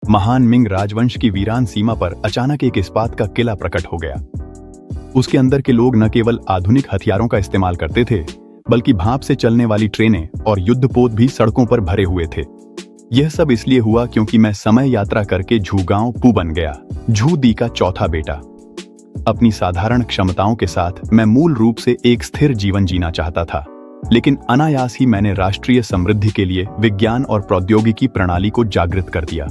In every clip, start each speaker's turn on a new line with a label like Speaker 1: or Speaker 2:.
Speaker 1: महान मिंग राजवंश की वीरान सीमा पर अचानक एक इस्पात का किला प्रकट हो गया। उसके अंदर के लोग न केवल आधुनिक हथियारों का इस्तेमाल करते थे, बल्कि भाप से चलने वाली ट्रेनें और युद्धपोत भी सड़कों पर भरे हुए थे। यह सब इसलिए हुआ क्योंकि मैं समय यात्रा करके झूगांव पू बन गया, झू दी का चौथा बेटा। अपनी साधारण क्षमताओं के साथ मैं मूल रूप से एक स्थिर जीवन जीना चाहता था, लेकिन अनायास ही मैंने राष्ट्रीय समृद्धि के लिए विज्ञान और प्रौद्योगिकी प्रणाली को जागृत कर दिया।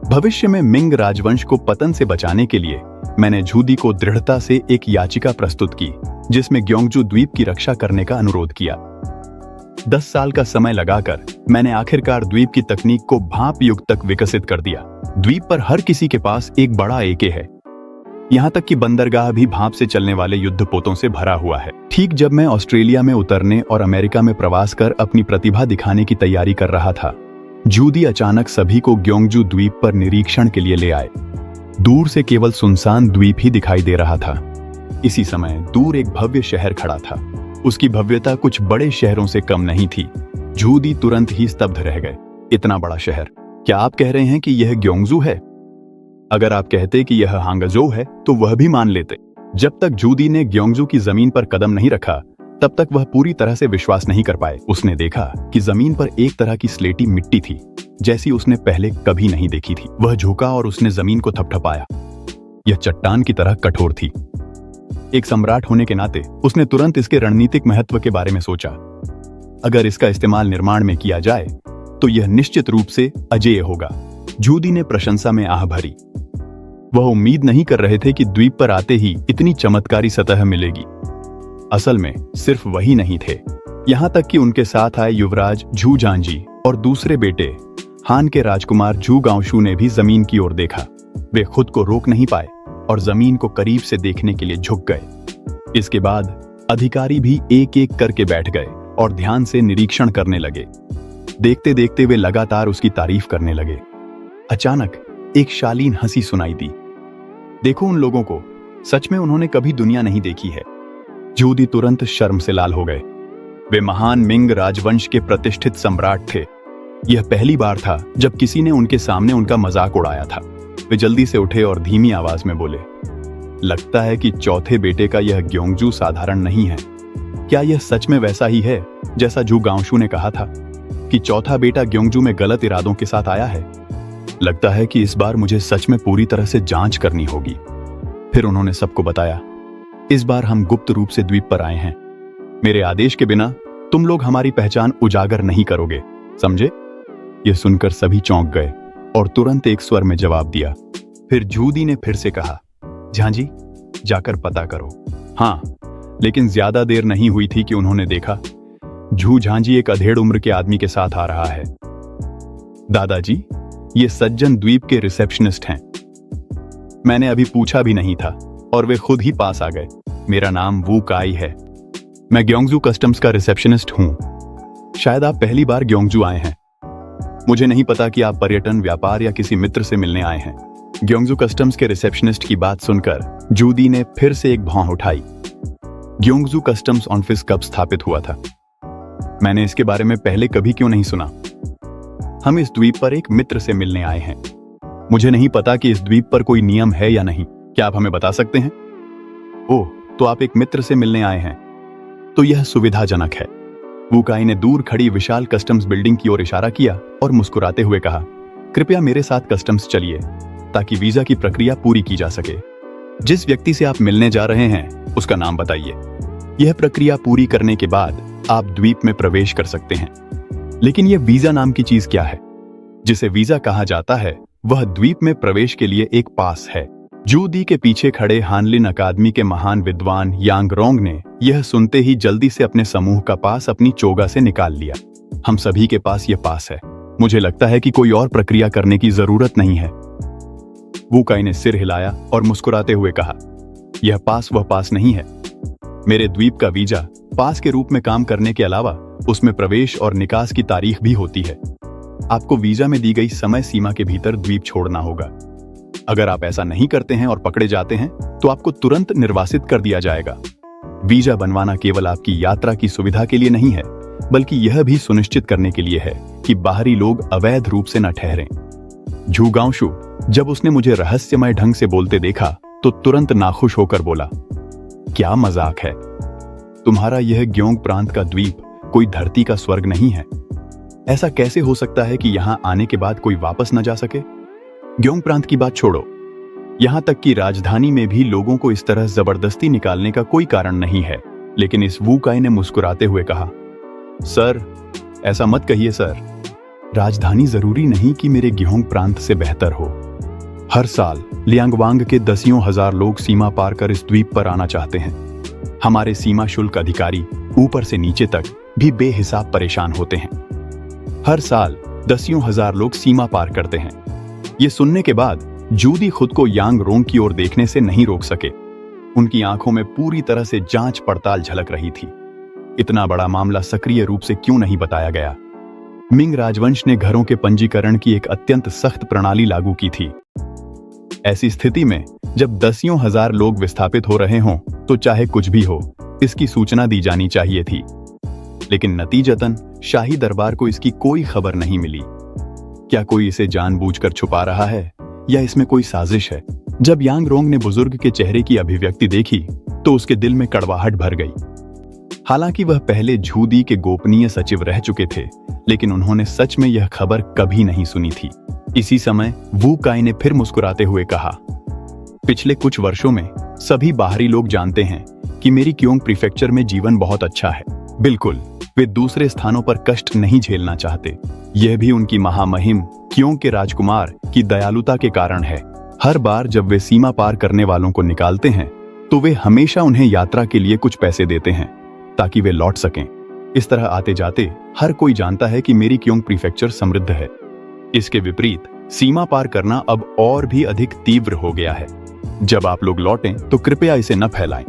Speaker 1: भविष्य में मिंग राजवंश को पतन से बचाने के लिए मैंने झूदी को दृढ़ता से एक याचिका प्रस्तुत की, जिसमें ग्योंगजू द्वीप की रक्षा करने का अनुरोध किया। 10 साल का समय लगाकर मैंने आखिरकार द्वीप की तकनीक को भाप युग तक विकसित कर दिया। द्वीप पर हर किसी के पास एक बड़ा एके है, यहाँ तक कि बंदरगाह भी भाप से चलने वाले युद्धपोतों से भरा हुआ है। ठीक जब मैं ऑस्ट्रेलिया में उतरने और अमेरिका में प्रवास कर अपनी प्रतिभा दिखाने की तैयारी कर रहा था, झूदी अचानक सभी को ग्योंगजू द्वीप पर निरीक्षण के लिए ले आए। दूर से केवल सुनसान द्वीप ही दिखाई दे रहा था। इसी समय दूर एक भव्य शहर खड़ा था। उसकी भव्यता कुछ बड़े शहरों से कम नहीं थी। झूदी तुरंत ही स्तब्ध रह गए। इतना बड़ा शहर, क्या आप कह रहे हैं कि यह ग्योंगजू है? अगर आप कहते कि यह हांगझोउ है तो वह भी मान लेते। जब तक झूदी ने ग्योंगजू की जमीन पर कदम नहीं रखा, तब तक वह पूरी तरह से विश्वास नहीं कर पाए। उसने देखा कि जमीन पर एक तरह की स्लेटी मिट्टी थी, जैसी उसने पहले कभी नहीं देखी थी। वह झुका और उसने जमीन को थपथपाया। यह चट्टान की तरह कठोर थी। एक सम्राट होने के नाते उसने तुरंत इसके रणनीतिक महत्व के बारे में सोचा। अगर इसका इस्तेमाल निर्माण में किया जाए तो यह निश्चित रूप से अजेय होगा। झूदी ने प्रशंसा में आह भरी। वह उम्मीद नहीं कर रहे थे कि द्वीप पर आते ही इतनी चमत्कारी सतह मिलेगी। असल में सिर्फ वही नहीं थे, यहां तक कि उनके साथ आए युवराज झू झांजी और दूसरे बेटे हान के राजकुमार झू गांशू ने भी जमीन की ओर देखा। वे खुद को रोक नहीं पाए और जमीन को करीब से देखने के लिए झुक गए। इसके बाद अधिकारी भी एक एक करके बैठ गए और ध्यान से निरीक्षण करने लगे। देखते देखते वे लगातार उसकी तारीफ करने लगे। अचानक एक शालीन हंसी सुनाई दी। देखो उन लोगों को, सच में उन्होंने कभी दुनिया नहीं देखी है। झूदी तुरंत शर्म से लाल हो गए। वे महान मिंग राजवंश के प्रतिष्ठित सम्राट थे। यह पहली बार था जब किसी ने उनके सामने उनका मजाक उड़ाया था। वे जल्दी से उठे और धीमी आवाज में बोले, लगता है कि चौथे बेटे का यह ग्योंगजू साधारण नहीं है। क्या यह सच में वैसा ही है जैसा झू गांशू ने कहा था कि चौथा बेटा ग्योंगजू में गलत इरादों के साथ आया है? लगता है कि इस बार मुझे सच में पूरी तरह से जांच करनी होगी। फिर उन्होंने सबको बताया, इस बार हम गुप्त रूप से द्वीप पर आए हैं। मेरे आदेश के बिना तुम लोग हमारी पहचान उजागर नहीं करोगे, समझे? यह सुनकर सभी चौंक गए और तुरंत एक स्वर में जवाब दिया। फिर झूदी ने फिर से कहा, झांजी, जाकर पता करो। हाँ, लेकिन ज्यादा देर नहीं हुई थी कि उन्होंने देखा झू झांजी एक अधेड़ उम्र के आदमी के साथ आ रहा है। दादाजी, ये सज्जन द्वीप के रिसेप्शनिस्ट हैं। मैंने अभी पूछा भी नहीं था और वे खुद ही पास आ गए। मेरा नाम वू काई है। मैं ग्योंगजू कस्टम्स का रिसेप्शनिस्ट हूं। शायद आप पहली बार ग्योंगजू आए हैं। मुझे नहीं पता कि आप पर्यटन, व्यापार या किसी मित्र से मिलने आए हैं। ग्योंगजू कस्टम्स के रिसेप्शनिस्ट की बात सुनकर झूदी ने फिर से एक भौं उठाई। ग्योंगजू कस्टम्स ऑफिस कब स्थापित हुआ था? मैंने इसके बारे में पहले कभी क्यों नहीं सुना? हम इस द्वीप पर एक मित्र से मिलने आए हैं। मुझे नहीं पता कि इस द्वीप पर कोई नियम है या नहीं। क्या आप हमें बता सकते हैं? ओह, तो आप एक मित्र से मिलने आए हैं, तो यह सुविधाजनक है। वू काई ने दूर खड़ी विशाल कस्टम्स बिल्डिंग की ओर इशारा किया और मुस्कुराते हुए कहा, कृपया मेरे साथ कस्टम्स चलिए ताकि वीजा की प्रक्रिया पूरी की जा सके। जिस व्यक्ति से आप मिलने जा रहे हैं उसका नाम बताइए। यह प्रक्रिया पूरी करने के बाद आप द्वीप में प्रवेश कर सकते हैं। लेकिन यह वीजा नाम की चीज क्या है? जिसे वीजा कहा जाता है वह द्वीप में प्रवेश के लिए एक पास है। झूदी के पीछे खड़े हानलिन अकादमी के महान विद्वान यांग रोंग ने यह सुनते ही जल्दी से अपने समूह का पास अपनी चोगा से निकाल लिया। हम सभी के पास यह पास है। मुझे लगता है कि कोई और प्रक्रिया करने की जरूरत नहीं है। वू काई ने सिर हिलाया और मुस्कुराते हुए कहा, यह पास वह पास नहीं है। मेरे द्वीप का वीजा पास के रूप में काम करने के अलावा उसमें प्रवेश और निकास की तारीख भी होती है। आपको वीजा में दी गई समय सीमा के भीतर द्वीप छोड़ना होगा। अगर आप ऐसा नहीं करते हैं और पकड़े जाते हैं तो आपको तुरंत निर्वासित कर दिया जाएगा। वीजा बनवाना केवल आपकी यात्रा की सुविधा के लिए नहीं है, बल्कि यह भी सुनिश्चित करने के लिए है कि बाहरी लोग अवैध रूप से न ठहरें। झूगांशु जब उसने मुझे रहस्यमय ढंग से बोलते देखा तो तुरंत नाखुश होकर बोला, क्या मजाक है? तुम्हारा यह ग्योंग प्रांत का द्वीप कोई धरती का स्वर्ग नहीं है। ऐसा कैसे हो सकता है कि यहां आने के बाद कोई वापस न जा सके? ग्योंग प्रांत की बात छोड़ो, यहां तक कि राजधानी में भी लोगों को इस तरह जबरदस्ती निकालने का कोई कारण नहीं है। लेकिन इस वू काई ने मुस्कुराते हुए कहा, सर ऐसा मत कहिए सर। राजधानी जरूरी नहीं कि मेरे ग्योंग प्रांत से बेहतर हो। हर साल लियांगवांग के दसियों हजार लोग सीमा पार कर इस द्वीप पर आना चाहते हैं। हमारे सीमा शुल्क अधिकारी ऊपर से नीचे तक भी बेहिसाब परेशान होते हैं। हर साल दसियों हजार लोग सीमा पार करते हैं। ये सुनने के बाद जूदी खुद को यांग रोंग की ओर देखने से नहीं रोक सके। उनकी आंखों में पूरी तरह से जांच पड़ताल झलक रही थी। इतना बड़ा मामला सक्रिय रूप से क्यों नहीं बताया गया? मिंग राजवंश ने घरों के पंजीकरण की एक अत्यंत सख्त प्रणाली लागू की थी। ऐसी स्थिति में जब दसियों हजार लोग विस्थापित हो रहे हों तो चाहे कुछ भी हो, इसकी सूचना दी जानी चाहिए थी। लेकिन नतीजतन शाही दरबार को इसकी कोई खबर नहीं मिली। क्या कोई इसे जानबूझकर छुपा रहा है या इसमें कोई साजिश है? जब यांग रोंग ने बुजुर्ग के चेहरे की अभिव्यक्ति देखी तो उसके दिल में कड़वाहट भर गई। हालांकि वह पहले झूदी के गोपनीय सचिव रह चुके थे, लेकिन उन्होंने सच में यह खबर कभी नहीं सुनी थी। इसी समय वू काई ने फिर मुस्कुराते हुए कहा, पिछले कुछ वर्षों में सभी बाहरी लोग जानते हैं कि मेरी क्योंग प्रीफेक्चर में जीवन बहुत अच्छा है। बिल्कुल, वे दूसरे स्थानों पर कष्ट नहीं झेलना चाहते। यह भी उनकी महामहिम क्योंग के राजकुमार की दयालुता के कारण है। हर बार जब वे सीमा पार करने वालों को निकालते हैं तो वे हमेशा उन्हें यात्रा के लिए कुछ पैसे देते हैं ताकि वे लौट सकें। इस तरह आते जाते हर कोई जानता है कि मेरी क्योंग प्रीफेक्चर समृद्ध है। इसके विपरीत सीमा पार करना अब और भी अधिक तीव्र हो गया है। जब आप लोग लौटें तो कृपया इसे न फैलाएं।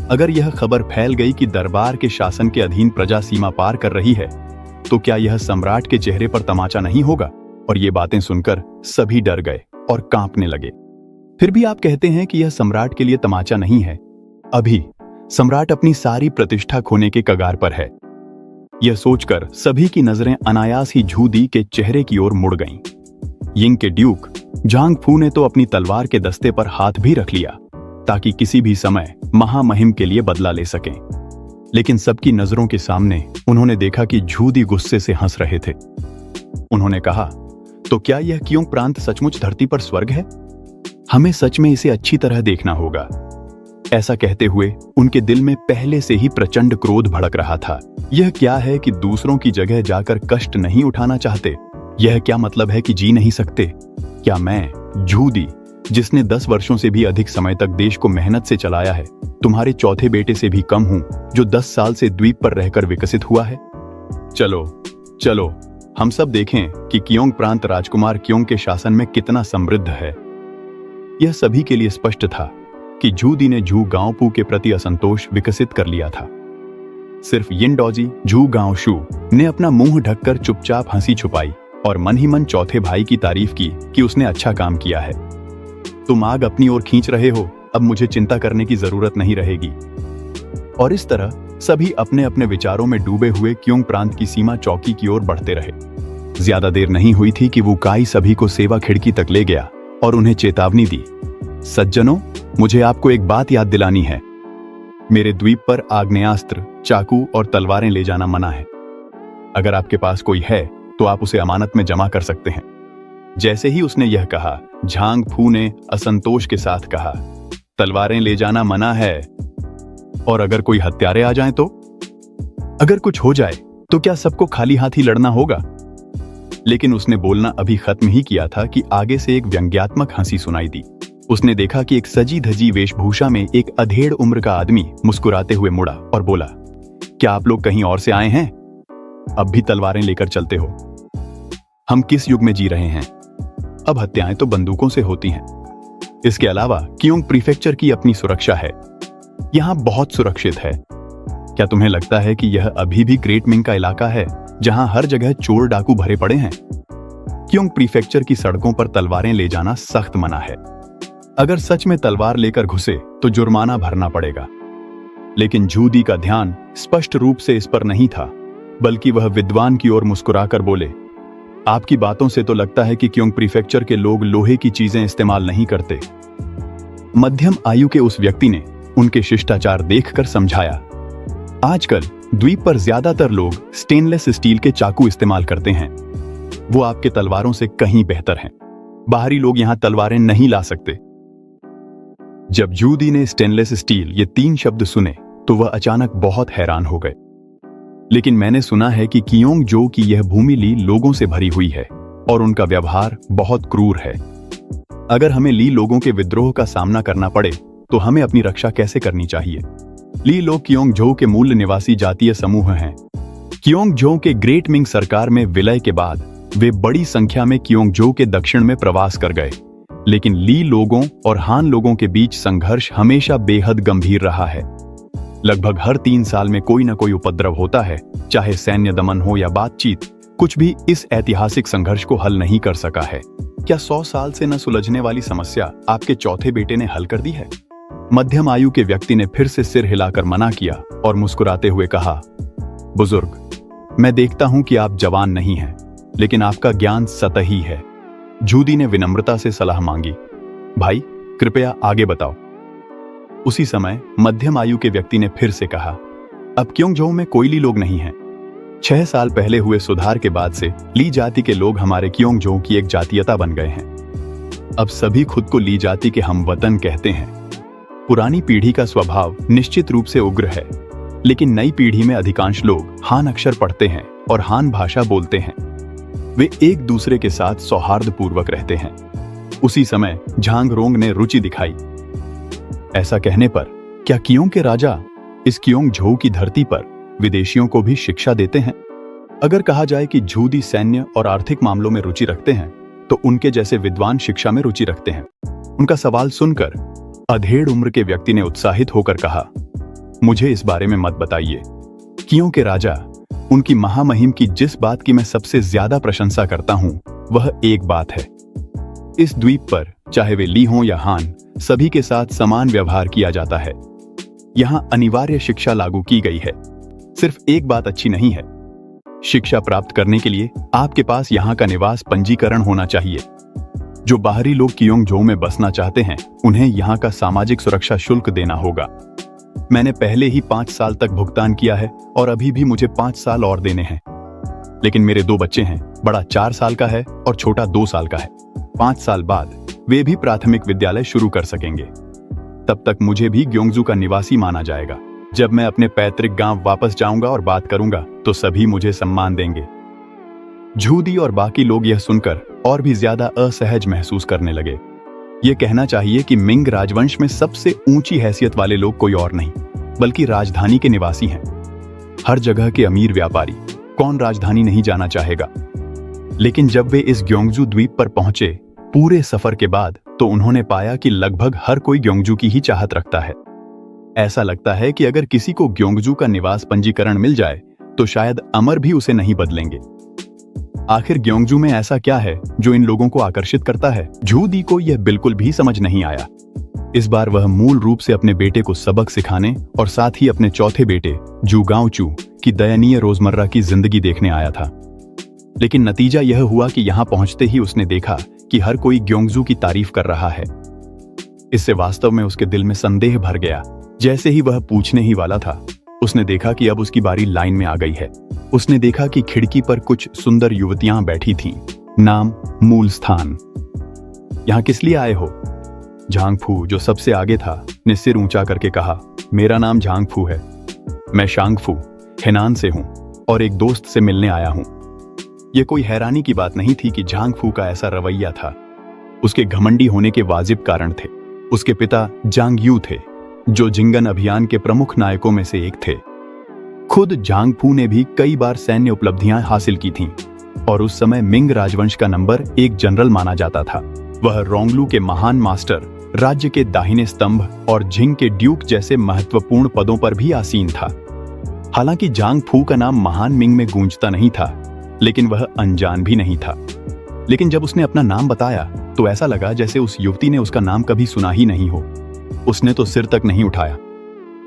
Speaker 1: अगर यह खबर फैल गई कि दरबार के शासन के अधीन प्रजा सीमा पार कर रही है तो क्या यह सम्राट के चेहरे पर तमाचा नहीं होगा? और ये बातें सुनकर सभी डर गए और कांपने लगे। फिर भी आप कहते हैं कि यह सम्राट के लिए तमाचा नहीं है। अभी सम्राट अपनी सारी प्रतिष्ठा खोने के कगार पर है। यह सोचकर सभी की नजरें अनायास ही झूदी के चेहरे की ओर मुड़ गईं। यिंग के ड्यूक झांग फू ने तो अपनी तलवार के दस्ते पर हाथ भी रख लिया ताकि किसी भी समय महामहिम के लिए बदला ले सकें। लेकिन सबकी नजरों के सामने उन्होंने देखा कि झूदी गुस्से से हंस रहे थे। उन्होंने कहा, तो क्या यह क्योंग प्रांत सचमुच धरती पर स्वर्ग है? हमें सच में इसे अच्छी तरह देखना होगा। ऐसा कहते हुए उनके दिल में पहले से ही प्रचंड क्रोध भड़क रहा था। यह क्या है कि दूसरों की जगह जाकर कष्ट नहीं उठाना चाहते? यह क्या मतलब है कि जी नहीं सकते? क्या मैं झूदी, जिसने 10 वर्षों से भी अधिक समय तक देश को मेहनत से चलाया है, तुम्हारे चौथे बेटे से भी कम हूं जो 10 साल से द्वीप पर रहकर विकसित हुआ है? चलो चलो हम सब देखें कि क्योंग प्रांत राजकुमार क्योंग के शासन में कितना समृद्ध है। यह सभी के लिए स्पष्ट था कि झूदी ने झू गांवपू के प्रति असंतोष विकसित कर लिया था। सिर्फ यिनडोजी झू गांवशू ने अपना मुंह ढककर चुपचाप हंसी छुपाई और मन ही मन चौथे भाई की तारीफ की कि उसने अच्छा काम किया है। तुम आग अपनी ओर खींच रहे हो, अब मुझे चिंता करने की जरूरत नहीं रहेगी। और इस तरह सभी अपने अपने विचारों में डूबे हुए क्योंग प्रांत की सीमा चौकी की ओर बढ़ते रहे। ज्यादा देर नहीं हुई थी कि वू काई सभी को सेवा खिड़की तक ले गया और उन्हें चेतावनी दी, सज्जनों, मुझे आपको एक बात याद दिलानी है। मेरे द्वीप पर आग्नेयास्त्र, चाकू और तलवारें ले जाना मना है। अगर आपके पास कोई है तो आप उसे अमानत में जमा कर सकते हैं। जैसे ही उसने यह कहा, झांग फू ने असंतोष के साथ कहा, तलवारें ले जाना मना है, और अगर कोई हत्यारे आ जाएं तो? अगर कुछ हो जाए तो क्या सबको खाली हाथ ही लड़ना होगा? लेकिन उसने बोलना अभी खत्म ही किया था कि आगे से एक व्यंग्यात्मक हंसी सुनाई दी। उसने देखा कि एक सजी धजी वेशभूषा में एक अधेड़ उम्र का आदमी मुस्कुराते हुए मुड़ा और बोला, क्या आप लोग कहीं और से आए हैं? अब भी तलवारें लेकर चलते हो? हम किस युग में जी रहे हैं? अब हत्याएं तो बंदूकों से होती हैं। इसके अलावा क्योंग प्रीफेक्चर की अपनी सुरक्षा है। यहां बहुत सुरक्षित है। क्या तुम्हें लगता है कि यह अभी भी ग्रेट मिंग का इलाका है जहां हर जगह चोर डाकू भरे पड़े हैं? क्योंग प्रीफेक्चर की सड़कों पर तलवारें ले जाना सख्त मना है। अगर सच में तलवार लेकर घुसे तो जुर्माना भरना पड़ेगा। लेकिन झूदी का ध्यान स्पष्ट रूप से इस पर नहीं था, बल्कि वह विद्वान की ओर मुस्कुराकर बोले, आपकी बातों से तो लगता है कि क्योंकि प्रीफेक्चर के लोग लोहे की चीजें इस्तेमाल नहीं करते। मध्यम आयु के उस व्यक्ति ने उनके शिष्टाचार देखकर समझाया। आजकल द्वीप पर ज्यादातर लोग स्टेनलेस स्टील के चाकू इस्तेमाल करते हैं। वो आपके तलवारों से कहीं बेहतर हैं। बाहरी लोग यहां तलवारें नहीं ला सकते। जब जूदी ने स्टेनलेस स्टील ये 3 शब्द सुने तो वह अचानक बहुत हैरान हो गए। लेकिन मैंने सुना है कि कियोंगजो की यह भूमि ली लोगों से भरी हुई है और उनका व्यवहार बहुत क्रूर है। अगर हमें ली लोगों के विद्रोह का सामना करना पड़े तो हमें अपनी रक्षा कैसे करनी चाहिए? ली लोग कियोंगजो के मूल निवासी जातीय समूह हैं। कियोंगजो के ग्रेट मिंग सरकार में विलय के बाद वे बड़ी संख्या में कियोंगजो के दक्षिण में प्रवास कर गए। लेकिन ली लोगों और हान लोगों के बीच संघर्ष हमेशा बेहद गंभीर रहा है। लगभग हर 3 साल में कोई न कोई उपद्रव होता है, चाहे सैन्य दमन हो या बातचीत। कुछ भी इस ऐतिहासिक संघर्ष को हल नहीं कर सका है। क्या 100 साल से न सुलझने वाली समस्या आपके चौथे बेटे ने हल कर दी है? मध्यम आयु के व्यक्ति ने फिर से सिर हिलाकर मना किया और मुस्कुराते हुए कहा, बुजुर्ग, मैं देखता हूं कि आप जवान नहीं हैं, लेकिन आपका ज्ञान सतही है। जूदी ने विनम्रता से सलाह मांगी। भाई, कृपया आगे बताओ। उसी समय मध्यम आयु के व्यक्ति ने फिर से कहा, अब कियोंगजो में कोई ली लोग नहीं हैं। 6 साल पहले हुए सुधार के बाद से ली जाति के लोग हमारे कियोंगजो की एक जातीयता बन गए हैं। अब सभी खुद को ली जाति के हमवतन कहते हैं। पुरानी पीढ़ी का स्वभाव निश्चित रूप से उग्र है, लेकिन नई पीढ़ी में अधिकांश लोग हान अक्षर पढ़ते हैं और हान भाषा बोलते हैं। वे एक दूसरे के साथ सौहार्दपूर्वक रहते हैं। उसी समय झांग रोंग ने रुचि दिखाई। ऐसा कहने पर क्या कियोंग के राजा इस कियोंगजो की धरती पर विदेशियों को भी शिक्षा देते हैं? अगर कहा जाए कि जूदी सैन्य और आर्थिक मामलों में रुचि रखते हैं, तो उनके जैसे विद्वान शिक्षा में रुचि रखते हैं। उनका सवाल सुनकर अधेड़ उम्र के व्यक्ति ने उत्साहित होकर कहा, मुझे इस बारे में मत बताइए। कियोंग के राजा, उनकी महामहिम की जिस बात की मैं सबसे ज्यादा प्रशंसा करता हूं, वह एक बात है। इस द्वीप पर चाहे वे ली हों या हान, सभी के साथ समान व्यवहार किया जाता है। यहां अनिवार्य शिक्षा लागू की गई है। सिर्फ एक बात अच्छी नहीं है। शिक्षा प्राप्त करने के लिए आपके पास यहां का निवास पंजीकरण होना चाहिए। जो बाहरी लोग कियोंगजो में बसना चाहते हैं, उन्हें यहां का सामाजिक सुरक्षा शुल्क देना होगा। मैंने पहले ही 5 साल तक भुगतान किया है और अभी भी मुझे 5 साल और देने हैं। लेकिन मेरे 2 बच्चे हैं, बड़ा 4 साल का है और छोटा 2 साल का है। 5 साल बाद वे भी प्राथमिक विद्यालय शुरू कर सकेंगे। तब तक मुझे भी ग्योंगजू का निवासी माना जाएगा। जब मैं अपने पैतृक गांव वापस जाऊंगा और बात करूंगा तो सभी मुझे सम्मान देंगे। जूदी और बाकी लोग यह सुनकर और भी ज्यादा असहज महसूस करने लगे। यह कहना चाहिए कि मिंग राजवंश में सबसे ऊंची हैसियत वाले लोग कोई और नहीं, बल्कि राजधानी के निवासी हैं। हर जगह के अमीर व्यापारी, कौन राजधानी नहीं जाना चाहेगा? लेकिन जब वे इस ग्योंगजू द्वीप पर पहुंचे, पूरे सफर के बाद, तो उन्होंने पाया कि लगभग हर कोई ग्योंगजू की ही चाहत रखता है। ऐसा लगता है कि अगर किसी को ग्योंगजू का निवास पंजीकरण मिल जाए तो शायद अमर भी उसे नहीं बदलेंगे। आखिर ग्योंगजू में ऐसा क्या है जो इन लोगों को आकर्षित करता है? जूदी को यह बिल्कुल भी समझ नहीं आया। इस बार वह मूल रूप से अपने बेटे को सबक सिखाने और साथ ही अपने चौथे बेटे जुगाओचू की दयनीय रोजमर्रा की जिंदगी देखने आया था। लेकिन नतीजा यह हुआ कि यहां पहुंचते ही उसने देखा कि हर कोई ग्योंगजू की तारीफ कर रहा है। इससे वास्तव में उसके दिल में संदेह भर गया। जैसे ही वह पूछने ही वाला था, उसने देखा कि अब उसकी बारी लाइन में आ गई है। उसने देखा कि खिड़की पर कुछ सुंदर युवतियां बैठी थीं। नाम, मूल स्थान। यहां किस लिए आए हो? झांगफू, जो सबसे आगे था, ने सिर ऊंचा करके कहा, मेरा नाम झांगफू है। मैं शांगफू, हेनान से हूं और एक दोस्त से मिलने आया हूं। यह कोई हैरानी की बात नहीं थी कि झांगफू का ऐसा रवैया था। उसके घमंडी होने के वाजिब कारण थे। उसके पिता जांगयू थे, जो जिंगन अभियान के प्रमुख नायकों में से एक थे। खुद झांगफू ने भी कई बार सैन्य उपलब्धियां हासिल की थीं और उस समय मिंग राजवंश का नंबर 1 जनरल माना जाता था। वह रोंगलू के महान मास्टर, राज्य के दाहिने स्तंभ और झिंग के ड्यूक जैसे महत्वपूर्ण पदों पर भी आसीन था। हालांकि झांगफू का नाम महान मिंग में गूंजता नहीं था, लेकिन वह अनजान भी नहीं था। लेकिन जब उसने अपना नाम बताया तो ऐसा लगा जैसे उस युवती ने उसका नाम कभी सुना ही नहीं हो। उसने तो सिर तक नहीं उठाया।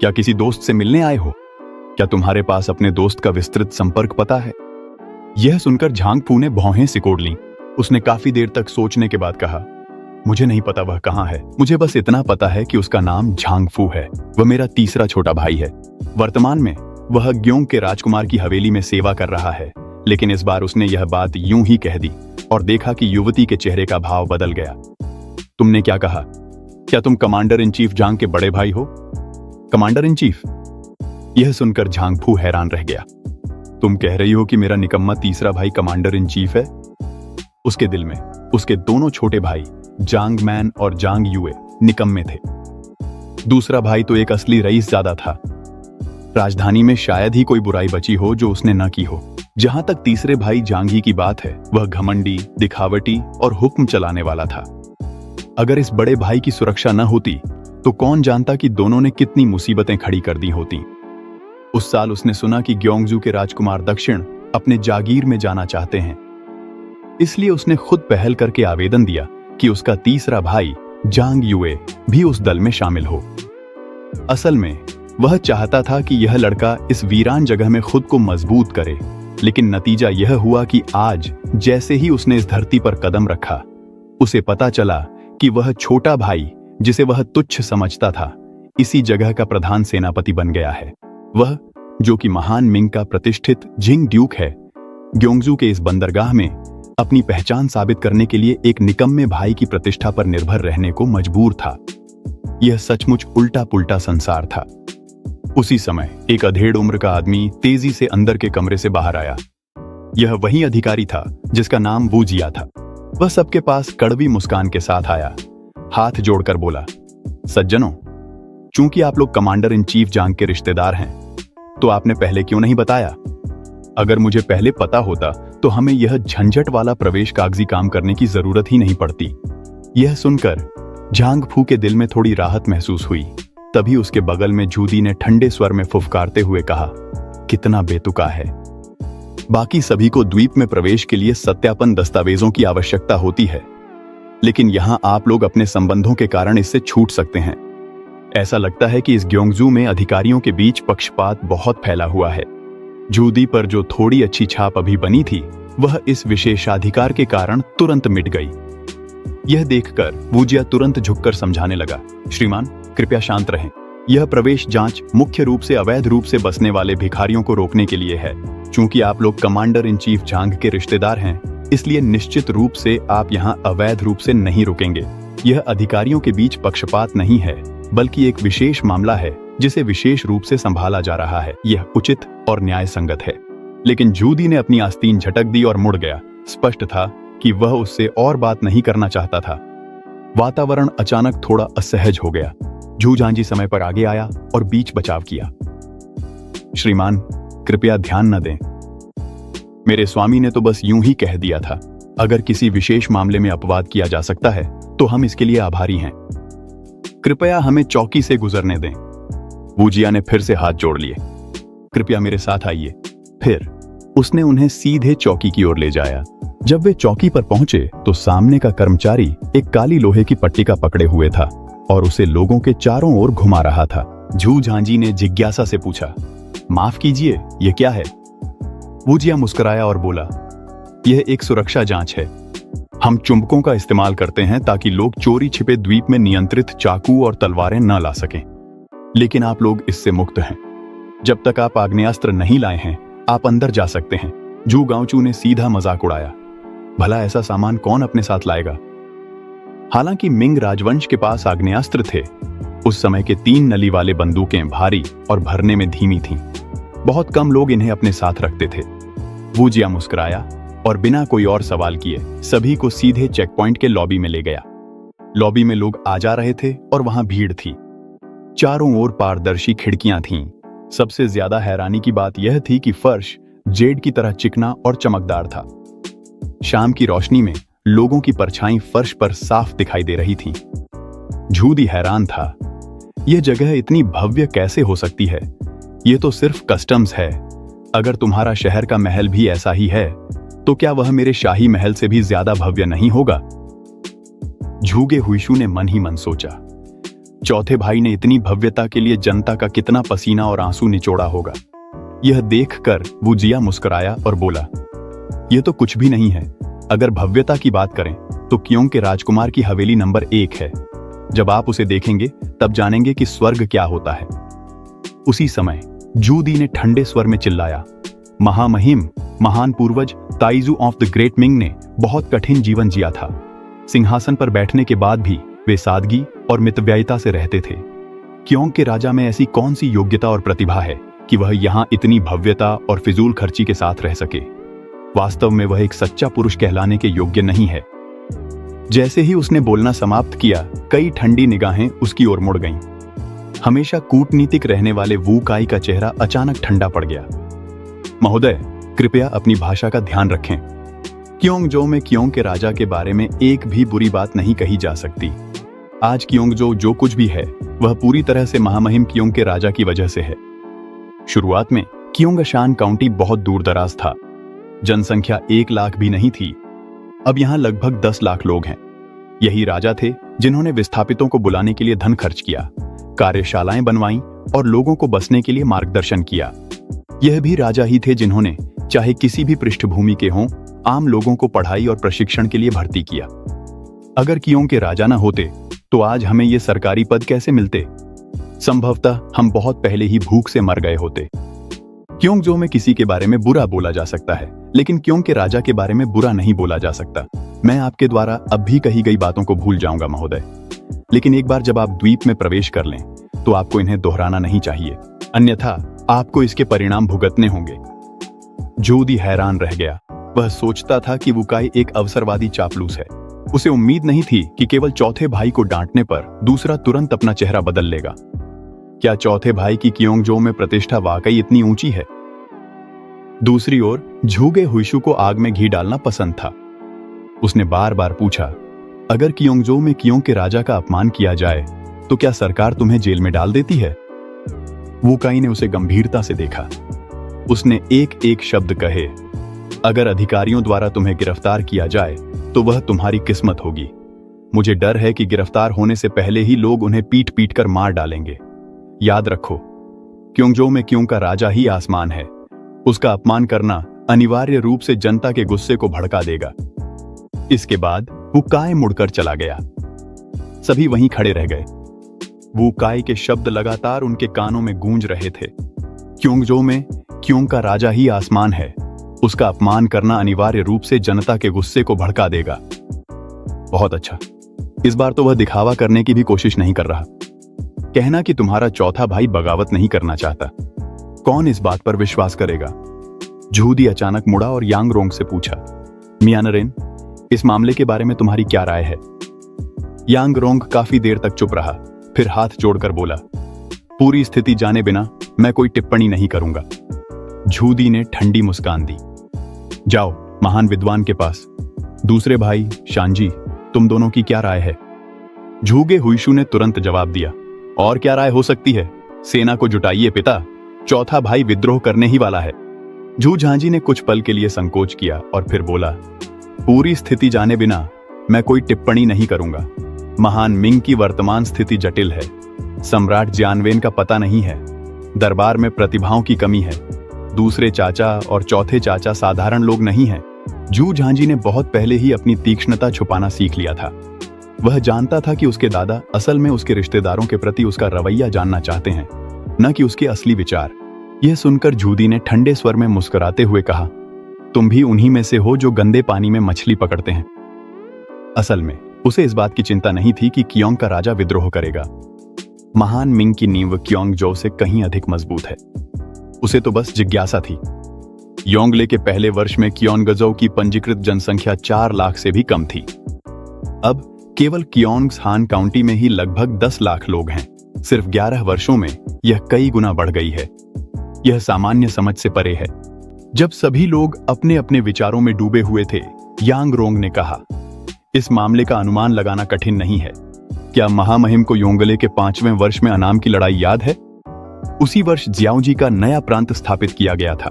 Speaker 1: क्या किसी दोस्त से मिलने आए हो? क्या तुम्हारे पास अपने दोस्त का विस्तृत संपर्क पता है? यह सुनकर झांगफू ने भौहें सिकोड़ लीं। उसने काफी देर तक सोचने के बाद कहा, मुझे नहीं पता वह कहाँ है। मुझे बस इतना पता है कि उसका नाम झांगफू है। वह मेरा तीसरा छोटा भाई है। वर्तमान में वह ग्योंग के राजकुमार की हवेली में सेवा कर रहा है। लेकिन इस बार उसने यह बात यूं ही कह दी और देखा कि युवती के चेहरे का भाव बदल गया। तुमने क्या कहा? क्या तुम कमांडर इन चीफ जांग के बड़े भाई हो? Commander in chief? यह सुनकर झांगफू हैरान रह गया। तुम कह रही हो कि मेरा निकम्मा तीसरा भाई कमांडर इन चीफ है? उसके दिल में उसके दोनों छोटे भाई जांग मैन और जांग युए निकम्मे थे। दूसरा भाई तो एक असली रईसजादा था। राजधानी में शायद ही कोई बुराई बची हो जो उसने न की हो। जहां तक तीसरे भाई जांगी की बात है, वह घमंडी, दिखावटी और हुक्म चलाने वाला था। अगर इस बड़े भाई की सुरक्षा न होती तो कौन जानता कि दोनों ने कितनी मुसीबतें खड़ी कर दी होती। उस साल उसने सुना कि ग्योंगजू के राजकुमार दक्षिण अपने जागीर में जाना चाहते हैं। इसलिए उसने खुद पहल करके आवेदन दिया कि उसका तीसरा भाई जांग युए भी उस दल में शामिल हो। असल में वह चाहता था कि यह लड़का इस वीरान जगह में खुद को मजबूत करे। लेकिन नतीजा यह हुआ कि आज जैसे ही उसने इस धरती पर कदम रखा, उसे पता चला कि वह छोटा भाई जिसे वह तुच्छ समझता था, इसी जगह का प्रधान सेनापति बन गया है। वह जो कि महान मिंग का प्रतिष्ठित जिंग ड्यूक है, ग्योंगजू के इस बंदरगाह में अपनी पहचान साबित करने के लिए एक निकम्मे भाई की प्रतिष्ठा पर निर्भर रहने को मजबूर था। यह सचमुच उल्टा पुल्टा संसार था। उसी समय एक अधेड़ उम्र का आदमी तेजी से अंदर के कमरे से बाहर आया। यह वही अधिकारी था जिसका नाम वूजिया था। वह सबके पास कड़वी मुस्कान के साथ आया, हाथ जोड़कर बोला, सज्जनों, चूंकि आप लोग कमांडर इन चीफ जांग के रिश्तेदार हैं, तो आपने पहले क्यों नहीं बताया? अगर मुझे पहले पता होता तो हमें यह झंझट वाला प्रवेश कागजी काम करने की जरूरत ही नहीं पड़ती। यह सुनकर झांगफू के दिल में थोड़ी राहत महसूस हुई। तभी उसके बगल में जूदी ने ठंडे स्वर में फुफकारते हुए कहा, कितना बेतुका है। बाकी सभी को द्वीप में प्रवेश के लिए सत्यापन दस्तावेजों की आवश्यकता होती है, लेकिन यहां आप लोग अपने संबंधों के कारण इससे छूट सकते हैं। ऐसा लगता है कि इस ग्योंगजू में अधिकारियों के बीच पक्षपात बहुत फैला हुआ है। जूदी पर जो थोड़ी अच्छी छाप अभी बनी थी, वह इस विशेषाधिकार के कारण तुरंत मिट गई। यह देखकर वूजिया तुरंत झुककर समझाने लगा, श्रीमान, कृपया शांत रहें। यह प्रवेश जांच मुख्य रूप से अवैध रूप से बसने वाले भिखारियों को रोकने के लिए है। चूंकि आप लोग कमांडर इन चीफ जांग के रिश्तेदार हैं, इसलिए निश्चित रूप से आप यहाँ अवैध रूप से नहीं रुकेंगे। यह अधिकारियों के बीच पक्षपात नहीं है, बल्कि एक विशेष मामला है जिसे विशेष रूप से संभाला जा रहा है। यह उचित और न्याय संगत है। लेकिन जूदी ने अपनी आस्तीन झटक दी और मुड़ गया। स्पष्ट था कि वह उससे और बात नहीं करना चाहता था। वातावरण अचानक थोड़ा असहज हो गया। झूझांझी समय पर आगे आया और बीच बचाव किया। श्रीमान, कृपया ध्यान न दें। मेरे स्वामी ने तो बस यूं ही कह दिया था। अगर किसी विशेष मामले में अपवाद किया जा सकता है तो हम इसके लिए आभारी हैं। कृपया हमें चौकी से गुजरने दें। वूजिया ने फिर से हाथ जोड़ लिए। कृपया मेरे साथ आइए। फिर उसने उन्हें सीधे चौकी की ओर ले जाया। जब वे चौकी पर पहुंचे तो सामने का कर्मचारी एक काली लोहे की पट्टिका पकड़े हुए था और उसे लोगों के चारों ओर घुमा रहा था। झूझांझी ने जिज्ञासा से पूछा, माफ कीजिए, यह क्या है? वूजिया मुस्कुराया और बोला, यह एक सुरक्षा जांच है। हम चुंबकों का इस्तेमाल करते हैं ताकि लोग चोरी छिपे द्वीप में नियंत्रित चाकू और तलवारें न ला सकें। लेकिन आप लोग इससे मुक्त हैं। जब तक आप आग्नेयास्त्र नहीं लाए हैं, आप अंदर जा सकते हैं। जू गांवचू ने सीधा मजाक उड़ाया, भला ऐसा सामान कौन अपने साथ लाएगा? हालांकि मिंग राजवंश के पास आग्नेयास्त्र थे, उस समय के 3 नली वाले बंदूकें भारी और भरने में धीमी थीं। बहुत कम लोग इन्हें अपने साथ रखते थे। वूजिया मुस्कुराया और बिना कोई और सवाल किए सभी को सीधे चेक पॉइंट के लॉबी में ले गया। लॉबी में लोग आ जा रहे थे और वहां भीड़ थी। चारों ओर पारदर्शी खिड़कियां थीं। सबसे ज्यादा हैरानी की बात यह थी कि फर्श जेड की तरह चिकना और चमकदार था। शाम की रोशनी में लोगों की परछाई फर्श पर साफ दिखाई दे रही थी। जूदी हैरान था, यह जगह इतनी भव्य कैसे हो सकती है? यह तो सिर्फ कस्टम्स है। अगर तुम्हारा शहर का महल भी ऐसा ही है, तो क्या वह मेरे शाही महल से भी ज्यादा भव्य नहीं होगा? झूगे हुईशु ने मन ही मन सोचा, चौथे भाई ने इतनी भव्यता के लिए जनता का कितना पसीना और आंसू निचोड़ा होगा। यह देखकर वूजिया मुस्कुराया और बोला, ये तो कुछ भी नहीं है। अगर भव्यता की बात करें तो क्योंग के राजकुमार की हवेली नंबर 1 है। जब आप उसे देखेंगे तब जानेंगे कि स्वर्ग क्या होता है। उसी समय जूदी ने ठंडे स्वर में चिल्लाया, महामहिम, महान पूर्वज ताइजू ऑफ द ग्रेट मिंग ने बहुत कठिन जीवन जिया था। सिंहासन पर बैठने के बाद भी वे सादगी और मितव्ययिता से रहते थे। क्योंग के राजा में ऐसी कौन सी योग्यता और प्रतिभा है कि वह यहाँ इतनी भव्यता और फिजूल खर्ची के साथ रह सके। वास्तव में वह एक सच्चा पुरुष कहलाने के योग्य नहीं है। जैसे ही उसने बोलना समाप्त किया, कई ठंडी निगाहें उसकी ओर मुड़ गईं। हमेशा कूटनीतिक रहने वाले वू काई का चेहरा अचानक ठंडा पड़ गया। महोदय, कृपया अपनी भाषा का ध्यान रखें। क्योंगजो में क्योंग के राजा के बारे में एक भी बुरी बात नहीं कही जा सकती। आज क्योंगजो जो कुछ भी है वह पूरी तरह से महामहिम क्योंग के राजा की वजह से है। शुरुआत में क्योंगशान काउंटी बहुत दूर दराज था। जनसंख्या 1 लाख भी नहीं थी। अब यहाँ लगभग 10 लाख लोग हैं। यही राजा थे जिन्होंने विस्थापितों को बुलाने के लिए धन खर्च किया, कार्यशालाएं बनवाईं और लोगों को बसने के लिए मार्गदर्शन किया। यह भी राजा ही थे जिन्होंने, चाहे किसी भी पृष्ठभूमि के हों, आम लोगों को पढ़ाई और प्रशिक्षण के लिए भर्ती किया। अगर क्योंग के राजा न होते तो आज हमें ये सरकारी पद कैसे मिलते? संभवतः हम बहुत पहले ही भूख से मर गए होते। क्योंगजो में किसी के बारे में बुरा बोला जा सकता है, लेकिन क्योंग के राजा के बारे में बुरा नहीं बोला जा सकता। मैं आपके द्वारा अब भी कही गई बातों को भूल जाऊंगा महोदय, लेकिन एक बार जब आप द्वीप में प्रवेश कर लें तो आपको इन्हें दोहराना नहीं चाहिए, अन्यथा आपको इसके परिणाम भुगतने होंगे। जूदी हैरान रह गया। वह सोचता था कि वुकाई एक अवसरवादी चापलूस है। उसे उम्मीद नहीं थी कि केवल चौथे भाई को डांटने पर दूसरा तुरंत अपना चेहरा बदल लेगा। क्या चौथे भाई की क्योंगजो में प्रतिष्ठा वाकई इतनी ऊंची है? दूसरी ओर झूगे हुइशु को आग में घी डालना पसंद था। उसने बार बार पूछा, अगर क्योंगजो में क्योंग के राजा का अपमान किया जाए तो क्या सरकार तुम्हें जेल में डाल देती है? वुकाई ने उसे गंभीरता से देखा। उसने एक एक शब्द कहे, अगर अधिकारियों द्वारा तुम्हें गिरफ्तार किया जाए तो वह तुम्हारी किस्मत होगी। मुझे डर है कि गिरफ्तार होने से पहले ही लोग उन्हें पीट पीट कर मार डालेंगे। याद रखो, क्योंगजो में क्योंग का राजा ही आसमान है। उसका अपमान करना अनिवार्य रूप से जनता के गुस्से को भड़का देगा। इसके बाद वुकाई मुड़कर चला गया। सभी वहीं खड़े रह गए। वुकाई के शब्द लगातार उनके कानों में गूंज रहे थे। क्योंगजो में क्योंग का राजा ही आसमान है। उसका अपमान करना अनिवार्य रूप से जनता के गुस्से को भड़का देगा। बहुत अच्छा, इस बार तो वह दिखावा करने की भी कोशिश नहीं कर रहा। कहना कि तुम्हारा चौथा भाई बगावत नहीं करना चाहता। कौन इस बात पर विश्वास करेगा? जूदी अचानक मुड़ा और यांगरोंग से पूछा, मियां नरेन, इस मामले के बारे में तुम्हारी क्या राय है? यांगरोंग काफी देर तक चुप रहा, फिर हाथ जोड़कर बोला, पूरी स्थिति जाने बिना मैं कोई टिप्पणी नहीं करूंगा। जूदी ने ठंडी मुस्कान दी। जाओ महान विद्वान के पास। दूसरे भाई शांजी, तुम दोनों की क्या राय है? झूगे हुइशु ने तुरंत जवाब दिया, और क्या राय हो सकती है? सेना को जुटाइए पिता, चौथा भाई विद्रोह करने ही वाला है। झू झांझी ने कुछ पल के लिए संकोच किया और फिर बोला, पूरी स्थिति जाने बिना मैं कोई टिप्पणी नहीं करूंगा। महान मिंग की वर्तमान स्थिति जटिल है। सम्राट जियानवेन का पता नहीं है। दरबार में प्रतिभाओं की कमी है। दूसरे चाचा और चौथे चाचा साधारण लोग नहीं हैं। झू झांझी ने बहुत पहले ही अपनी तीक्ष्णता छुपाना सीख लिया था। वह जानता था कि उसके दादा असल में उसके रिश्तेदारों के प्रति उसका रवैया जानना चाहते हैं, न कि उसके असली विचार। यह सुनकर जूदी ने ठंडे स्वर में मुस्कुराते हुए कहा, तुम भी उन्हीं में से हो जो गंदे पानी में मछली पकड़ते हैं। असल में उसे इस बात की चिंता नहीं थी कि क्योंग का राजा विद्रोह करेगा। महान मिंग की नींव क्योंगजो से कहीं अधिक मजबूत है। उसे तो बस जिज्ञासा थी। योंगले के पहले वर्ष में क्योंगजो की पंजीकृत जनसंख्या 4 लाख से भी कम थी। अब केवल क्योंगसहान काउंटी में ही लगभग 10 लाख लोग हैं। सिर्फ 11 वर्षों में यह कई गुना बढ़ गई है। यह सामान्य समझ से परे है। जब सभी लोग अपने अपने विचारों में डूबे हुए थे, यांगरोंग ने कहा, इस मामले का अनुमान लगाना कठिन नहीं है। क्या महामहिम को योंगले के 5वें वर्ष में अनाम की लड़ाई याद है? उसी वर्ष जियाओजी का नया प्रांत स्थापित किया गया था।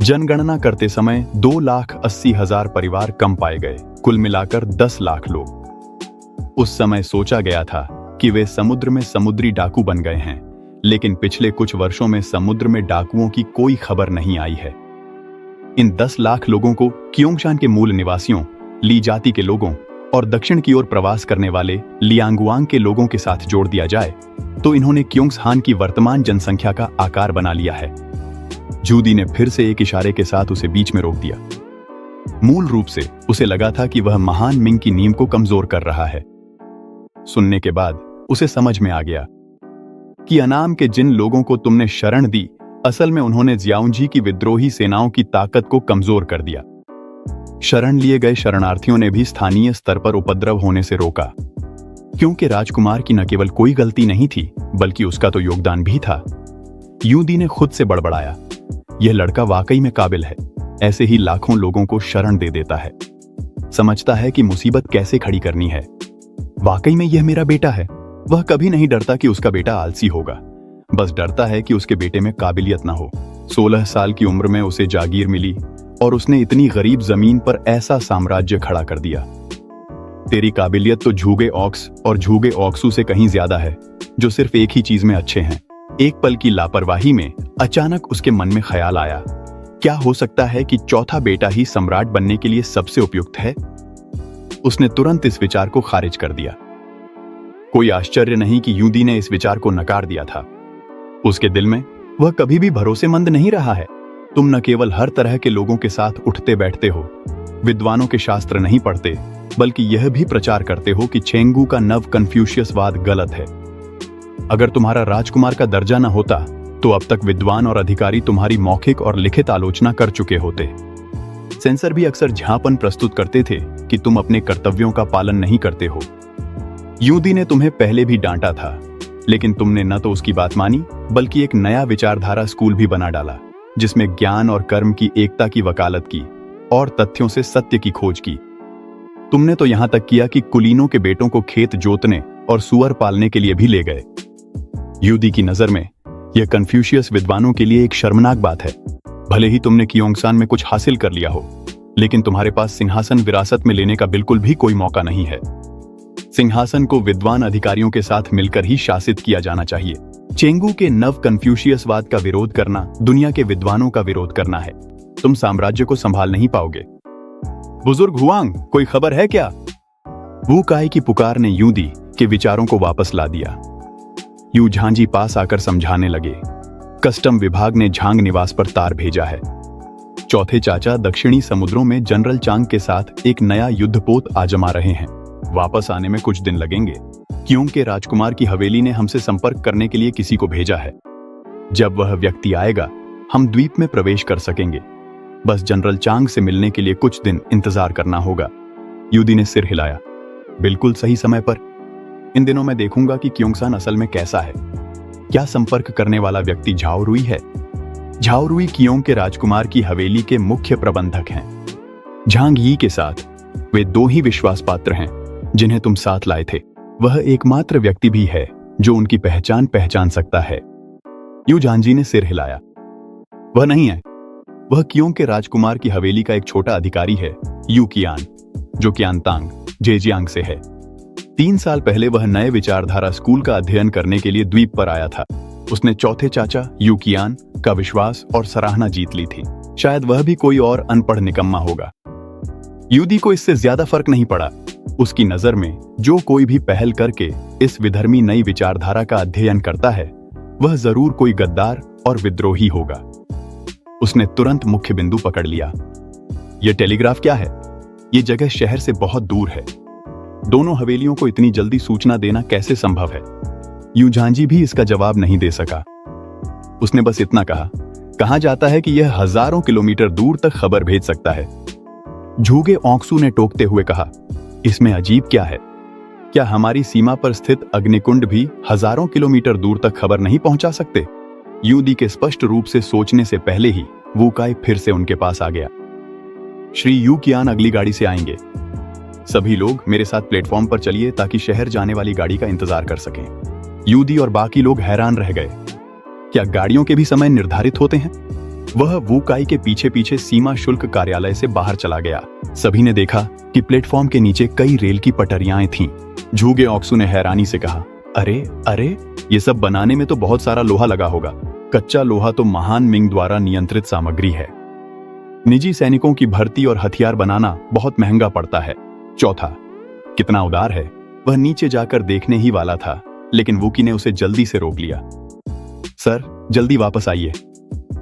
Speaker 1: जनगणना करते समय 2,80,000 परिवार कम पाए गए। कुल मिलाकर 10 लाख लोग। उस समय सोचा गया था कि वे समुद्र में समुद्री डाकू बन गए हैं, लेकिन पिछले कुछ वर्षों में समुद्र में डाकुओं की कोई खबर नहीं आई है। इन 10 लाख लोगों को क्योंगशान के मूल निवासियों, ली जाति के लोगों और दक्षिण की ओर प्रवास करने वाले लियांगुआंग के लोगों के साथ जोड़ दिया जाए तो इन्होंने क्योंगसहान की वर्तमान जनसंख्या का आकार बना लिया है। जूदी ने फिर से एक इशारे के साथ उसे बीच में रोक दिया। मूल रूप से उसे लगा था कि वह महान मिंग की नींव को कमजोर कर रहा है। सुनने के बाद उसे समझ में आ गया कि अनाम के जिन लोगों को तुमने शरण दी, असल में उन्होंने जियाउंजी की विद्रोही सेनाओं की ताकत को कमजोर कर दिया। शरण लिए गए शरणार्थियों ने भी स्थानीय स्तर पर उपद्रव होने से रोका, क्योंकि राजकुमार की न केवल कोई गलती नहीं थी बल्कि उसका तो योगदान भी था। यूदी ने खुद से बड़बड़ाया, यह लड़का वाकई में काबिल है, ऐसे ही लाखों लोगों को शरण दे देता है, समझता है कि मुसीबत कैसे खड़ी करनी है। वाकई में यह मेरा बेटा है। वह कभी नहीं डरता कि उसका बेटा आलसी होगा, बस डरता है कि उसके बेटे में काबिलियत ना हो। 16 साल की उम्र में उसे जागीर मिली और उसने इतनी गरीब जमीन पर ऐसा साम्राज्य खड़ा कर दिया। तेरी काबिलियत तो झूगे ऑक्स और झूगे ऑक्सू से कहीं ज्यादा है, जो सिर्फ एक ही चीज में अच्छे हैं। एक पल की लापरवाही में अचानक उसके मन में ख्याल आया, क्या हो सकता है कि चौथा बेटा ही सम्राट बनने के लिए सबसे उपयुक्त है? उसने तुरंत इस विचार को खारिज कर दिया। कोई आश्चर्य नहीं कि यूदी ने इस विचार को नकार दिया था। उसके दिल में वह कभी भी भरोसेमंद नहीं रहा है। तुम न केवल हर तरह के लोगों के साथ उठते बैठते हो, विद्वानों के शास्त्र नहीं पढ़ते, बल्कि यह भी प्रचार करते हो कि चेंगू का नव कन्फ्यूशियसवाद गलत है। अगर तुम्हारा राजकुमार का दर्जा न होता तो अब तक विद्वान और अधिकारी तुम्हारी मौखिक और लिखित आलोचना कर चुके होते। सेंसर भी अक्सर झांपन प्रस्तुत करते थे कि तुम अपने कर्तव्यों का पालन नहीं करते हो। यूदी ने तुम्हें पहले भी डांटा था, लेकिन तुमने न तो उसकी बात मानी बल्कि एक नया विचारधारा स्कूल भी बना डाला, जिसमें ज्ञान और कर्म की एकता की वकालत की और तथ्यों से सत्य की खोज की। तुमने तो यहां तक किया कि कुलीनों के बेटों को खेत जोतने और सुअर पालने के लिए भी ले गए। यूदी की नजर में यह कन्फ्यूशियस विद्वानों के लिए एक शर्मनाक बात है। भले ही तुमने क्योंगसान में कुछ हासिल कर लिया हो, लेकिन तुम्हारे पास सिंहासन विरासत में लेने का बिल्कुल भी कोई मौका नहीं है। सिंहासन को विद्वान अधिकारियों के साथ मिलकर ही शासित किया जाना चाहिए। चेंगू के नव कन्फ्यूशियसवाद का विरोध करना दुनिया के विद्वानों का विरोध करना है। तुम साम्राज्य को संभाल नहीं पाओगे। बुजुर्ग हुआंग, कोई खबर है क्या? वू काई की पुकार ने यूदी के विचारों को वापस ला दिया। यू झांझी पास आकर समझाने लगे, कस्टम विभाग ने झांग निवास पर तार भेजा है। चौथे चाचा दक्षिणी समुद्रों में जनरल चांग के साथ एक नया युद्धपोत आजमा रहे हैं। वापस आने में कुछ दिन लगेंगे, क्योंकि राजकुमार की हवेली ने हमसे संपर्क करने के लिए किसी को भेजा है। जब वह व्यक्ति आएगा, हम द्वीप में प्रवेश कर सकेंगे। बस जनरल चांग से मिलने के लिए कुछ दिन इंतजार करना होगा। यूदी ने सिर हिलाया, बिल्कुल सही समय पर। इन दिनों मैं देखूंगा कि क्योंगसान असल में कैसा है। क्या संपर्क करने वाला व्यक्ति झाओ रुई है? झाओ रुई कियोंग के राजकुमार की हवेली के मुख्य प्रबंधक हैं। झांग यी के साथ वे दो ही विश्वास पात्र हैं जिन्हें तुम साथ लाए थे। वह एकमात्र व्यक्ति भी है जो उनकी पहचान सकता है। यू झांझी ने सिर हिलाया, वह नहीं है। वह कियोंग के राजकुमार की हवेली का एक छोटा अधिकारी है, यू कियान, जो क्यांतांग जेजियांग से है। 3 साल पहले वह नए विचारधारा स्कूल का अध्ययन करने के लिए द्वीप पर आया था। उसने चौथे चाचा यू कियान का विश्वास और सराहना जीत ली थी। शायद वह भी कोई और अनपढ़ निकम्मा होगा। यूदी को इससे ज्यादा फर्क नहीं पड़ा। उसकी नजर में जो कोई भी पहल करके इस विधर्मी नई विचारधारा का अध्ययन करता है, वह जरूर कोई गद्दार और विद्रोही होगा। उसने तुरंत मुख्य बिंदु पकड़ लिया। यह टेलीग्राफ क्या है? यह जगह शहर से बहुत दूर है। दोनों हवेलियों को इतनी जल्दी सूचना देना कैसे संभव है? यू झांझी भी इसका जवाब नहीं दे सका। उसने बस इतना कहा जाता है कि यह हजारों किलोमीटर दूर तक खबर भेज सकता है। झूगे ऑक्सू ने टोकते हुए कहा, इसमें अजीब क्या है? क्या हमारी सीमा पर स्थित अग्निकुंड भी हजारों किलोमीटर दूर तक खबर नहीं पहुंचा सकते? यूदी के स्पष्ट रूप से सोचने से पहले ही वू काई फिर से उनके पास आ गया। श्री यू कियान अगली गाड़ी से आएंगे। सभी लोग मेरे साथ प्लेटफॉर्म पर चलिए ताकि शहर जाने वाली गाड़ी का इंतजार कर सकें। यूदी और बाकी लोग हैरान रह गए। क्या गाड़ियों के भी समय निर्धारित होते हैं? वह वू काई के पीछे पीछे सीमा शुल्क कार्यालय से बाहर चला गया। सभी ने देखा कि प्लेटफॉर्म के नीचे कई रेल की पटरियां थीं। झूगे ऑक्सू ने हैरानी से कहा, अरे ये सब बनाने में तो बहुत सारा लोहा लगा होगा। कच्चा लोहा तो महान मिंग द्वारा नियंत्रित सामग्री है। निजी सैनिकों की भर्ती और हथियार बनाना बहुत महंगा पड़ता है। चौथा, कितना उदार है। वह नीचे जाकर देखने ही वाला था, लेकिन वूकी ने उसे जल्दी से रोक लिया। सर, जल्दी वापस आइए,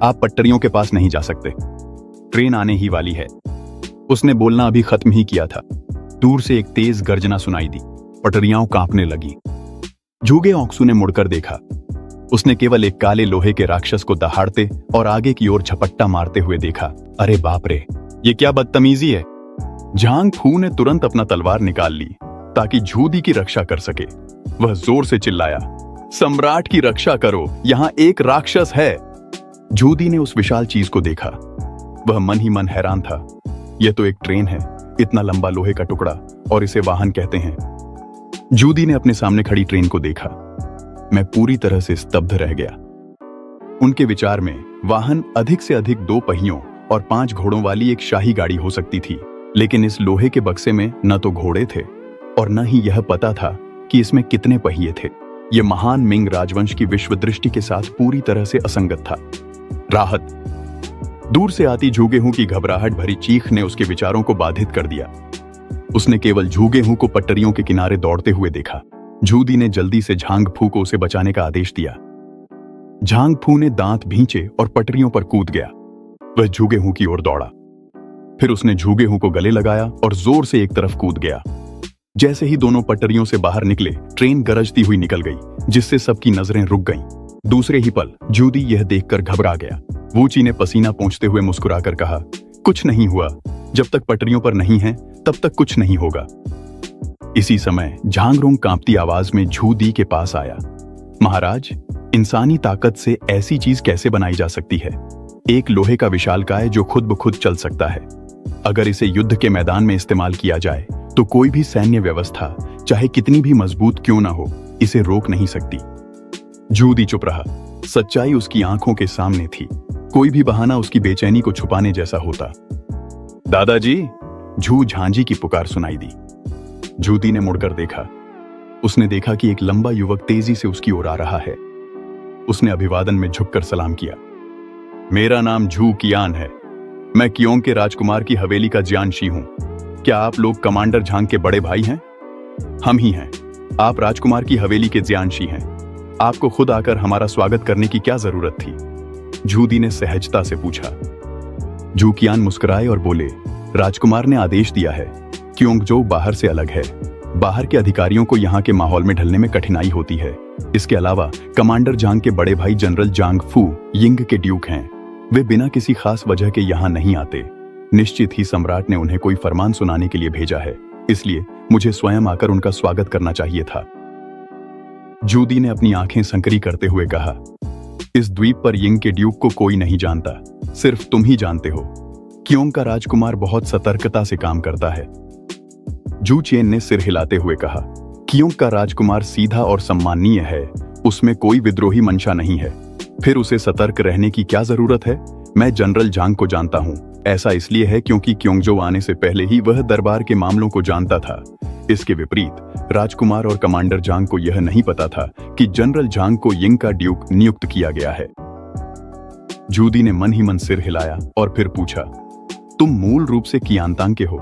Speaker 1: आप पटरियों के पास नहीं जा सकते, ट्रेन आने ही वाली है। उसने बोलना अभी खत्म ही किया था, दूर से एक तेज गर्जना सुनाई दी। पटरियां कांपने लगी। झूगे ओंक्सू ने मुड़कर देखा। उसने केवल एक काले लोहे के राक्षस को दहाड़ते और आगे की ओर झपट्टा मारते हुए देखा। अरे बाप रे, ये क्या बदतमीजी है। झांग फू ने तुरंत अपना तलवार निकाल ली ताकि झूदी की रक्षा कर सके। वह जोर से चिल्लाया, सम्राट की रक्षा करो, यहां एक राक्षस है। झूदी ने उस विशाल चीज को देखा। वह मन ही मन हैरान था। यह तो एक ट्रेन है, इतना लंबा लोहे का टुकड़ा, और इसे वाहन कहते हैं। झूदी ने अपने सामने खड़ी ट्रेन को देखा। मैं पूरी तरह से स्तब्ध रह गया। उनके विचार में वाहन अधिक से अधिक 2 पहियों और 5 घोड़ों वाली एक शाही गाड़ी हो सकती थी, लेकिन इस लोहे के बक्से में न तो घोड़े थे और न ही यह पता था कि इसमें कितने पहिए थे। यह महान मिंग राजवंश की विश्व दृष्टि के साथ पूरी तरह से असंगत था। राहत। दूर से आती झूगेहू की घबराहट भरी चीख ने उसके विचारों को बाधित कर दिया। उसने केवल झूगेहू को पटरियों के किनारे दौड़ते हुए देखा। झूदी ने जल्दी से झांग फू को उसे बचाने का आदेश दिया। झांग फू ने दांत भींचे और पटरियों पर कूद गया। वह झूगेहू की ओर दौड़ा। फिर उसने झूगेहू को गले लगाया और जोर से एक तरफ कूद गया। जैसे ही दोनों पटरियों से बाहर निकले, ट्रेन गरजती हुई निकल गई, जिससे सबकी नजरें रुक गईं। दूसरे ही पल झूदी यह देखकर घबरा गया। वूची ने पसीना पोंछते हुए मुस्कुराकर कहा, कुछ नहीं हुआ, जब तक पटरियों पर नहीं है तब तक कुछ नहीं होगा। इसी समय झांगरोंग कांपती आवाज में झूदी के पास आया। महाराज, इंसानी ताकत से ऐसी चीज कैसे बनाई जा सकती है? एक लोहे का विशालकाय जो खुद ब खुद चल सकता है। अगर इसे युद्ध के मैदान में इस्तेमाल किया जाए तो कोई भी सैन्य व्यवस्था, चाहे कितनी भी मजबूत क्यों ना हो, इसे रोक नहीं सकती। झूदी चुप रहा। सच्चाई उसकी आंखों के सामने थी। कोई भी बहाना उसकी बेचैनी को छुपाने जैसा होता। दादाजी, झू झांझी की पुकार सुनाई दी। झूदी ने मुड़कर देखा। उसने देखा कि एक लंबा युवक तेजी से उसकी ओर आ रहा है। उसने अभिवादन में झुककर सलाम किया। मेरा नाम झू कियान है। मैं कियोंग के राजकुमार की हवेली का जियानशी हूं। क्या आप लोग कमांडर झांग के बड़े भाई हैं? हम ही हैं। आप राजकुमार की हवेली के जियानशी हैं। आपको खुद आकर हमारा स्वागत करने की क्या जरूरत थी? झूदी ने सहजता से पूछा। झू कियान मुस्कुराए और बोले, राजकुमार ने आदेश दिया है। क्योंगजो बाहर से अलग है। बाहर के अधिकारियों को यहाँ के माहौल में ढलने में कठिनाई होती है। इसके अलावा कमांडर झांग के बड़े भाई जनरल जांग फू यिंग के ड्यूक हैं। वे बिना किसी खास वजह के यहाँ नहीं आते। निश्चित ही सम्राट ने उन्हें कोई फरमान सुनाने के लिए भेजा है, इसलिए मुझे स्वयं आकर उनका स्वागत करना चाहिए था। झूदी ने अपनी आंखें संकरी करते हुए कहा, इस द्वीप पर यिंग के ड्यूक को कोई नहीं जानता, सिर्फ तुम ही जानते हो। क्योंग का राजकुमार बहुत सतर्कता से काम करता है। झू चेन ने सिर हिलाते हुए कहा, क्योंग का राजकुमार सीधा और सम्माननीय है, उसमें कोई विद्रोही मंशा नहीं है। फिर उसे सतर्क रहने की क्या जरूरत है? मैं जनरल झांग को जानता हूँ। ऐसा इसलिए है क्योंकि क्योंगजो आने से पहले ही वह दरबार के मामलों को जानता था। इसके विपरीत राजकुमार और कमांडर झांग को यह नहीं पता था कि जनरल झांग को यिंग का ड्यूक नियुक्त किया गया है। झूदी ने मन ही मन सिर हिलाया और फिर पूछा, तुम मूल रूप से कियांतांग के हो।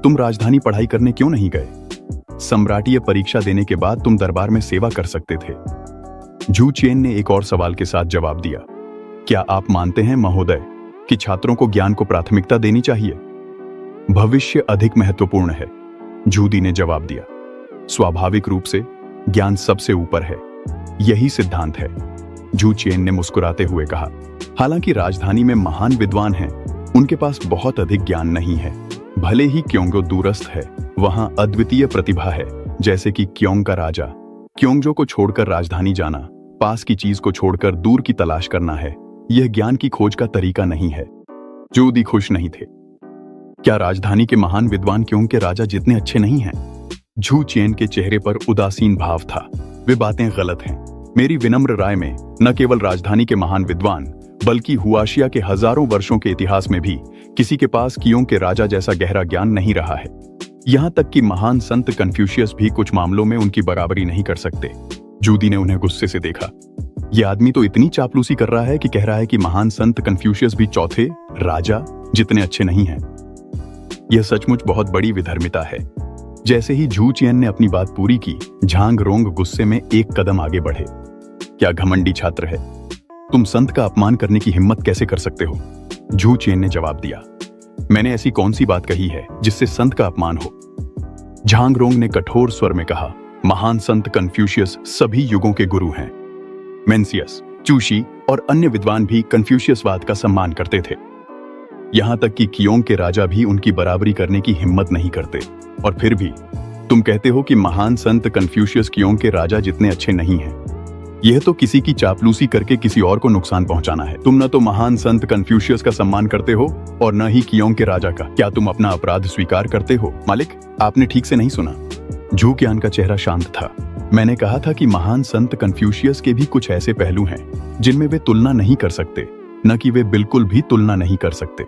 Speaker 1: तुम राजधानी पढ़ाई करने क्यों नहीं गए? सम्राटीय परीक्षा देने के बाद तुम दरबार में सेवा कर सकते थे। झू चेन ने एक और सवाल के साथ जवाब दिया, क्या आप मानते हैं महोदय कि छात्रों को ज्ञान को प्राथमिकता देनी चाहिए? भविष्य अधिक महत्वपूर्ण है, झूदी ने जवाब दिया। स्वाभाविक रूप से ज्ञान सबसे ऊपर है, यही सिद्धांत है, झू चेन ने मुस्कुराते हुए कहा। हालांकि राजधानी में महान विद्वान हैं, उनके पास बहुत अधिक ज्ञान नहीं है। भले ही क्योंगो दूरस्थ है, वहां अद्वितीय प्रतिभा है, जैसे कि क्योंग का राजा। क्योंगजो को छोड़कर राजधानी जाना, पास की चीज को छोड़कर दूर की तलाश करना है। यह ज्ञान की खोज का तरीका नहीं है। झूदी खुश नहीं थे। क्या राजधानी के महान विद्वान क्योंग के राजा जितने अच्छे नहीं हैं? झू चेन के चेहरे पर उदासीन भाव था। वे बातें गलत हैं। मेरी विनम्र राय में न केवल राजधानी के महान विद्वान, बल्कि हुआशिया के हजारों वर्षों के इतिहास में भी किसी के पास क्योंग के राजा जैसा गहरा ज्ञान नहीं रहा है। यहाँ तक कि महान संत कन्फ्यूशियस भी कुछ मामलों में उनकी बराबरी नहीं कर सकते। झूदी ने उन्हें गुस्से से देखा। ये आदमी तो इतनी चापलूसी कर रहा है कि कह रहा है कि महान संत कन्फ्यूशियस भी चौथे राजा जितने अच्छे नहीं हैं। यह सचमुच बहुत बड़ी विधर्मिता है। जैसे ही झू चियन ने अपनी बात पूरी की, झांग रोंग गुस्से में एक कदम आगे बढ़े। क्या घमंडी छात्र है, तुम संत का अपमान करने की हिम्मत कैसे कर सकते हो? झू चियन ने जवाब दिया, मैंने ऐसी कौन सी बात कही है जिससे संत का अपमान हो? झांग रोंग ने कठोर स्वर में कहा, महान संत कन्फ्यूशियस सभी युगों के गुरु हैं। मेंसियस, चूशी और अन्य विद्वान भी कन्फ्यूशियसवाद का सम्मान करते थे। यहां तक कि कियोंग के राजा भी उनकी बराबरी करने की हिम्मत नहीं करते। और फिर भी तुम कहते हो कि महान संत कन्फ्यूशियस कियोंग के राजा जितने अच्छे नहीं हैं। यह तो किसी की चापलूसी करके किसी और को नुकसान पहुंचाना है। तुम न तो महान संत कन्फ्यूशियस का सम्मान करते हो और न ही कियोंग के राजा का। क्या तुम अपना अपराध स्वीकार करते हो? मालिक, आपने ठीक से नहीं सुना। झू कियान का चेहरा शांत था। मैंने कहा था कि महान संत कन्फ्यूशियस के भी कुछ ऐसे पहलू हैं जिनमें वे तुलना नहीं कर सकते, न कि वे बिल्कुल भी तुलना नहीं कर सकते।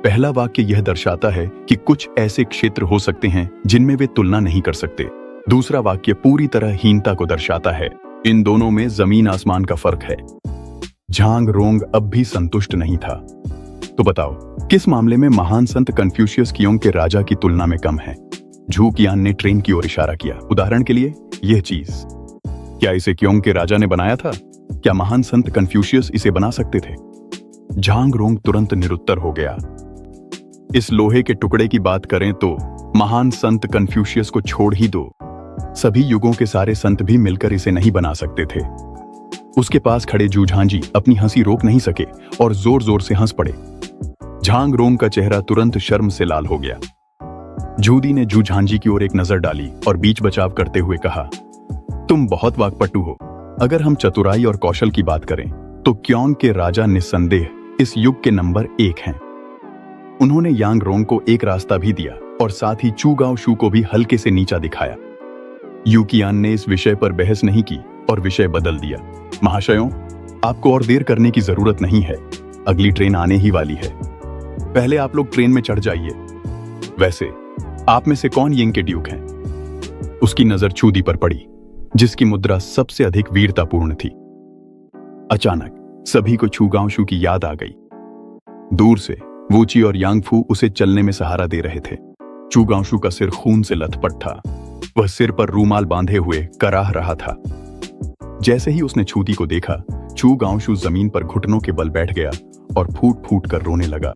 Speaker 1: पहला वाक्य यह दर्शाता है कि कुछ ऐसे क्षेत्र हो सकते हैं जिनमें वे तुलना नहीं कर सकते। दूसरा वाक्य पूरी तरह हीनता को दर्शाता है। इन दोनों में जमीन आसमान का फर्क है। झांग रोंग अब भी संतुष्ट नहीं था। तो बताओ, किस मामले में महान संत कन्फ्यूशियस कियोंग के राजा की तुलना में कम है? झू कियान ने ट्रेन की ओर इशारा किया। उदाहरण के लिए यह चीज, क्या इसे कियोंग के राजा ने बनाया था? क्या महान संत कन्फ्यूशियस इसे बना सकते थे? झांग रोंग तुरंत निरुत्तर हो गया। इस लोहे के टुकड़े की बात करें तो महान संत कन्फ्यूशियस को छोड़ ही दो, सभी युगों के सारे संत भी मिलकर इसे नहीं बना सकते थे। उसके पास खड़े झू झांझी अपनी हंसी रोक नहीं सके और जोर जोर से हंस पड़े। झांग रोंग का चेहरा तुरंत शर्म से लाल हो गया। झूदी ने झू झांझी की ओर एक नजर डाली और बीच बचाव करते हुए कहा, तुम बहुत वाकपटु हो। अगर हम चतुराई और कौशल की बात करें तो कियोंग के राजा निस्संदेह इस युग के नंबर 1 हैं। उन्होंने यांग रोंग को एक रास्ता भी दिया और साथ ही चू गाओ शू को भी हल्के से नीचा दिखाया। यू कियान ने इस विषय पर बहस नहीं की और विषय बदल दिया। महाशयों, आपको और देर करने की जरूरत नहीं है, अगली ट्रेन आने ही वाली है। पहले आप लोग ट्रेन में चढ़ जाइए। वैसे आप में से कौन यिंग के ड्यूक हैं? उसकी नजर चूदी पर पड़ी, जिसकी मुद्रा सबसे अधिक वीरतापूर्ण थी। अचानक सभी को छू गाओ शू की याद आ गई। दूर से वूची और यांगफू उसे चलने में सहारा दे रहे थे। चू गाओ शू का सिर खून से लथपथ था। वह सिर पर रूमाल बांधे हुए कराह रहा था। जैसे ही उसने छूती को देखा, चू गाओ शू जमीन पर घुटनों के बल बैठ गया और फूट फूट कर रोने लगा।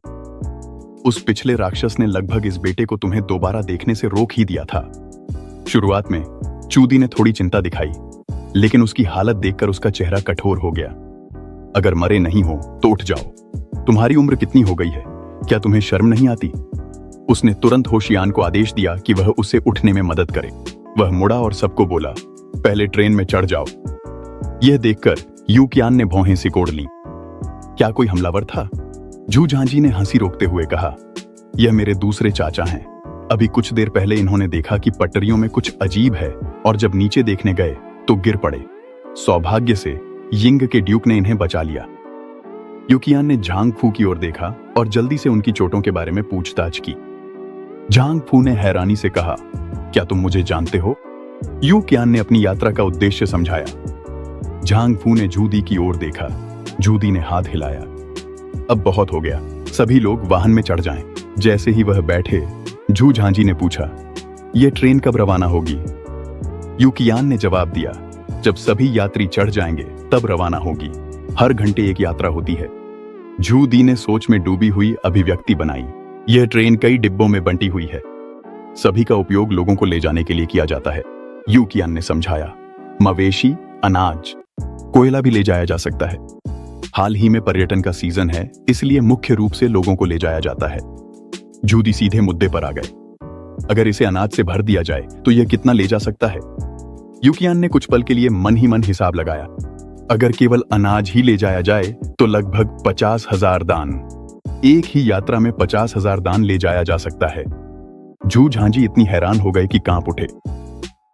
Speaker 1: उस पिछले राक्षस ने लगभग इस बेटे को तुम्हें दोबारा देखने से रोक ही दिया था। शुरुआत में चूदी ने थोड़ी चिंता दिखाई, लेकिन उसकी हालत देखकर उसका चेहरा कठोर हो गया। अगर मरे नहीं हो तो उठ जाओ। तुम्हारी उम्र कितनी हो गई है? क्या तुम्हें शर्म नहीं आती? उसने तुरंत होशियान को आदेश दिया कि वह उसे उठने में मदद करे। वह मुड़ा और सबको बोला, पहले ट्रेन में चढ़ जाओ। यह देखकर यू कियान ने भौहें सिकोड़ लीं। क्या कोई हमलावर था? झू झांझी ने हंसी रोकते हुए कहा, यह मेरे दूसरे चाचा हैं। अभी कुछ देर पहले इन्होंने देखा कि पटरियों में कुछ अजीब है और जब नीचे देखने गए तो गिर पड़े। सौभाग्य से यिंग के ड्यूक ने इन्हें बचा लिया। यू कियान ने झांग फू की ओर देखा और जल्दी से उनकी चोटों के बारे में पूछताछ की। झांग फू ने हैरानी से कहा, क्या तुम मुझे जानते हो? यू कियान ने अपनी यात्रा का उद्देश्य समझाया। झांग फू ने जूदी की ओर देखा। जूदी ने हाथ हिलाया। अब बहुत हो गया, सभी लोग वाहन में चढ़ जाएं। जैसे ही वह बैठे, झू झांझी ने पूछा, यह ट्रेन कब रवाना होगी? यू कियान ने जवाब दिया, जब सभी यात्री चढ़ जाएंगे तब रवाना होगी। हर घंटे एक यात्रा होती है। झू दी ने सोच में डूबी हुई अभिव्यक्ति बनाई। यह ट्रेन कई डिब्बों में बंटी हुई है। सभी का उपयोग लोगों को ले जाने के लिए किया जाता है। यू कियान ने समझाया। मवेशी, अनाज, कोयला भी ले जाया जा सकता है। हाल ही में पर्यटन का सीजन है, इसलिए मुख्य रूप से लोगों को ले जाया जाता है। जूदी सीधे मुद्दे पर आ गए। अगर इसे अनाज से भर दिया जाए तो यह कितना ले जा सकता है? यू कियान ने कुछ पल के लिए मन ही मन हिसाब लगाया। अगर केवल अनाज ही ले जाया जाए तो लगभग 50,000 दान। एक ही यात्रा में 50,000 दान ले जाया जा सकता है। झू झांझी इतनी हैरान हो गए कि कांप उठे।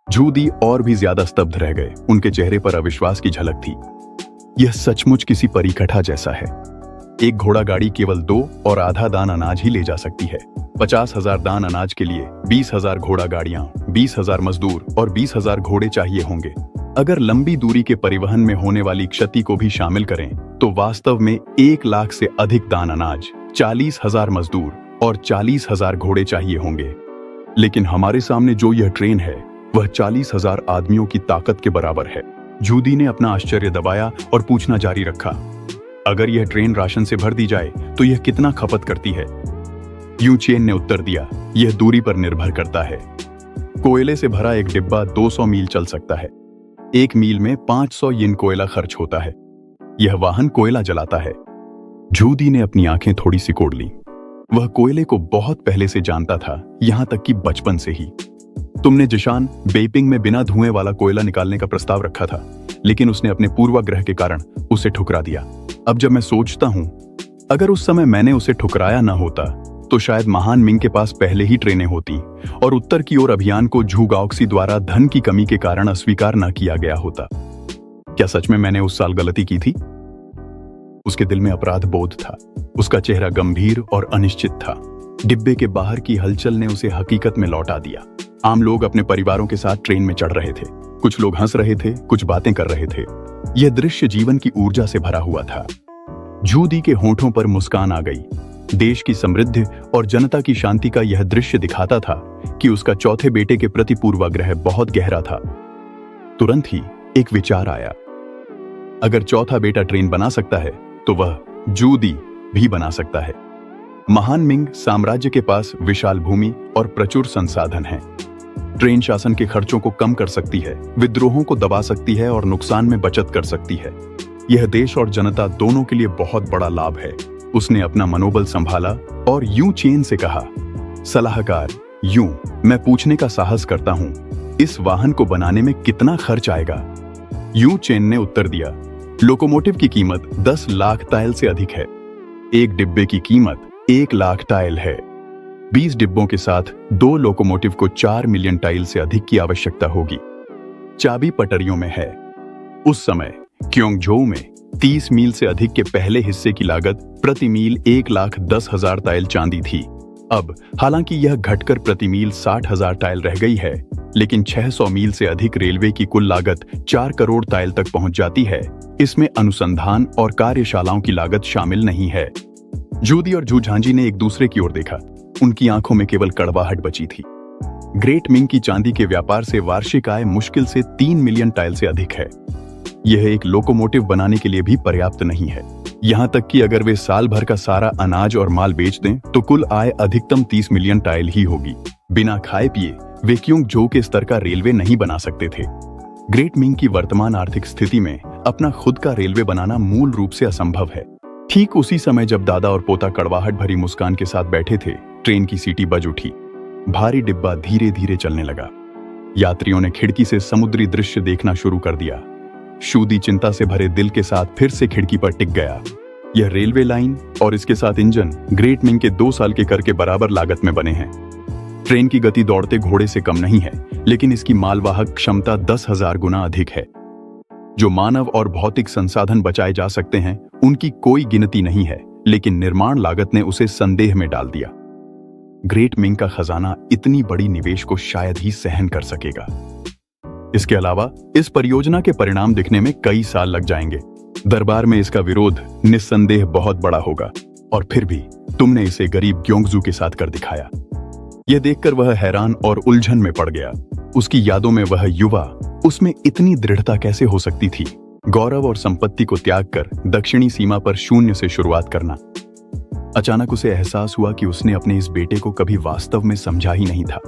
Speaker 1: झू दी और भी ज्यादा स्तब्ध रह गए। उनके चेहरे पर अविश्वास की झलक थी। यह सचमुच किसी परिकथा जैसा है। एक घोड़ा गाड़ी केवल 2 और आधा दान अनाज ही ले जा सकती है। 50,000 दान अनाज के लिए 20,000 घोड़ा गाड़ियां, 20,000 मजदूर और 20,000 घोड़े चाहिए होंगे। अगर लंबी दूरी के परिवहन में होने वाली क्षति को भी शामिल करें तो वास्तव में 1 लाख से अधिक दान अनाज, 40,000 मजदूर और 40,000 घोड़े चाहिए होंगे। लेकिन हमारे सामने जो यह ट्रेन है वह 40,000 आदमियों की ताकत के बराबर है। जूदी ने अपना आश्चर्य दबाया और पूछना जारी रखा, अगर यह ट्रेन राशन से भर दी जाए तो यह कितना खपत करती है? यू चेन ने उत्तर दिया, यह दूरी पर निर्भर करता है। कोयले से भरा एक डिब्बा 200 मील चल सकता है। 1 मील में 500 यिन कोयला खर्च होता है। यह वाहन कोयला जलाता है। जूदी ने अपनी आंखें थोड़ी सिकोड़ ली। वह कोयले को बहुत पहले से जानता था, यहां तक कि बचपन से ही। तुमने जिशान बेइपिंग में बिना धुएं वाला कोयला निकालने का प्रस्ताव रखा था, लेकिन उसने अपने पूर्वाग्रह के कारण उसे ठुकरा दिया। अब जब मैं सोचता हूं, अगर उस समय मैंने उसे ठुकराया न होता तो शायद महान मिंग के पास पहले ही ट्रेनें होती और उत्तर की ओर अभियान को झूगाओक्सी द्वारा धन की कमी के कारण अस्वीकार न किया गया होता। क्या सच में मैंने उस साल गलती की थी? उसके दिल में अपराध बोध था। उसका चेहरा गंभीर और अनिश्चित था। डिब्बे के बाहर की हलचल ने उसे हकीकत में लौटा दिया। आम लोग अपने परिवारों के साथ ट्रेन में चढ़ रहे थे। कुछ लोग हंस रहे थे, कुछ बातें कर रहे थे। यह दृश्य जीवन की ऊर्जा से भरा हुआ था। जूदी के होठों पर मुस्कान आ गई। देश की समृद्धि और जनता की शांति का यह दृश्य दिखाता था कि उसका चौथे बेटे के प्रति पूर्वाग्रह बहुत गहरा था। तुरंत ही एक विचार आया, अगर चौथा बेटा ट्रेन बना सकता है तो वह जूदी भी बना सकता है। महान मिंग साम्राज्य के पास विशाल भूमि और प्रचुर संसाधन हैं। ट्रेन शासन के खर्चों को कम कर सकती है, विद्रोहों को दबा सकती है और नुकसान में बचत कर सकती है। यह देश और जनता दोनों के लिए बहुत बड़ा लाभ है। उसने अपना मनोबल संभाला और यू चेन से कहा, सलाहकार यू, मैं पूछने का साहस करता हूं, इस वाहन को बनाने में कितना खर्च आएगा? यू चेन ने उत्तर दिया, लोकोमोटिव की कीमत 10 लाख टाइल से अधिक है। एक डिब्बे की कीमत 1 लाख टाइल है। 20 डिब्बों के साथ 2 लोकोमोटिव को 4 मिलियन टाइल से अधिक की आवश्यकता होगी। चाबी पटरियों में है। उस समय क्योंगझोउ में 30 मील से अधिक के पहले हिस्से की लागत प्रति मील 1,10,000 टाइल चांदी थी। अब हालांकि यह घटकर प्रति मील 60,000 टाइल रह गई है, लेकिन 600 मील से अधिक रेलवे की कुल लागत 4 करोड़ टाइल तक पहुंच जाती है। इसमें अनुसंधान और कार्यशालाओं की लागत शामिल नहीं है। जूदी और झूझांजी ने एक दूसरे की ओर देखा। उनकी आंखों में केवल कड़वाहट बची थी। ग्रेट मिंग की चांदी के व्यापार से वार्षिक आय मुश्किल से 3 मिलियन टाइल से अधिक है। यह एक लोकोमोटिव बनाने के लिए भी पर्याप्त नहीं है। यहां तक कि अगर वे साल भर का सारा अनाज और माल बेच दें तो कुल आय अधिकतम 30 मिलियन टाइल ही होगी। बिना खाए पिए वे क्योंगझोउ के स्तर का रेलवे नहीं बना सकते थे। ग्रेट मिंग की वर्तमान आर्थिक स्थिति में अपना खुद का रेलवे बनाना मूल रूप से असंभव है। ठीक उसी समय जब दादा और पोता कड़वाहट भरी मुस्कान के साथ बैठे थे, ट्रेन की सीटी बज उठी। भारी डिब्बा धीरे धीरे चलने लगा। यात्रियों ने खिड़की से समुद्री दृश्य देखना शुरू कर दिया। शूदी चिंता से भरे दिल के साथ फिर से खिड़की पर टिक गया। यह रेलवे लाइन और इसके साथ इंजन ग्रेट मिंग के 2 साल के कर के बराबर लागत में बने हैं। ट्रेन की गति दौड़ते घोड़े से कम नहीं है, लेकिन इसकी मालवाहक क्षमता 10,000 गुना अधिक है। जो मानव और भौतिक संसाधन बचाए जा सकते हैं उनकी कोई गिनती नहीं है, लेकिन निर्माण लागत ने उसे संदेह में डाल दिया। ग्रेट मिंग का खजाना इतनी बड़ी निवेश को शायद ही सहन कर सकेगा। इसके अलावा इस परियोजना के परिणाम दिखने में कई साल लग जाएंगे। दरबार में इसका विरोध निस्संदेह बहुत बड़ा होगा, और फिर भी तुमने इसे गरीब ग्योंगजू के साथ कर दिखाया। यह देखकर वह हैरान और उलझन में पड़ गया। उसकी यादों में वह युवा, उसमें इतनी दृढ़ता कैसे हो सकती थी? गौरव और संपत्ति को त्याग कर दक्षिणी सीमा पर शून्य से शुरुआत करना। अचानक उसे एहसास हुआ कि उसने अपने इस बेटे को कभी वास्तव में समझा ही नहीं था।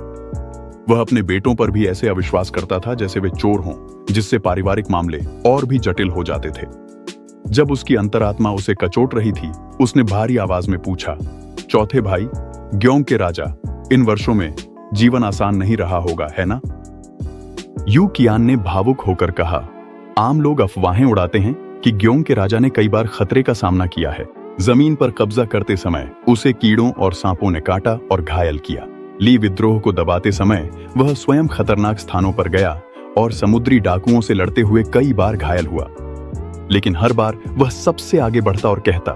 Speaker 1: वह अपने बेटों पर भी ऐसे अविश्वास करता था जैसे वे चोर हों, जिससे पारिवारिक मामले और भी जटिल हो जाते थे। जब उसकी अंतरात्मा उसे कचोट रही थी, उसने भारी आवाज में पूछा, चौथे भाई ग्योंग के राजा, इन वर्षों में जीवन आसान नहीं रहा होगा, है ना? यू कियान ने भावुक होकर कहा, आम लोग अफवाहें उड़ाते हैं कि ग्योंग के राजा ने कई बार खतरे का सामना किया है। जमीन पर कब्जा करते समय उसे कीड़ों और सांपों ने काटा और घायल किया। ली विद्रोह को दबाते समय वह स्वयं खतरनाक स्थानों पर गया और समुद्री डाकुओं से लड़ते हुए कई बार घायल हुआ। लेकिन हर बार वह सबसे आगे बढ़ता और कहता,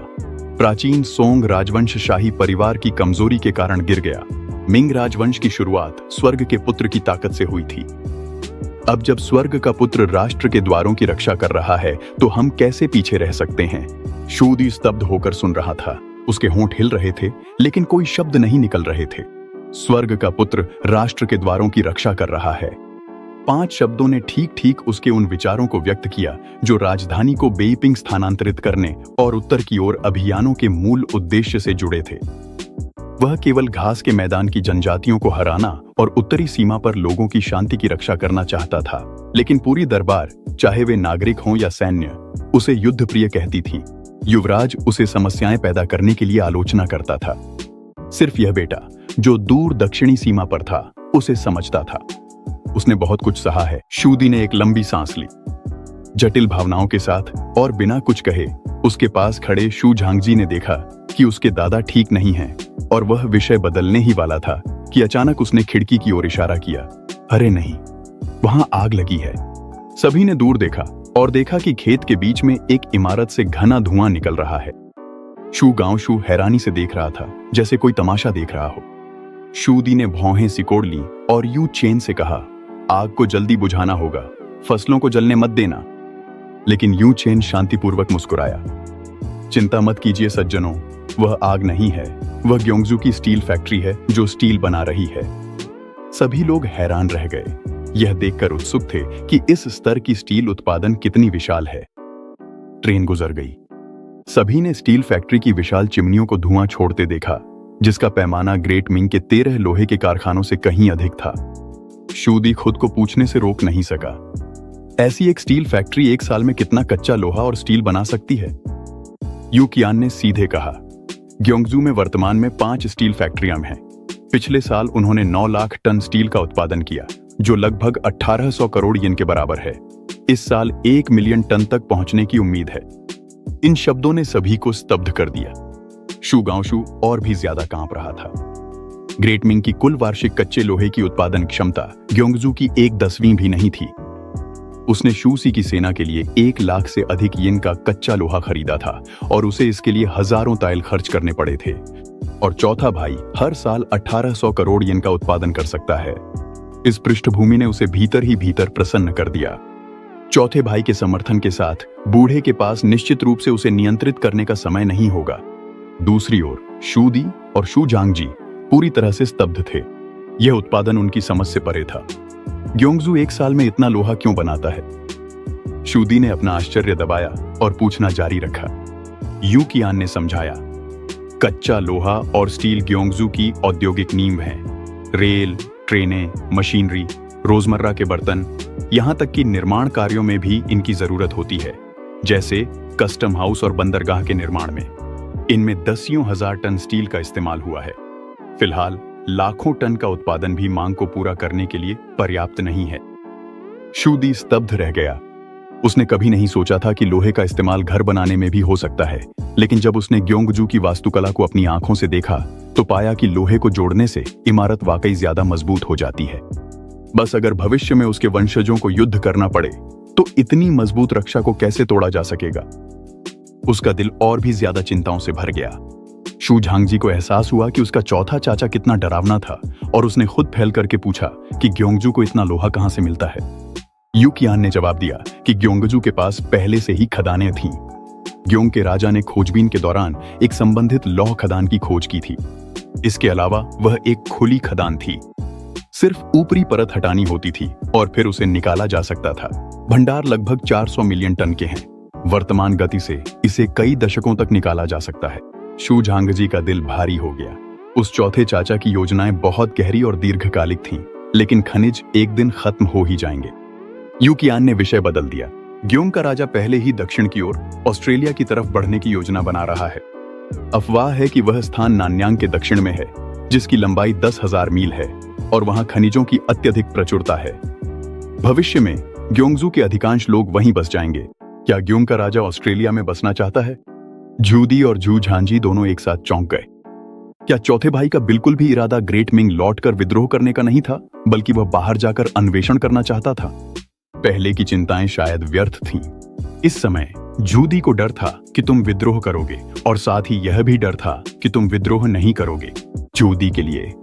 Speaker 1: प्राचीन सोंग राजवंश शाही परिवार की कमजोरी के कारण गिर गया। मिंग राजवंश की शुरुआत स्वर्ग के पुत्र की ताकत से हुई थी। अब जब स्वर्ग का पुत्र राष्ट्र के द्वारों की रक्षा कर रहा है तो हम कैसे पीछे रह सकते हैं। शूदी स्तब्ध होकर सुन रहा था। उसके होंठ हिल रहे थे लेकिन कोई शब्द नहीं निकल रहे थे। स्वर्ग का पुत्र राष्ट्र के द्वारों की रक्षा कर रहा है। 5 शब्दों ने ठीक ठीक उसके उन विचारों को व्यक्त किया जो राजधानी को बेइपिंग स्थानांतरित करने और उत्तर की ओर अभियानों के मूल उद्देश्य से जुड़े थे। वह केवल घास के मैदान की जनजातियों को हराना और उत्तरी सीमा पर लोगों की शांति की रक्षा करना चाहता था, लेकिन पूरी दरबार, चाहे वे नागरिक हों या सैन्य, उसे युद्ध प्रिय कहती थी। युवराज उसे समस्याएं पैदा करने के लिए आलोचना करता था। सिर्फ यह बेटा, जो दूर दक्षिणी सीमा पर था, उसे समझता था। उसने बहुत कुछ सहा है। शूदी ने एक लंबी सांस ली। जटिल भावनाओं के साथ और बिना कुछ कहे उसके पास खड़े शू झांगजी ने देखा कि उसके दादा ठीक नहीं हैं और वह विषय बदलने ही वाला था कि अचानक उसने खिड़की की ओर इशारा किया। अरे नहीं, वहां आग लगी है। सभी ने दूर देखा और देखा कि खेत के बीच में एक इमारत से घना धुआं निकल रहा है। शू गांव हैरानी से देख रहा था, जैसे कोई तमाशा देख रहा हो। शूदी ने भौहें सिकोड़ ली और यू चेन से कहा, आग को जल्दी बुझाना होगा, फसलों को जलने मत देना। लेकिन यू चेन शांतिपूर्वक मुस्कुराया। चिंता मत कीजिए सज्जनों, वह आग नहीं है, वह ग्योंगजू की स्टील फैक्ट्री है जो स्टील बना रही है। सभी लोग हैरान रह गए, यह देखकर उत्सुक थे कि इस स्तर की स्टील उत्पादन कितनी विशाल है। ट्रेन गुजर गई। सभी ने स्टील फैक्ट्री की विशाल चिमनियों को धुआं छोड़ते देखा, जिसका पैमाना ग्रेट मिंग के 13 लोहे के कारखानों से कहीं अधिक था। शूदी खुद को पूछने से रोक नहीं सका, ऐसी एक स्टील फैक्ट्री एक साल में कितना कच्चा लोहा और स्टील बना सकती है। यू कियान ने सीधे कहा, ग्योंगजू में वर्तमान में 5 स्टील फैक्ट्रियां हैं। पिछले साल उन्होंने 9 लाख टन स्टील का उत्पादन किया, जो लगभग 1800 करोड़ येन के बराबर है। इस साल 1 मिलियन टन तक पहुंचने की उम्मीद है। इन शब्दों ने सभी को स्तब्ध कर दिया। शू गांवशू और भी ज्यादा कांप रहा था। ग्रेट मिंग की कुल वार्षिक कच्चे लोहे की उत्पादन क्षमता ग्योंगजू की 1/10 भी नहीं थी। उसने शूसी की सेना के लिए 1 लाख से अधिक येन का कच्चा लोहा खरीदा था और उसे इसके लिए हजारों ताइल खर्च करने पड़े थे। और चौथा भाई हर साल 1800 करोड़ येन का उत्पादन कर सकता है। इस पृष्ठभूमि ने उसे भीतर ही भीतर प्रसन्न कर दिया। चौथे भाई के समर्थन के साथ बूढ़े के पास निश्चित रूप से उसे नियंत्रित करने का समय नहीं होगा। दूसरी ओर शूदी और शू झांगजी पूरी तरह से स्तब्ध थे। यह उत्पादन उनकी समझ से परे था। ग्योंगजू एक साल में इतना लोहा क्यों बनाता है? शूदी ने अपना आश्चर्य दबाया और पूछना जारी रखा। यू कियान ने समझाया, कच्चा लोहा और स्टील ग्योंगजू की औद्योगिक नींव है। रेल, ट्रेनें, मशीनरी, रोजमर्रा के बर्तन, यहां तक कि निर्माण कार्यों में भी इनकी जरूरत होती है, जैसे कस्टम हाउस और बंदरगाह के निर्माण में। इनमें 10,000 टन स्टील का इस्तेमाल हुआ है। फिलहाल लाखों टन का उत्पादन भी मांग को पूरा करने के लिए पर्याप्त नहीं है। शूदी स्तब्ध रह गया। उसने कभी नहीं सोचा था कि लोहे का इस्तेमाल घर बनाने में भी हो सकता है, लेकिन जब उसने ग्योंगजू की वास्तुकला को अपनी आंखों से देखा तो पाया कि लोहे को जोड़ने से इमारत वाकई ज्यादा मजबूत हो जाती है। बस अगर भविष्य में उसके वंशजों को युद्ध करना पड़े तो इतनी मजबूत रक्षा को कैसे तोड़ा जा सकेगा? उसका दिल और भी ज्यादा चिंताओं से भर गया। शू झांगजी को एहसास हुआ कि उसका चौथा चाचा कितना डरावना था और उसने खुद फैल करके पूछा कि ग्योंगजू को इतना लोहा कहां से मिलता है। यू कियान ने जवाब दिया कि ग्योंगजू के पास पहले से ही खदानें थीं। ग्योंग के राजा ने खोजबीन के दौरान एक संबंधित लौह खदान की खोज की थी। इसके अलावा वह एक खुली खदान थी। सिर्फ ऊपरी परत हटानी होती थी और फिर उसे निकाला जा सकता था। भंडार लगभग 400 मिलियन टन के हैं। वर्तमान गति से इसे कई दशकों तक निकाला जा सकता है। शू झांगजी का दिल भारी हो गया। उस चौथे चाचा की योजनाएं बहुत गहरी और दीर्घकालिक थीं, लेकिन खनिज एक दिन खत्म हो ही जाएंगे। यू कियान ने विषय बदल दिया। ग्योंग का राजा पहले ही दक्षिण की ओर ऑस्ट्रेलिया की तरफ बढ़ने की योजना बना रहा है। अफवाह है कि वह स्थान नान्यांग के दक्षिण में है, जिसकी लंबाई 10,000 मील है और वहां खनिजों की अत्यधिक प्रचुरता है। भविष्य में ग्योंगजू के अधिकांश लोग वहीं बस जाएंगे। क्या ग्योंग का राजा ऑस्ट्रेलिया में बसना चाहता है? झूदी और झू झांजी दोनों एक साथ चौंक गए। क्या चौथे भाई का बिल्कुल भी इरादा ग्रेट मिंग लौटकर विद्रोह करने का नहीं था, बल्कि वह बाहर जाकर अन्वेषण करना चाहता था? पहले की चिंताएं शायद व्यर्थ थीं। इस समय झूदी को डर था कि तुम विद्रोह करोगे और साथ ही यह भी डर था कि तुम विद्रोह नहीं करोगे। झूदी के लिए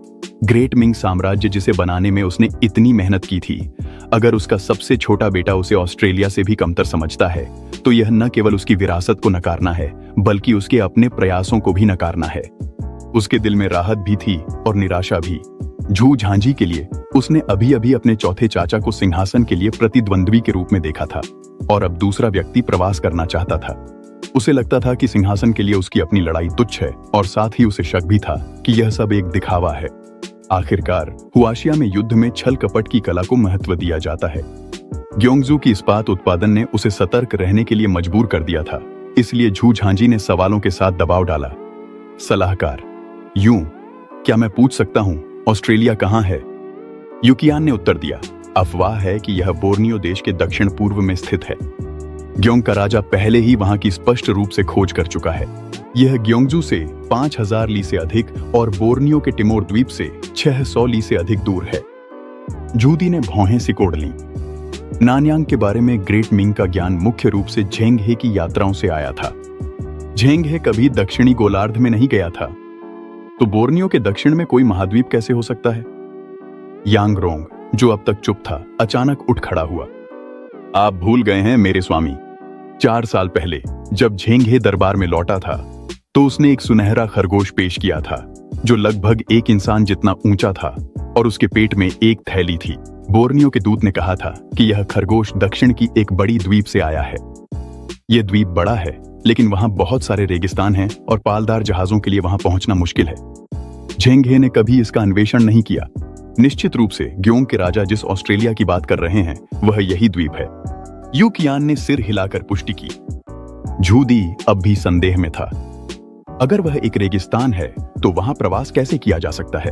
Speaker 1: ग्रेट मिंग साम्राज्य जिसे बनाने में उसने इतनी मेहनत की थी, अगर उसका सबसे छोटा बेटा उसे ऑस्ट्रेलिया से भी कमतर समझता है तो यह न केवल उसकी विरासत को नकारना है बल्कि उसके अपने प्रयासों को भी नकारना है। उसके दिल में राहत भी थी और निराशा भी। झू झांझी के लिए उसने अभी अभी अपने चौथे चाचा को सिंहासन के लिए प्रतिद्वंद्वी के रूप में देखा था और अब दूसरा व्यक्ति प्रवास करना चाहता था। उसे लगता था कि सिंहासन के लिए उसकी अपनी लड़ाई तुच्छ है और साथ ही उसे शक भी था कि यह सब एक दिखावा है। आखिरकार हुआशिया में युद्ध में छल कपट की कला को महत्व दिया जाता है। ग्योंगजू की इस्पात उत्पादन ने उसे सतर्क रहने के लिए मजबूर कर दिया था, इसलिए झू झांझी ने सवालों के साथ दबाव डाला। सलाहकार, क्या मैं पूछ सकता हूं ऑस्ट्रेलिया कहां है? युकियान ने उत्तर दिया, अफवाह है कि यह बोर्नियो देश के दक्षिण पूर्व में स्थित है। ग्योंग का राजा पहले ही वहां की स्पष्ट रूप से खोज कर चुका है। यह ग्योंगजू से 5000 ली से अधिक और बोर्नियो के टिमोर द्वीप से 600 ली से अधिक दूर है। जूदी ने भौहें सिकोड़ लीं। नानयांग के बारे में ग्रेट मिंग का ज्ञान मुख्य रूप से झेंगहे की यात्राओं से आया था। झेंगहे कभी दक्षिणी गोलार्ध में नहीं गया था, तो बोर्नियो के दक्षिण में कोई महाद्वीप कैसे हो सकता है? यांगरोंग, जो अब तक चुप था, अचानक उठ खड़ा हुआ। आप भूल गए हैं मेरे स्वामी, 4 साल पहले जब झेंगहे दरबार में लौटा था तो उसने एक सुनहरा खरगोश पेश किया था जो लगभग एक इंसान जितना ऊंचा था और उसके पेट में एक थैली थी। बोर्नियो के दूत ने कहा था कि यह खरगोश दक्षिण की एक बड़ी द्वीप से आया है। यह द्वीप बड़ा है, लेकिन वहां बहुत सारे रेगिस्तान हैं और पालदार जहाजों के लिए वहां पहुंचना मुश्किल है। झेंगहे ने कभी इसका अन्वेषण नहीं किया। निश्चित रूप से ग्योंग के राजा जिस ऑस्ट्रेलिया की बात कर रहे हैं वह यही द्वीप है। युकियान ने सिर हिलाकर पुष्टि की। झूदी अब भी संदेह में था। अगर वह एक रेगिस्तान है तो वहां प्रवास कैसे किया जा सकता है?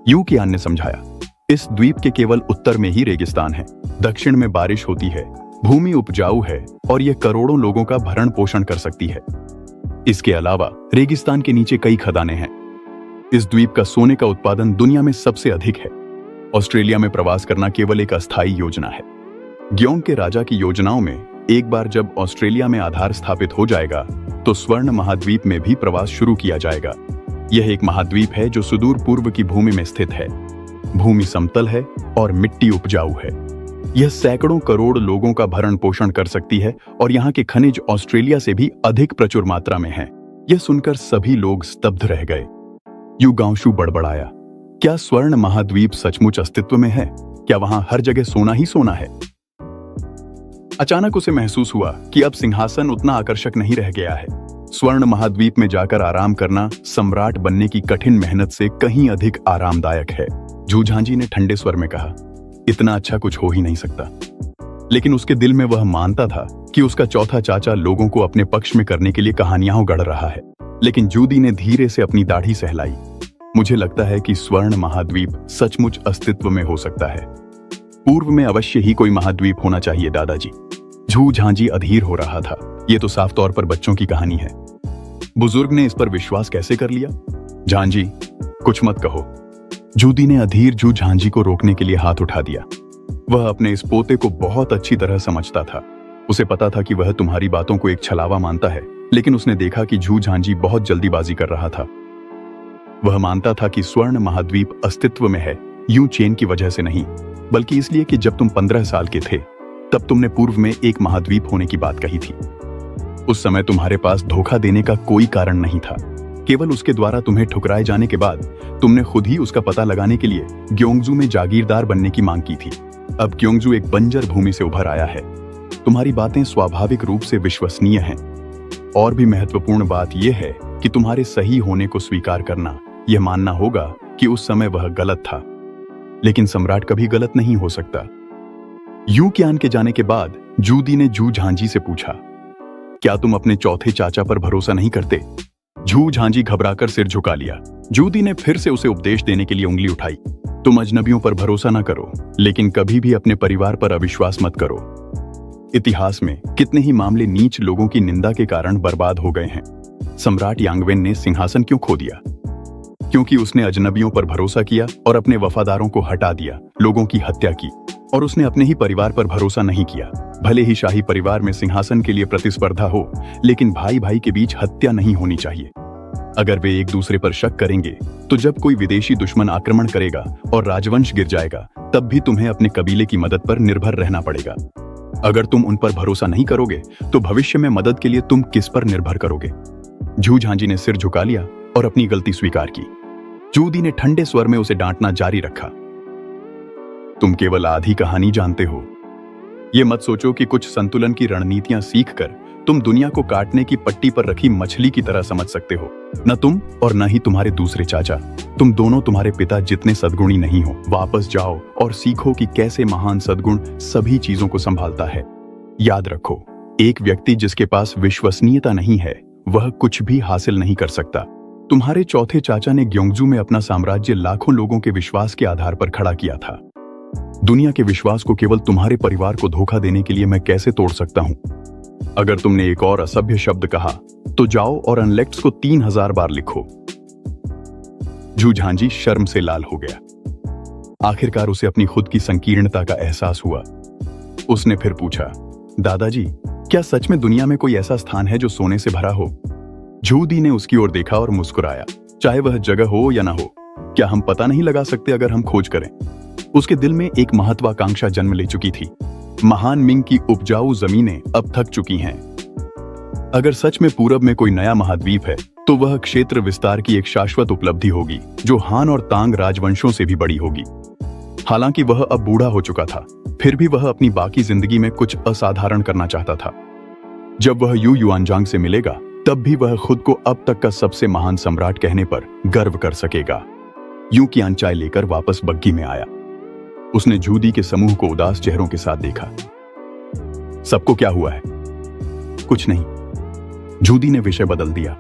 Speaker 1: युकियान ने समझाया, इस द्वीप के केवल उत्तर में ही रेगिस्तान है। दक्षिण में बारिश होती है, भूमि उपजाऊ है और यह करोड़ों लोगों का भरण पोषण कर सकती है। इसके अलावा रेगिस्तान के नीचे कई खदानें हैं। इस द्वीप का सोने का उत्पादन दुनिया में सबसे अधिक है। ऑस्ट्रेलिया में प्रवास करना केवल एक अस्थायी योजना है। ग्योंग के राजा की योजनाओं में एक बार जब ऑस्ट्रेलिया में आधार स्थापित हो जाएगा तो स्वर्ण महाद्वीप में भी प्रवास शुरू किया जाएगा। यह एक महाद्वीप है जो सुदूर पूर्व की भूमि में स्थित है। भूमि समतल है और मिट्टी उपजाऊ है। यह सैकड़ों करोड़ लोगों का भरण पोषण कर सकती है और यहाँ के खनिज ऑस्ट्रेलिया से भी अधिक प्रचुर मात्रा में हैं। यह सुनकर सभी लोग स्तब्ध रह गए। यू गांशु बड़बड़ाया, क्या स्वर्ण महाद्वीप सचमुच अस्तित्व में है? क्या वहां हर जगह सोना ही सोना है? अचानक उसे महसूस हुआ कि अब सिंहासन उतना आकर्षक नहीं रह गया है। स्वर्ण महाद्वीप में जाकर आराम करना सम्राट बनने की कठिन मेहनत से कहीं अधिक आरामदायक है। झू झांझी ने ठंडे स्वर में कहा, इतना अच्छा कुछ हो ही नहीं सकता। लेकिन उसके दिल में वह मानता था कि उसका चौथा चाचा लोगों को अपने पक्ष में करने के लिए कहानियां गढ़ रहा है। लेकिन जूदी ने धीरे से अपनी दाढ़ी सहलाई। मुझे लगता है कि स्वर्ण महाद्वीप सचमुच अस्तित्व में हो सकता है। पूर्व में अवश्य ही कोई महाद्वीप होना चाहिए दादाजी। झू झांझी अधीर हो रहा था। यह तो साफ तौर पर बच्चों की कहानी है। बुजुर्ग ने इस पर विश्वास कैसे कर लिया? झांझी, कुछ मत कहो। जूदी ने अधीर झू झांझी को रोकने के लिए हाथ उठा दिया। वह अपने इस पोते को बहुत अच्छी तरह समझता था। उसे पता था कि वह तुम्हारी बातों को एक छलावा मानता है, लेकिन उसने देखा कि झू झांझी बहुत जल्दीबाजी कर रहा था। वह मानता था कि स्वर्ण महाद्वीप अस्तित्व में है, यूं चेन की वजह से नहीं, बल्कि इसलिए कि जब तुम 15 साल के थे तब तुमने पूर्व में एक महाद्वीप होने की बात कही थी। उस समय तुम्हारे पास धोखा देने का कोई कारण नहीं था। केवल उसके द्वारा तुम्हें ठुकराए जाने के बाद तुमने खुद ही उसका पता लगाने के लिए ग्योंगजू में जागीरदार बनने की मांग की थी। अब ग्योंगजू एक बंजर भूमि से उभर आया है। तुम्हारी बातें स्वाभाविक रूप से विश्वसनीय हैं। और भी महत्वपूर्ण बात यह है कि तुम्हारे सही होने को स्वीकार करना, यह मानना होगा कि उस समय वह गलत था। लेकिन सम्राट कभी गलत नहीं हो सकता। युकियान के जाने के बाद जूदी ने झू झांझी से पूछा, क्या तुम अपने चौथे चाचा पर भरोसा नहीं करते? झू झांझी घबराकर सिर झुका लिया। जूदी ने फिर से उसे उपदेश देने के लिए उंगली उठाई। तुम अजनबियों पर भरोसा न करो, लेकिन कभी भी अपने परिवार पर अविश्वास मत करो। इतिहास में कितने ही मामले नीच लोगों की निंदा के कारण बर्बाद हो गए हैं। सम्राट यांगवेन ने सिंहासन क्यों खो दिया? क्योंकि उसने अजनबियों पर भरोसा किया और अपने वफादारों को हटा दिया, लोगों की हत्या की, और उसने अपने ही परिवार पर भरोसा नहीं किया। भले ही शाही परिवार में सिंहासन के लिए प्रतिस्पर्धा हो, लेकिन भाई भाई के बीच हत्या नहीं होनी चाहिए। अगर वे एक दूसरे पर शक करेंगे तो जब कोई विदेशी दुश्मन आक्रमण करेगा और राजवंश गिर जाएगा तब भी तुम्हें अपने कबीले की मदद पर निर्भर रहना पड़ेगा। अगर तुम उन पर भरोसा नहीं करोगे तो भविष्य में मदद के लिए तुम किस पर निर्भर करोगे? झू झांझी ने सिर झुका लिया और अपनी गलती स्वीकार की। जूदी ने ठंडे स्वर में उसे डांटना जारी रखा। तुम केवल आधी कहानी जानते हो। ये मत सोचो कि कुछ संतुलन की रणनीतियां सीखकर तुम दुनिया को काटने की पट्टी पर रखी मछली की तरह समझ सकते हो। न तुम और न ही तुम्हारे दूसरे चाचा, तुम दोनों तुम्हारे पिता जितने सद्गुणी नहीं हो। वापस जाओ और सीखो कि कैसे महान सद्गुण सभी चीजों को संभालता है। याद रखो, एक व्यक्ति जिसके पास विश्वसनीयता नहीं है वह कुछ भी हासिल नहीं कर सकता। तुम्हारे चौथे चाचा ने ग्योंगजू में अपना साम्राज्य लाखों लोगों के विश्वास के आधार पर खड़ा किया था। दुनिया के विश्वास को केवल तुम्हारे परिवार को धोखा देने के लिए मैं कैसे तोड़ सकता हूं? अगर तुमने एक और असभ्य शब्द कहा तो जाओ और अनलेक्ट्स को 3000 बार लिखो। झू झांझी शर्म से लाल हो गया। आखिरकार उसे अपनी खुद की संकीर्णता का एहसास हुआ। उसने फिर पूछा, दादाजी, क्या सच में दुनिया में कोई ऐसा स्थान है जो सोने से भरा हो? झूदी ने उसकी ओर देखा और मुस्कुराया। चाहे वह जगह हो या ना हो, क्या हम पता नहीं लगा सकते अगर हम खोज करें? उसके दिल में एक महत्वाकांक्षा जन्म ले चुकी थी। महान मिंग की उपजाऊ जमीनें अब थक चुकी हैं। अगर सच में पूरब में कोई नया महाद्वीप है तो वह क्षेत्र विस्तार की एक शाश्वत उपलब्धि होगी जो हान और तांग राजवंशों से भी बड़ी होगी। हालांकि वह अब बूढ़ा हो चुका था, फिर भी वह अपनी बाकी जिंदगी में कुछ असाधारण करना चाहता था। जब वह यू युआनजांग से मिलेगा तब भी वह खुद को अब तक का सबसे महान सम्राट कहने पर गर्व कर सकेगा। यू कियान चाय लेकर वापस बग्गी में आया। उसने जूदी के समूह को उदास चेहरों के साथ देखा। सबको क्या हुआ है? कुछ नहीं। जूदी ने विषय बदल दिया।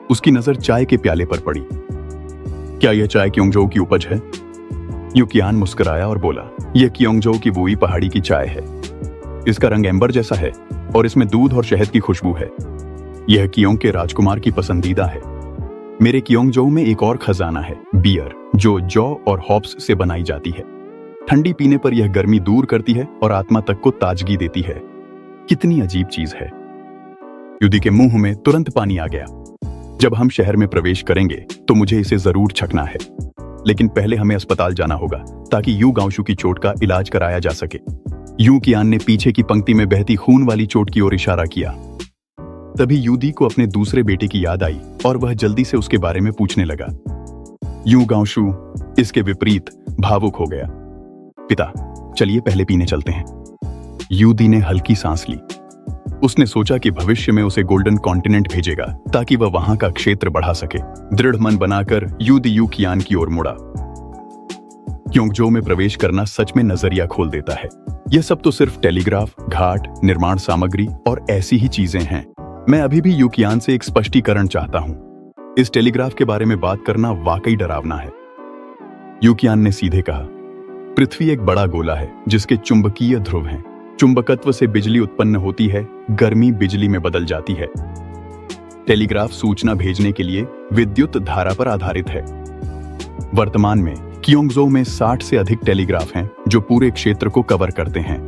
Speaker 1: उसकी नजर चाय के प्याले पर पड़ी। क्या यह चाय क्योंगजो की उपज है? यू कियान मुस्कुराया और बोला, यह क्योंगजो की वुई पहाड़ी की चाय है। इसका रंग एम्बर जैसा है और इसमें दूध और शहद की खुशबू है। यह कियोंग के राजकुमार की पसंदीदा है। मेरे क्योंगजो में एक और खजाना है, बियर, जो जौ और हॉप्स से बनाई जाती है। ठंडी पीने पर यह गर्मी दूर करती है और आत्मा तक को ताजगी देती है। कितनी अजीब चीज है। युदी के मुंह में तुरंत पानी आ गया। जब हम शहर में प्रवेश करेंगे तो मुझे इसे जरूर चखना है, लेकिन पहले हमें अस्पताल जाना होगा ताकि यू गांशु की चोट का इलाज कराया जा सके। यू कियान ने पीछे की पंक्ति में बहती खून वाली चोट की ओर इशारा किया। तभी यूदी को अपने दूसरे बेटे की याद आई और वह जल्दी से उसके बारे में पूछने लगा। यू गांशु इसके विपरीत भावुक हो गया। पिता, चलिए पहले पीने चलते हैं। यूदी ने हल्की सांस ली। उसने सोचा कि भविष्य में उसे गोल्डन कॉन्टिनेंट भेजेगा ताकि वह वहां का क्षेत्र बढ़ा सके। दृढ़ मन बनाकर यूदी यू कियान की ओर मुड़ा। क्योंगजो में प्रवेश करना सच में नजरिया खोल देता है। यह सब तो सिर्फ टेलीग्राफ, घाट, निर्माण सामग्री और ऐसी ही चीजें हैं। मैं अभी भी यू कियान से एक स्पष्टीकरण चाहता हूं। इस टेलीग्राफ के बारे में बात करना वाकई डरावना है। यू कियान ने सीधे कहा, पृथ्वी एक बड़ा गोला है जिसके चुंबकीय ध्रुव हैं। चुंबकत्व से बिजली उत्पन्न होती है, गर्मी बिजली में बदल जाती है। टेलीग्राफ सूचना भेजने के लिए विद्युत धारा पर आधारित है। वर्तमान में क्योंगजो में 60 से अधिक टेलीग्राफ हैं जो पूरे क्षेत्र को कवर करते हैं।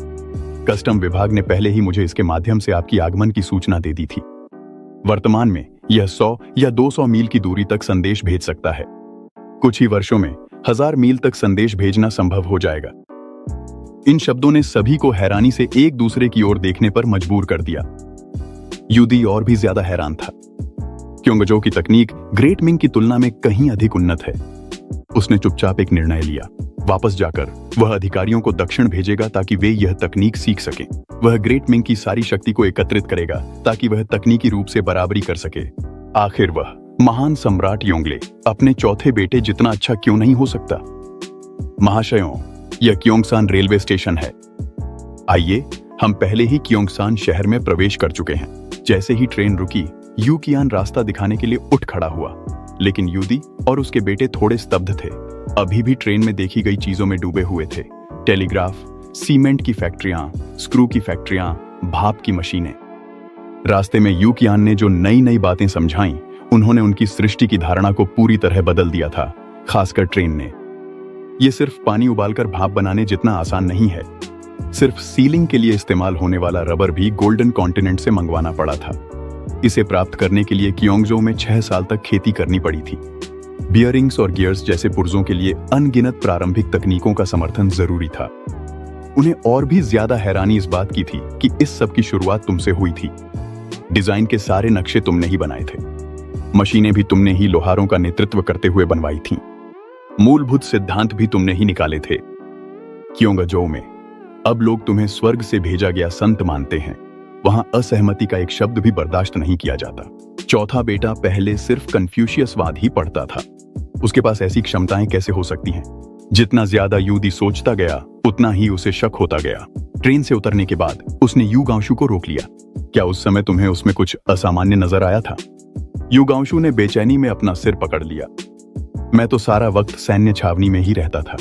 Speaker 1: कस्टम विभाग ने पहले ही मुझे इसके माध्यम से आपकी आगमन की सूचना दे दी थी। वर्तमान में यह 100 या 200 मील की दूरी तक संदेश भेज सकता है। कुछ ही वर्षों में 1000 मील तक संदेश भेजना संभव हो जाएगा। इन शब्दों ने सभी को हैरानी से एक दूसरे की ओर देखने पर मजबूर कर दिया। यूदी और भी ज्यादा हैरान था। क्योंगजो की तकनीक ग्रेट मिंग की तुलना में कहीं अधिक उन्नत है। उसने चुपचाप एक निर्णय लिया। वापस जाकर वह अधिकारियों को दक्षिण भेजेगा ताकि वे यह तकनीक सीख सकें। वह ग्रेट मिंग की सारी शक्ति को एकत्रित करेगा ताकि वह तकनीकी रूप से बराबरी कर सके। आखिर वह महान सम्राट योंगले अपने चौथे बेटे जितना अच्छा क्यों नहीं हो सकता? महाशयों, यह क्योंगसान रेलवे स्टेशन है। आइए, हम पहले ही क्योंगसान शहर में प्रवेश कर चुके हैं। जैसे ही ट्रेन रुकी, यू कियान रास्ता दिखाने के लिए उठ खड़ा हुआ, लेकिन यूदी और उसके बेटे थोड़े स्तब्ध थे। अभी भी ट्रेन में देखी गई चीजों में डूबे हुए थे। टेलीग्राफ, सीमेंट की फैक्ट्रियां, स्क्रू की फैक्ट्रियां, भाप की मशीनें। रास्ते में यू कियान ने जो नई नई बातें समझाईं, उन्होंने उनकी सृष्टि की धारणा को पूरी तरह बदल दिया था, खासकर ट्रेन ने। यह सिर्फ पानी उबालकर भाप बनाने जितना आसान नहीं है। सिर्फ सीलिंग के लिए इस्तेमाल होने वाला रबर भी गोल्डन कॉन्टिनेंट से मंगवाना पड़ा था। इसे प्राप्त करने के लिए कियोंगजो में 6 साल तक खेती करनी पड़ी थी। बियरिंग्स और गियर्स जैसे पुर्जों के लिए अनगिनत प्रारंभिक तकनीकों का समर्थन जरूरी था। उन्हें और भी ज्यादा हैरानी इस बात की थी कि इस सब की शुरुआत तुमसे हुई थी। डिजाइन के सारे नक्शे तुमने ही बनाए थे, मशीनें भी तुमने ही लोहारों का नेतृत्व करते हुए बनवाई थीं, मूलभूत सिद्धांत भी तुमने ही निकाले थे। कियोंगजो में अब लोग तुम्हें स्वर्ग से भेजा गया संत मानते हैं। वहां असहमति का एक शब्द भी बर्दाश्त नहीं किया जाता। चौथा बेटा पहले सिर्फ कन्फ्यूशियसवाद ही पढ़ता था। उसके पास ऐसी क्षमताएं कैसे हो सकती हैं? जितना ज्यादा यूदी सोचता गया उतना ही उसे शक होता गया। ट्रेन से उतरने के बाद उसने यू गांशु को रोक लिया। क्या उस समय तुम्हें उसमें कुछ असामान्य नजर आया था? यू गांशु ने बेचैनी में अपना सिर पकड़ लिया। मैं तो सारा वक्त सैन्य छावनी में ही रहता था।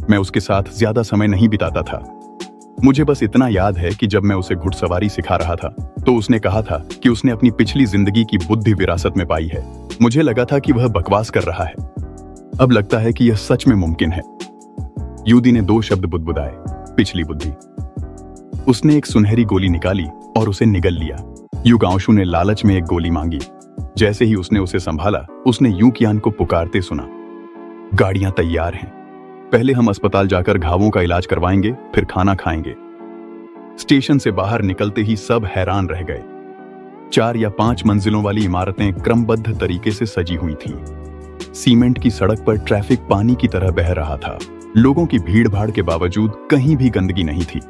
Speaker 1: मैं उसके साथ ज्यादा समय नहीं बिताता था। मुझे बस इतना याद है कि जब मैं उसे घुड़सवारी सिखा रहा था तो उसने कहा था कि उसने अपनी पिछली जिंदगी की बुद्धि विरासत में पाई है। मुझे लगा था कि वह बकवास कर रहा है। अब लगता है कि यह सच में मुमकिन है। यूदी ने 2 शब्द बुदबुदाए, पिछली बुद्धि। उसने एक सुनहरी गोली निकाली और उसे निगल लिया। यू गांशु ने लालच में एक गोली मांगी। जैसे ही उसने उसे संभाला, उसने यू कियान को पुकारते सुना, गाड़ियां तैयार हैं। पहले हम अस्पताल जाकर घावों का इलाज करवाएंगे, फिर खाना खाएंगे। स्टेशन से बाहर निकलते ही सब हैरान रह गए। 4 या 5 मंजिलों वाली इमारतें क्रमबद्ध तरीके से सजी हुई थीं। सीमेंट की सड़क पर ट्रैफिक पानी की तरह बह रहा था। लोगों की भीड़-भाड़ के बावजूद कहीं भी गंदगी नहीं थी।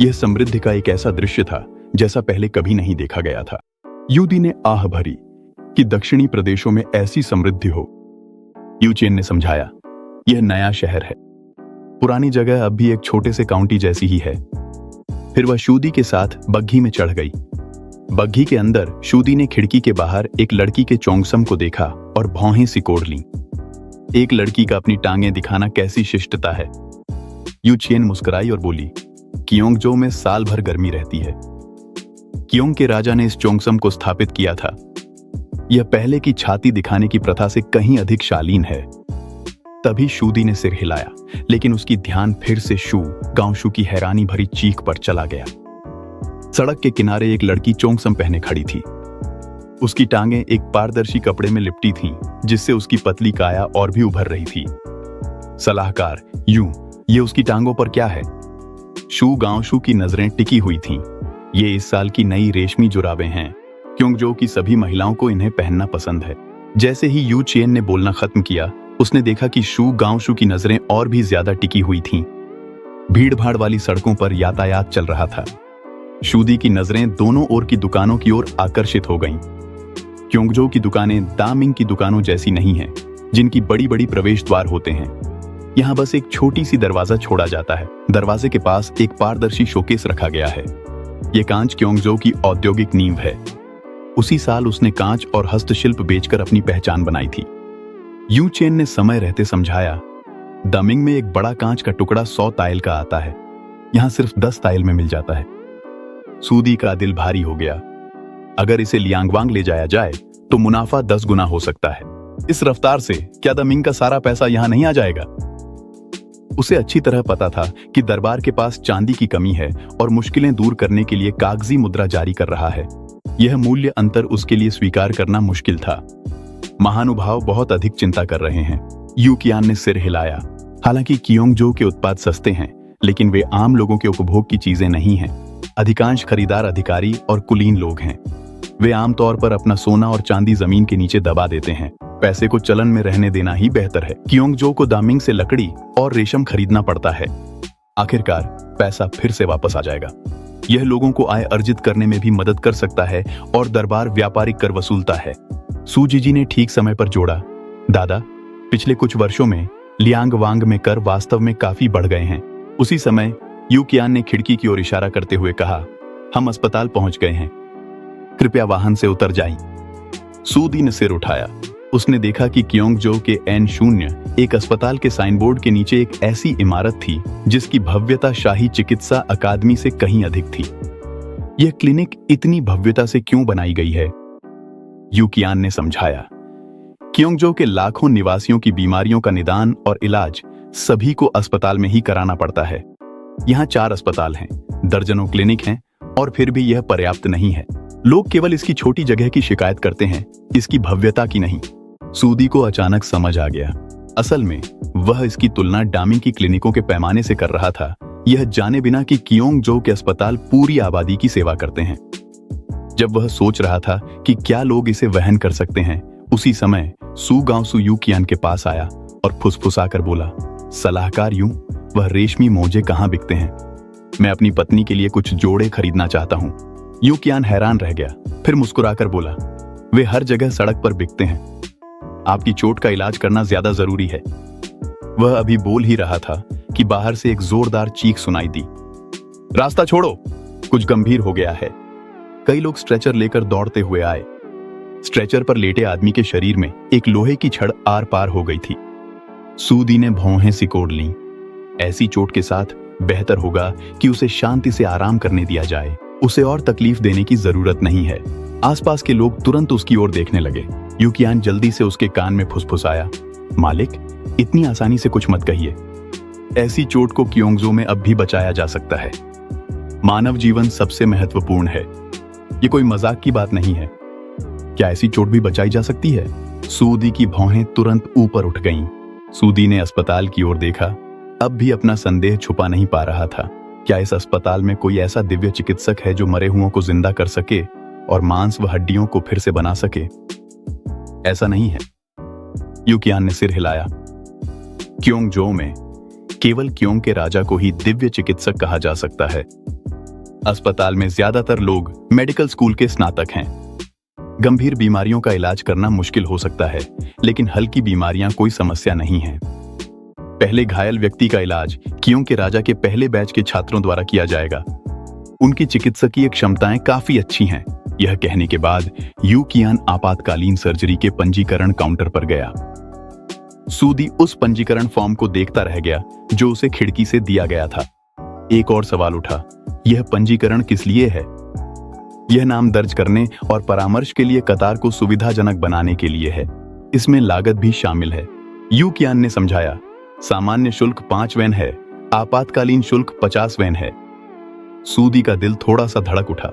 Speaker 1: यह समृद्धि का एक ऐसा दृश्य था जैसा पहले कभी नहीं देखा गया था। यूदी ने आह भरी कि दक्षिणी प्रदेशों में ऐसी समृद्धि हो। यू चेन ने समझाया, यह नया शहर है। पुरानी जगह अब भी एक छोटे से काउंटी जैसी ही है। फिर वह शूदी के साथ बग्घी में चढ़ गई। बग्घी के अंदर शूदी ने खिड़की के बाहर एक लड़की के चोंगसम को देखा और भौहें सिकोड़ लीं। एक लड़की का अपनी टांगें दिखाना कैसी शिष्टता है। यू चेन मुस्कुराई और बोली, कियोंगजो में साल भर गर्मी रहती है। कियोंग के राजा ने इस चोंगसम को स्थापित किया था। यह पहले की छाती दिखाने की प्रथा से कहीं अधिक शालीन है। तभी शूदी ने सिर हिलाया, लेकिन उसकी ध्यान फिर से शू गांशु की हैरानी भरी चीख पर चला गया। सड़क के किनारे एक लड़की चोंगसम पहने खड़ी थी। उसकी टांगें एक पारदर्शी कपड़े में लिपटी थीं, जिससे उसकी पतली काया और भी उभर रही थी। सलाहकार, ये उसकी टांगों पर क्या है? शू गांशु की नजरें टिकी हुई थीं। ये इस साल की नई रेशमी जुराबें हैं। कियोंगजो की सभी महिलाओं को इन्हें पहनना पसंद है। जैसे ही यू चेन ने बोलना खत्म किया, उसने देखा कि शू गांशु की नजरें और भी ज्यादा टिकी हुई थीं। भीड़-भाड़ वाली सड़कों पर यातायात चल रहा था। शूदी की नजरें दोनों ओर की दुकानों की ओर आकर्षित हो गईं। कियोंगजो की दुकानें दामिंग की दुकानों जैसी नहीं हैं, जिनकी बड़ी-बड़ी प्रवेश द्वार होते हैं। यहाँ बस एक छोटी सी दरवाजा छोड़ा जाता है। दरवाजे के पास एक पारदर्शी शोकेस रखा गया है। ये कांच कियोंगजो की औद्योगिक नींव है। उसी साल उसने कांच और हस्तशिल्प बेचकर अपनी पहचान बनाई थी। यू चेन ने समय रहते समझाया, दामिंग में एक बड़ा कांच का टुकड़ा 100 ताइल का आता है। यहां सिर्फ 10 ताइल में मिल जाता है। सूदी का दिल भारी हो गया। अगर इसे लियांगवांग ले जाया जाए तो मुनाफा 10 गुना हो सकता है। इस रफ्तार से क्या दामिंग का सारा पैसा यहां नहीं आ जाएगा? उसे अच्छी तरह पता था कि दरबार के पास चांदी की कमी है और मुश्किलें दूर करने के लिए कागजी मुद्रा जारी कर रहा है। यह मूल्य अंतर उसके लिए स्वीकार करना मुश्किल था। महानुभाव बहुत अधिक चिंता कर रहे हैं। यू कियान ने सिर हिलाया। हालांकि कियोंगजो के उत्पाद सस्ते हैं, लेकिन वे आम लोगों के उपभोग की चीजें नहीं हैं। अधिकांश खरीदार अधिकारी और कुलीन लोग हैं। वे आमतौर पर अपना सोना और चांदी जमीन के नीचे दबा देते हैं। पैसे को चलन में रहने देना ही बेहतर है। कियोंगजो को दामिंग से लकड़ी और रेशम खरीदना पड़ता है। आखिरकार पैसा फिर से वापस आ जाएगा। यह लोगों को आय अर्जित करने में भी मदद कर सकता है और दरबार व्यापारिक कर वसूलता है। सूजीजी ने ठीक समय पर जोड़ा, दादा, पिछले कुछ वर्षों में लियांगवांग में कर वास्तव में काफी बढ़ गए हैं। उसी समय यू कियान ने खिड़की की ओर इशारा करते हुए कहा, हम अस्पताल पहुंच गए हैं, कृपया वाहन से उतर जाइए। सूदी ने सिर उठाया। उसने देखा कि कियोंगजो के N0 एक अस्पताल के साइनबोर्ड के नीचे एक ऐसी इमारत थी जिसकी भव्यता शाही चिकित्सा अकादमी से कहीं अधिक थी। यह क्लिनिक इतनी भव्यता से क्यों बनाई गई है? यू कियान ने समझाया, कियोंगजो के लाखों निवासियों की बीमारियों का निदान और इलाज सभी को अस्पताल में ही कराना पड़ता है। यहाँ 4 अस्पताल हैं, दर्जनों क्लिनिक हैं और फिर भी यह पर्याप्त नहीं है। लोग केवल इसकी छोटी जगह की शिकायत करते हैं, इसकी भव्यता की नहीं। सूदी को अचानक समझ आ गया, असल में वह इसकी तुलना डामिंग की क्लिनिकों के पैमाने से कर रहा था, यह जाने बिना कि कियोंगजो के अस्पताल पूरी आबादी की सेवा करते हैं। जब वह सोच रहा था कि क्या लोग इसे वहन कर सकते हैं, उसी समय सू गांवसू यूकियान के पास आया और फुसफुसाकर बोला, सलाहकार यूं, वह रेशमी मोजे कहाँ बिकते हैं? मैं अपनी पत्नी के लिए कुछ जोड़े खरीदना चाहता हूँ। यूकियान हैरान रह गया, फिर मुस्कुराकर बोला, वे हर जगह सड़क पर बिकते हैं। आपकी चोट का इलाज करना ज्यादा जरूरी है। वह अभी बोल ही रहा था कि बाहर से एक जोरदार चीख सुनाई दी, रास्ता छोड़ो, कुछ गंभीर हो गया है। कई लोग स्ट्रेचर लेकर दौड़ते हुए आए। स्ट्रेचर पर लेटे आदमी के शरीर में एक लोहे की छड़ आर पार हो गई थी। सूदी ने भौहें सिकोड़ लीं। ऐसी चोट के साथ बेहतर होगा कि उसे शांति से आराम करने दिया जाए, उसे और तकलीफ देने की जरूरत नहीं है। आसपास के लोग तुरंत उसकी ओर देखने लगे। यूकियान जल्दी से उसके कान में फुसफुसाया, मालिक, इतनी आसानी से कुछ मत कहिए। ऐसी चोट को कियोंगजो में अब भी बचाया जा सकता है। मानव जीवन सबसे महत्वपूर्ण है, ये कोई मजाक की बात नहीं है। क्या ऐसी चोट भी बचाई जा सकती है? सूदी की भौहें तुरंत ऊपर उठ गईं। सूदी ने अस्पताल की ओर देखा, अब भी अपना संदेह छुपा नहीं पा रहा था। क्या इस अस्पताल में कोई ऐसा दिव्य चिकित्सक है जो मरे हुओं को जिंदा कर सके और मांस व हड्डियों को फिर से बना सके? ऐसा नहीं है। यूकियान ने सिर हिलाया। कियोंगजो में केवल कियोंग के राजा को ही दिव्य चिकित्सक कहा जा सकता है। अस्पताल में ज्यादातर लोग मेडिकल स्कूल के स्नातक हैं। गंभीर बीमारियों का इलाज करना मुश्किल हो सकता है, लेकिन हल्की बीमारियां कोई समस्या नहीं है। पहले घायल व्यक्ति का इलाज कियोंग के राजा के पहले बैच के छात्रों द्वारा किया जाएगा। उनकी चिकित्सकीय क्षमताएं काफी अच्छी हैं। यह कहने के बाद यूकियान आपातकालीन सर्जरी के पंजीकरण काउंटर पर गया। सूदी उस पंजीकरण फॉर्म को देखता रह गया जो उसे खिड़की से दिया गया था। एक और सवाल उठा, यह पंजीकरण किस लिए है? यह नाम दर्ज करने और परामर्श के लिए कतार को सुविधाजनक बनाने के लिए है। इसमें लागत भी शामिल है। यूकियान ने समझाया, सामान्य शुल्क 5 वेन है, आपातकालीन शुल्क 50 वेन है। सूदी का दिल थोड़ा सा धड़क उठा।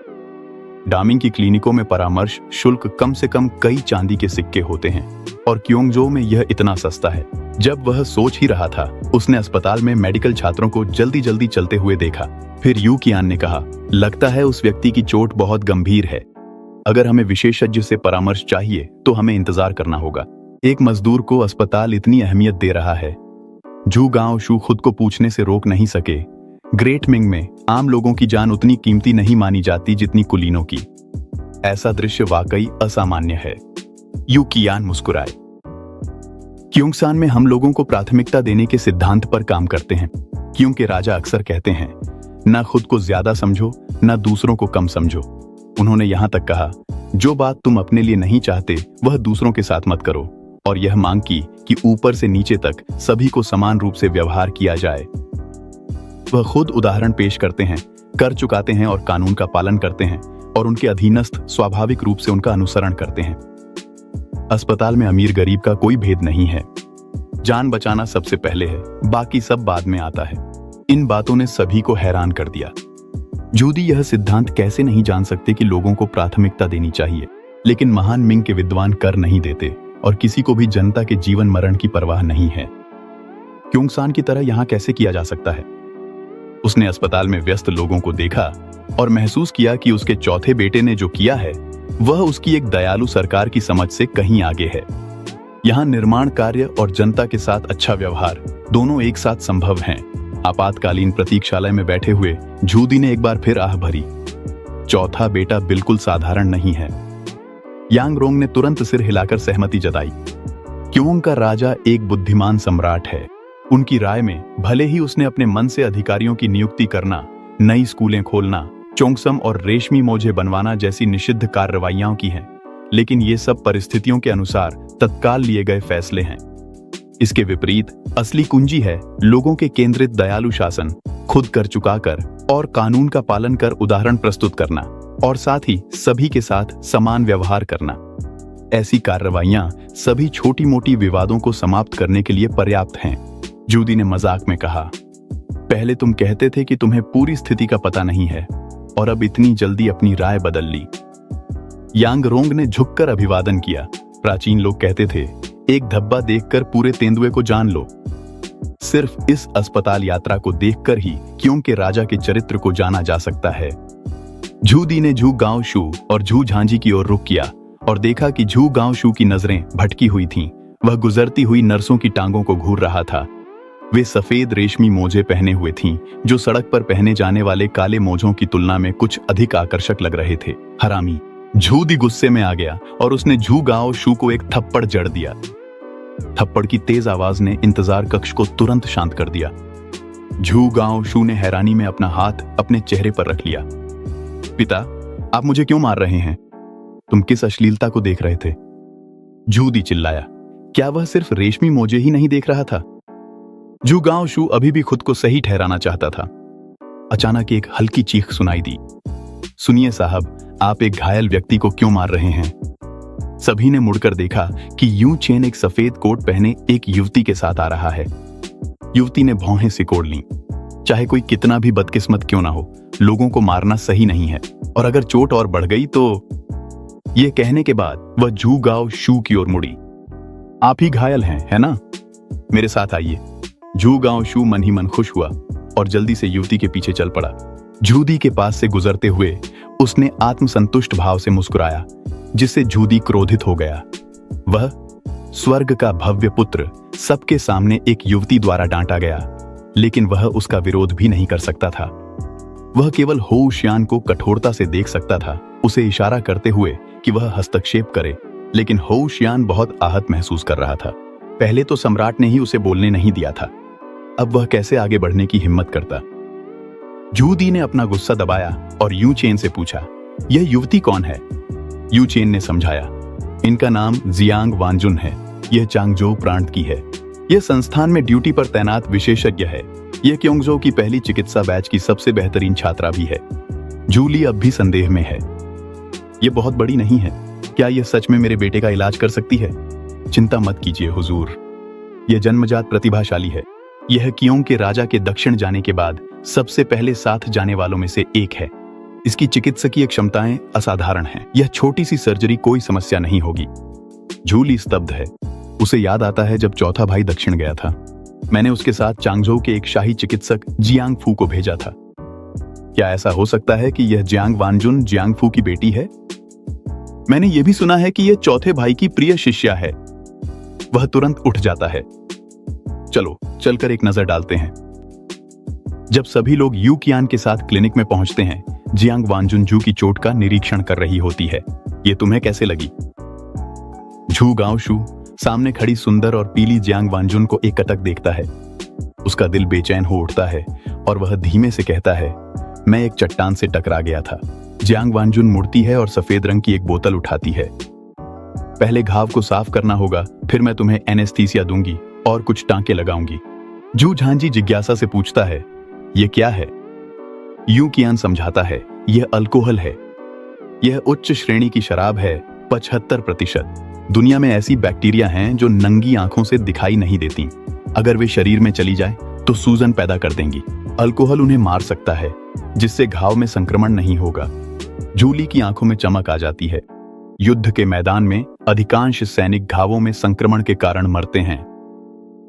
Speaker 1: डामिंग की क्लिनिकों में परामर्श शुल्क कम से कम कई चांदी के सिक्के होते हैं और कियोंगजो में यह इतना सस्ता है। जब वह सोच ही रहा था, उसने अस्पताल में मेडिकल छात्रों को जल्दी जल्दी चलते हुए देखा। फिर यूकियान ने कहा, लगता है उस व्यक्ति की चोट बहुत गंभीर है। अगर हमें विशेषज्ञ से परामर्श चाहिए तो हमें इंतजार करना होगा। एक मजदूर को अस्पताल इतनी अहमियत दे रहा है। झू गांवशू खुद को पूछने से रोक नहीं सके, ग्रेट मिंग में आम लोगों की जान उतनी कीमती नहीं मानी जाती जितनी कुलीनों की। ऐसा दृश्य वाकई असामान्य है। यूकियान मुस्कुराए। कियोंगसान में हम लोगों को प्राथमिकता देने के सिद्धांत पर काम करते हैं। कियोंग के राजा अक्सर कहते हैं, ना खुद को ज्यादा समझो, ना दूसरों को कम समझो। उन्होंने यहां तक कहा, जो बात तुम अपने लिए नहीं चाहते वह दूसरों के साथ मत करो, और यह मांग की कि ऊपर से नीचे तक सभी को समान रूप से व्यवहार किया जाए। वह खुद उदाहरण पेश करते हैं, कर चुकाते हैं और कानून का पालन करते हैं, और उनके अधीनस्थ स्वाभाविक रूप से उनका अनुसरण करते हैं। अस्पताल में अमीर गरीब का कोई भेद नहीं है। जान बचाना सबसे पहले है, बाकी सब बाद में आता है। इन बातों ने सभी को हैरान कर दिया। जूदी यह सिद्धांत कैसे नहीं जान सकते कि लोगों को प्राथमिकता देनी चाहिए, लेकिन महान मिंग के विद्वान कर नहीं देते और किसी को भी जनता के जीवन मरण की परवाह नहीं है। कियोंगसान की तरह यहां कैसे किया जा सकता है? उसने अस्पताल में व्यस्त लोगों को देखा और महसूस किया कि उसके चौथे बेटे ने जो किया है वह उसकी एक दयालु सरकार की समझ से कहीं आगे है। यहाँ निर्माण कार्य और जनता के साथ अच्छा व्यवहार दोनों एक साथ संभव हैं। आपातकालीन प्रतीक्षालय में बैठे हुए जूदी ने एक बार फिर आह भरी। चौथा बेटा बिल्कुल साधारण नहीं है। यांगरोंग ने तुरंत सिर हिलाकर सहमति जताई। कियोंग का राजा एक बुद्धिमान सम्राट है। उनकी राय में भले ही उसने अपने मन से अधिकारियों की नियुक्ति करना, नई स्कूलें खोलना, चोंगसम और रेशमी मोजे बनवाना जैसी निषिद्ध कार्रवाइयां की हैं, लेकिन ये सब परिस्थितियों के अनुसार तत्काल लिए गए फैसले हैं। इसके विपरीत असली कुंजी है लोगों के केंद्रित दयालु शासन, खुद कर चुकाकर और कानून का पालन कर उदाहरण प्रस्तुत करना, और साथ ही सभी के साथ समान व्यवहार करना। ऐसी कार्रवाइयां सभी छोटी मोटी विवादों को समाप्त करने के लिए पर्याप्त हैं। जूदी ने मजाक में कहा, पहले तुम कहते थे कि तुम्हें पूरी स्थिति का पता नहीं है, और अब इतनी जल्दी अपनी राय बदल ली। यांग रोंग ने झुककर अभिवादन किया। प्राचीन लोग कहते थे, एक धब्बा देखकर पूरे तेंदुए को जान लो। सिर्फ इस अस्पताल यात्रा को देखकर ही क्यों के राजा के चरित्र को जाना जा सकता है। झू दी ने झू गांव शू और झू झांझी की ओर रुख किया और देखा कि झू गांव शू की नजरें भटकी हुई थीं। वह गुजरती हुई नर्सों की टांगों को घूर रहा था। वे सफेद रेशमी मोजे पहने हुए थीं, जो सड़क पर पहने जाने वाले काले मोजों की तुलना में कुछ अधिक आकर्षक लग रहे थे। हरामी! झू दी गुस्से में आ गया और उसने झू गांव शू को एक थप्पड़ जड़ दिया। थप्पड़ की तेज आवाज ने इंतजार कक्ष को तुरंत शांत कर दिया। झू गांव शू ने हैरानी में अपना हाथ अपने चेहरे पर रख लिया। पिता, आप मुझे क्यों मार रहे हैं? तुम किस अश्लीलता को देख रहे थे? झू दी चिल्लाया। क्या वह सिर्फ रेशमी मोजे ही नहीं देख रहा था? झू गांव शू अभी भी खुद को सही ठहराना चाहता था। अचानक एक हल्की चीख सुनाई दी। सुनिए साहब, आप एक घायल व्यक्ति को क्यों मार रहे हैं? सभी ने मुड़कर देखा कि यू चेन एक सफेद कोट पहने एक युवती के साथ आ रहा है। युवती ने भौहें सिकोड़ लीं। चाहे कोई कितना भी बदकिस्मत क्यों ना हो, लोगों को मारना सही नहीं है, और अगर चोट और बढ़ गई तो। यह कहने के बाद वह झू गांव शू की ओर मुड़ी। आप ही घायल हैं, है ना? मेरे साथ आइए। झू गांव शू मन ही मन खुश हुआ और जल्दी से युवती के पीछे चल पड़ा। झू दी के पास से गुजरते हुए उसने आत्मसंतुष्ट भाव से मुस्कुराया, जिससे झू दी क्रोधित हो गया। वह स्वर्ग का भव्य पुत्र सबके सामने एक युवती द्वारा डांटा गया, लेकिन वह उसका विरोध भी नहीं कर सकता था। वह केवल हो शियान को कठोरता से देख सकता था, उसे इशारा करते हुए कि वह हस्तक्षेप करे, लेकिन हो शियान बहुत आहत महसूस कर रहा था। पहले तो सम्राट ने ही उसे बोलने नहीं दिया था, अब वह कैसे आगे बढ़ने की हिम्मत करता? झू दी ने अपना गुस्सा दबाया और यू चेन से पूछा, यह युवती कौन है? यू चेन ने समझाया, इनका नाम जियांग वांजुन है। यह चांगजो प्रांत की है। यह संस्थान में ड्यूटी पर तैनात विशेषज्ञ है। यह क्योंगजो की पहली चिकित्सा बैच की सबसे बेहतरीन छात्रा भी है। जूली अब भी संदेह में है। यह बहुत बड़ी नहीं है। क्या यह सच में मेरे बेटे का इलाज कर सकती है? चिंता मत कीजिए हुजूर, यह जन्मजात प्रतिभाशाली है। यह कियोंग के राजा के दक्षिण जाने के बाद सबसे पहले साथ जाने वालों में से एक है। इसकी चिकित्सकीय क्षमताएं असाधारण हैं। यह छोटी सी सर्जरी कोई समस्या नहीं होगी। जूली स्तब्ध है। उसे याद आता है जब चौथा भाई दक्षिण गया था, मैंने उसके साथ चांगजो के एक शाही चिकित्सक जियांग फू को भेजा था। क्या ऐसा हो सकता है कि यह जियांग वांजुन जियांग फू की बेटी है? मैंने यह भी सुना है कि यह चौथे भाई की प्रिय शिष्या है। वह तुरंत उठ जाता है। चलो चलकर एक नजर डालते हैं। जब सभी लोग यू कियान के साथ क्लिनिक में पहुंचते हैं, जियांग वांजुन जू की चोट का निरीक्षण कर रही होती है। ये तुम्हें कैसे लगी? झू गांव शू सामने खड़ी सुंदर और पीली जियांग वांजुन को एकटक देखता है। उसका दिल बेचैन हो उठता है और वह धीमे से कहता है, मैं एक चट्टान से टकरा गया था। जियांग वांजुन मुड़ती है और सफेद रंग की एक बोतल उठाती है। पहले घाव को साफ करना होगा, फिर मैं तुम्हें एनेस्थीसिया दूंगी और कुछ टांके लगाऊंगी। झू झांझी जिज्ञासा से पूछता है, यह क्या है? यू कियान समझाता है, यह अल्कोहल है। यह उच्च श्रेणी की शराब है, 75%। दुनिया में ऐसी बैक्टीरिया हैं जो नंगी आंखों से दिखाई नहीं देती। अगर वे शरीर में चली जाए तो सूजन पैदा कर देंगी। अल्कोहल उन्हें मार सकता है, जिससे घाव में संक्रमण नहीं होगा। जूली की आंखों में चमक आ जाती है। युद्ध के मैदान में अधिकांश सैनिक घावों में संक्रमण के कारण मरते हैं।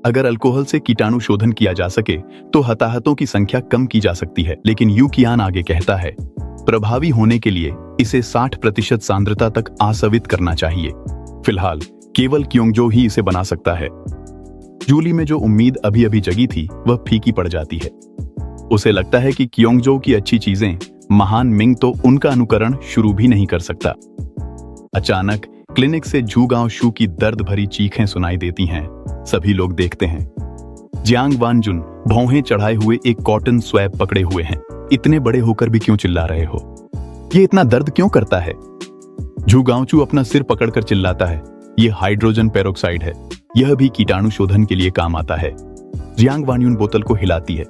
Speaker 1: अगर अल्कोहल से कीटाणु शोधन किया जा सके तो हताहतों की संख्या कम की जा सकती है। लेकिन यू कियान आगे कहता है, प्रभावी होने के लिए इसे 60% सांद्रता तक आसवित करना चाहिए। फिलहाल केवल क्योंगजो ही इसे बना सकता है। जूली में जो उम्मीद अभी अभी जगी थी वह फीकी पड़ जाती है। उसे लगता है कि क्योंगजो की अच्छी चीजें महान मिंग तो उनका अनुकरण शुरू भी नहीं कर सकता। अचानक क्लिनिक से झू गांव शू की दर्द भरी चीखें सुनाई देती हैं। सभी लोग देखते हैं। जियांग वांजुन भौहें चढ़ाए हुए एक कॉटन स्वैब पकड़े हुए हैं। इतने बड़े होकर भी क्यों चिल्ला रहे हो? ये इतना दर्द क्यों करता है? झू गांवचू अपना सिर पकड़कर चिल्लाता है, यह हाइड्रोजन पेरोक्साइड है। यह भी कीटाणु शोधन के लिए काम आता है। जियांग वांजुन बोतल को हिलाती है।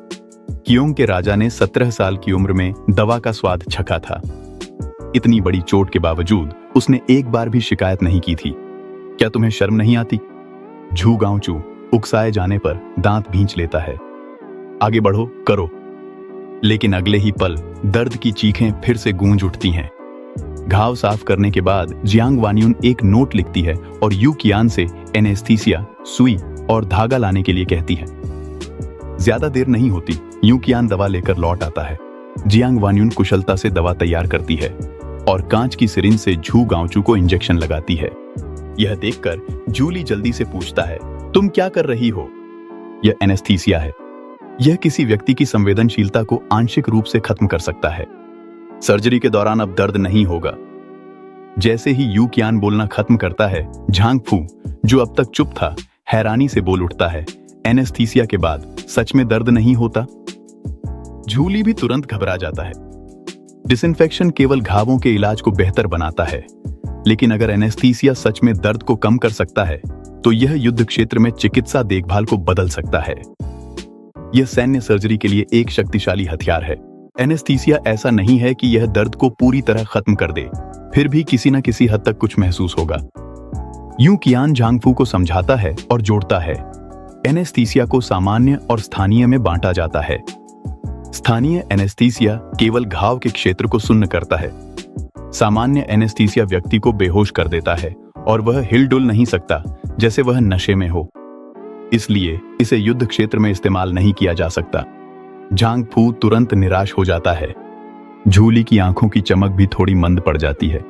Speaker 1: कियोंग के राजा ने 17 साल की उम्र में दवा का स्वाद चखा था। इतनी बड़ी चोट के बावजूद उसने एक बार भी शिकायत नहीं की थी। क्या तुम्हें शर्म नहीं आती? झू गांवचू उकसाए जाने पर दांत भींच लेता है। आगे बढ़ो, करो। लेकिन अगले ही पल दर्द की चीखें फिर से गूंज उठती हैं। घाव साफ करने के बाद जियांग वानयुन एक नोट लिखती है और यू कियान से एनेस्थीसिया, सुई और धागा लाने के लिए कहती है। ज्यादा देर नहीं होती, यू कियान दवा लेकर लौट आता है। जियांग वानयुन कुशलता से दवा तैयार करती है और कांच की सिरिंज से झू गांवचू को इंजेक्शन लगाती है। यह देखकर जूली जल्दी से पूछता है, तुम क्या कर रही हो? यह एनेस्थीसिया है। यह किसी व्यक्ति की संवेदनशीलता को आंशिक रूप से खत्म कर सकता है। सर्जरी के दौरान अब दर्द नहीं होगा। जैसे ही यू कियान बोलना खत्म करता है, झांग फू, जो अब तक चुप था, हैरानी से बोल उठता है, एनेस्थीसिया के बाद सच में दर्द नहीं होता? जूली भी तुरंत घबरा जाता है। डिसइंफेक्शन केवल घावों के इलाज को बेहतर बनाता है, लेकिन अगर एनेस्थीसिया सच में दर्द को कम कर सकता है तो यह युद्ध क्षेत्र में चिकित्सा देखभाल को बदल सकता है। यह सैन्य सर्जरी के लिए एक शक्तिशाली हथियार है। एनेस्थीसिया ऐसा नहीं है कि यह दर्द को पूरी तरह खत्म कर दे, फिर भी किसी न किसी हद तक कुछ महसूस होगा। यू कियान झांग फू को समझाता है और जोड़ता है, एनेस्थीसिया को सामान्य और स्थानीय में बांटा जाता है। स्थानीय एनेस्थीसिया केवल घाव के क्षेत्र को सुन्न करता है। सामान्य एनेस्थीसिया व्यक्ति को बेहोश कर देता है और वह हिलडुल नहीं सकता, जैसे वह नशे में हो। इसलिए इसे युद्ध क्षेत्र में इस्तेमाल नहीं किया जा सकता। झांग फू तुरंत निराश हो जाता है। जूली की आंखों की चमक भी थोड़ी मंद पड़ जाती है।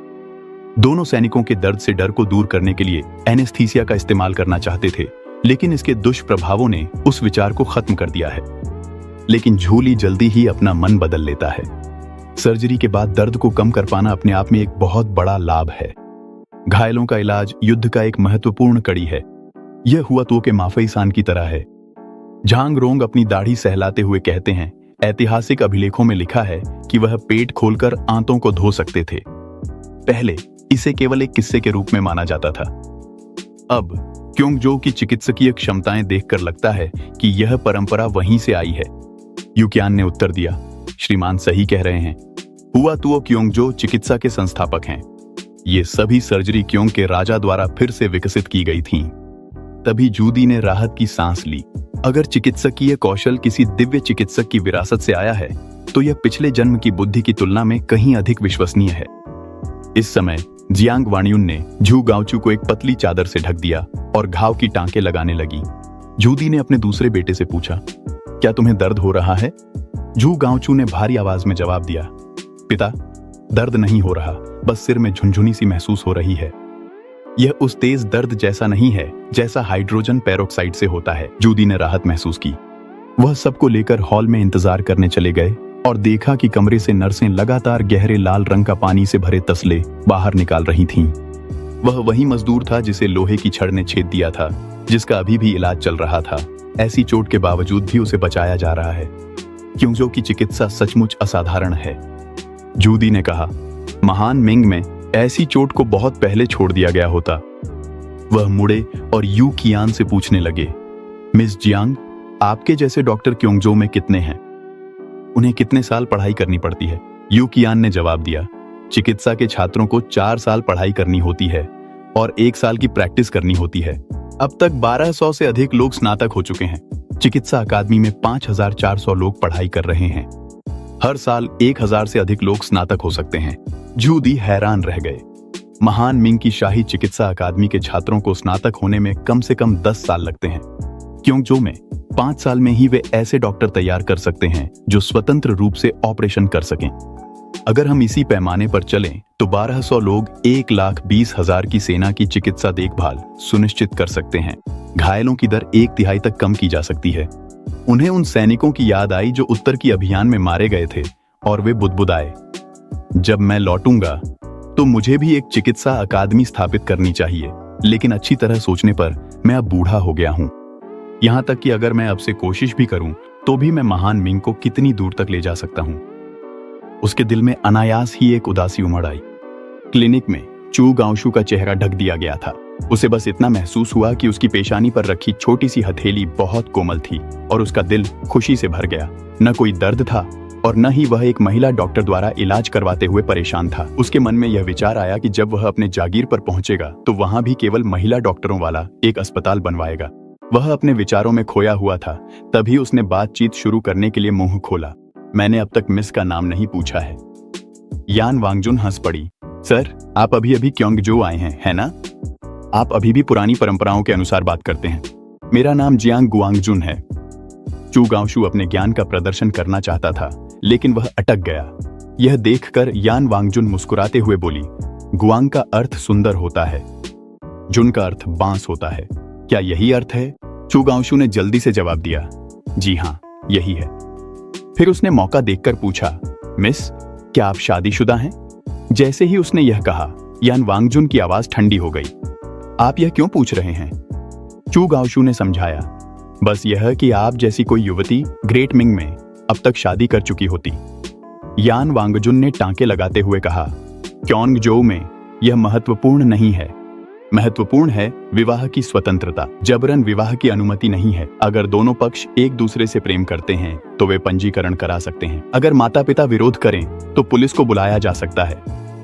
Speaker 1: दोनों सैनिकों के दर्द से डर को दूर करने के लिए एनेस्थीसिया का इस्तेमाल करना चाहते थे, लेकिन इसके दुष्प्रभावों ने उस विचार को खत्म कर दिया है। लेकिन जूली जल्दी ही अपना मन बदल लेता है। सर्जरी के बाद दर्द को कम कर पाना अपने आप में एक बहुत बड़ा लाभ है। घायलों का इलाज युद्ध का एक महत्वपूर्ण कड़ी है। यह हुआ तो के माफई सान की तरह है। झांग रोंग अपनी दाढ़ी सहलाते हुए कहते हैं, ऐतिहासिक अभिलेखों में लिखा है कि वह पेट खोलकर आंतों को धो सकते थे। पहले इसे केवल एक किस्से के रूप में माना जाता था। अब क्योंगजो की चिकित्सकीय क्षमताएं देखकर लगता है कि यह परंपरा वहीं से आई है। यू कियान ने उत्तर दिया, श्रीमान सही कह रहे हैं। हुआ तुओ क्योंगजो चिकित्सा के संस्थापक हैं। ये सभी सर्जरी क्योंग के राजा द्वारा फिर से विकसित की गई थीं। तभी जूदी ने राहत की सांस ली। अगर चिकित्सकीय कौशल किसी दिव्य चिकित्सक की विरासत से आया है तो यह पिछले जन्म की बुद्धि की तुलना में कहीं अधिक विश्वसनीय है। इस समय जियांग वानयुन ने झू गांवचू को एक पतली चादर से ढक दिया और घाव की टांकें लगाने लगी। जूदी ने अपने दूसरे बेटे से पूछा, क्या तुम्हें दर्द हो रहा है? झू गांवचू ने भारी आवाज में जवाब दिया, पिता, दर्द नहीं हो रहा, बस सिर में झुनझुनी सी महसूस हो रही है। यह उस तेज दर्द जैसा नहीं है जैसा हाइड्रोजन पेरोक्साइड से होता है। जूदी ने राहत महसूस की। वह सबको लेकर हॉल में इंतजार करने चले गए और देखा कि कमरे से नर्सें लगातार गहरे लाल रंग का पानी से भरे तसले बाहर निकाल रही थीं। वह वही मजदूर था जिसे लोहे की छड़ ने छेद दिया था, जिसका अभी भी इलाज चल रहा था। ऐसी चोट के बावजूद भी उसे बचाया जा रहा है। क्योंजो की चिकित्सा सचमुच असाधारण है। जूदी ने कहा, महान मिंग में ऐसी चोट को बहुत पहले छोड़ दिया गया होता। वह मुड़े और यू कियान से पूछने लगे, मिस जियांग, आपके जैसे डॉक्टर क्योंगजो में कितने हैं? उन्हें कितने साल पढ़ाई करनी पड़ती है? यू कियान ने जवाब दिया, चिकित्सा के छात्रों को 4 साल पढ़ाई करनी होती है और 1 साल की प्रैक्टिस करनी होती है। अब तक 1200 से अधिक लोग स्नातक हो चुके हैं। चिकित्सा अकादमी में 5400 लोग पढ़ाई कर रहे हैं। हर साल 1000 से अधिक लोग स्नातक हो सकते हैं। जूदी हैरान रह गए। महान मिंग की शाही चिकित्सा अकादमी के छात्रों को स्नातक होने में कम से कम 10 साल लगते हैं। क्योंगजो में 5 साल में ही वे ऐसे डॉक्टर तैयार कर सकते हैं जो स्वतंत्र रूप से ऑपरेशन कर सकें। अगर हम इसी पैमाने पर चलें तो 1200 लोग 1,20,000 की सेना की चिकित्सा देखभाल सुनिश्चित कर सकते हैं। घायलों की दर 1/3 तक कम की जा सकती है। उन्हें उन सैनिकों की याद आई जो उत्तर की अभियान में मारे गए थे और वे बुदबुदाए, जब मैं लौटूंगा तो मुझे भी एक चिकित्सा अकादमी स्थापित करनी चाहिए, लेकिन अच्छी तरह सोचने पर मैं अब बूढ़ा हो गया हूं। यहां तक कि अगर मैं अब से कोशिश भी करूं तो भी मैं महान मिंग को कितनी दूर तक ले जा सकता हूं। उसके दिल में अनायास ही एक उदासी उमड़ आई। क्लिनिक में चू गांवशू का चेहरा ढक दिया गया था। उसे बस इतना महसूस हुआ कि उसकी पेशानी पर रखी छोटी सी हथेली बहुत कोमल थी और उसका दिल खुशी से भर गया। न कोई दर्द था और न ही वह एक महिला डॉक्टर द्वारा इलाज करवाते हुए परेशान था। उसके मन में यह विचार आया कि जब वह अपने जागीर पर पहुंचेगा तो वहां भी केवल महिला डॉक्टरों वाला एक अस्पताल बनवाएगा। वह अपने विचारों में खोया हुआ था। तभी उसने बातचीत शुरू करने के लिए मुंह खोला। मैंने अब तक मिस का नाम नहीं पूछा है। यान वांगजुन हंस पड़ी। सर, आप अभी अभी क्योंगजो आए हैं, है ना? आप अभी भी पुरानी परंपराओं के अनुसार बात करते हैं। मेरा नाम जियांग गुआंगजुन है। चू गांशु अपने ज्ञान का प्रदर्शन करना चाहता था, लेकिन वह अटक गया। यह देखकर यान वांगजुन मुस्कुराते हुए बोली, गुआंग का अर्थ सुंदर होता है, जुन का अर्थ बांस होता है। क्या यही अर्थ है? चू गांशु ने जल्दी से जवाब दिया, जी हाँ, यही है। फिर उसने मौका देखकर पूछा, मिस, क्या आप शादीशुदा हैं? जैसे ही उसने यह कहा, यान वांगजुन की आवाज ठंडी हो गई। आप यह क्यों पूछ रहे हैं? चू गांशु ने समझाया, बस यह कि आप जैसी कोई युवती ग्रेट मिंग में अब तक शादी कर चुकी होती। यान वांगजुन ने टांके लगाते हुए कहा, क्योंगजो में यह महत्वपूर्ण नहीं है। महत्वपूर्ण है विवाह की स्वतंत्रता। जबरन विवाह की अनुमति नहीं है। अगर दोनों पक्ष एक दूसरे से प्रेम करते हैं तो वे पंजीकरण करा सकते हैं। अगर माता पिता विरोध करें तो पुलिस को बुलाया जा सकता है,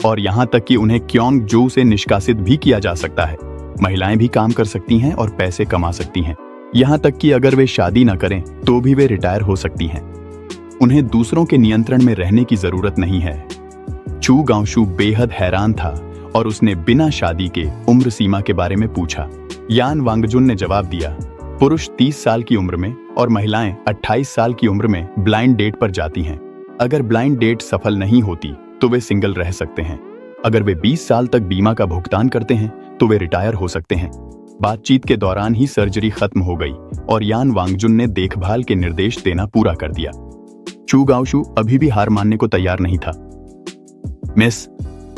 Speaker 1: और यहाँ तक कि उन्हें क्योंगजो से निष्कासित भी किया जा सकता है। महिलाएं भी काम कर सकती हैं और पैसे कमा सकती हैं। यहाँ तक कि अगर वे शादी न करें तो भी वे रिटायर हो सकती हैं। उन्हें दूसरों के नियंत्रण में रहने की जरूरत नहीं है। चू गांशु बेहद हैरान था और उसने बिना शादी के उम्र सीमा के बारे में पूछा। यान वांगजुन ने जवाब दिया, पुरुष 30 साल की उम्र में और महिलाएं 28 साल की उम्र में ब्लाइंड डेट पर जाती हैं। अगर ब्लाइंड डेट सफल नहीं होती तो वे सिंगल रह सकते हैं। अगर वे 20 साल तक बीमा का भुगतान करते हैं तो वे रिटायर हो सकते हैं। बातचीत के दौरान ही सर्जरी खत्म हो गई और यान वांगजुन ने देखभाल के निर्देश देना पूरा कर दिया। चू गांशु अभी भी हार मानने को तैयार नहीं था। मिस,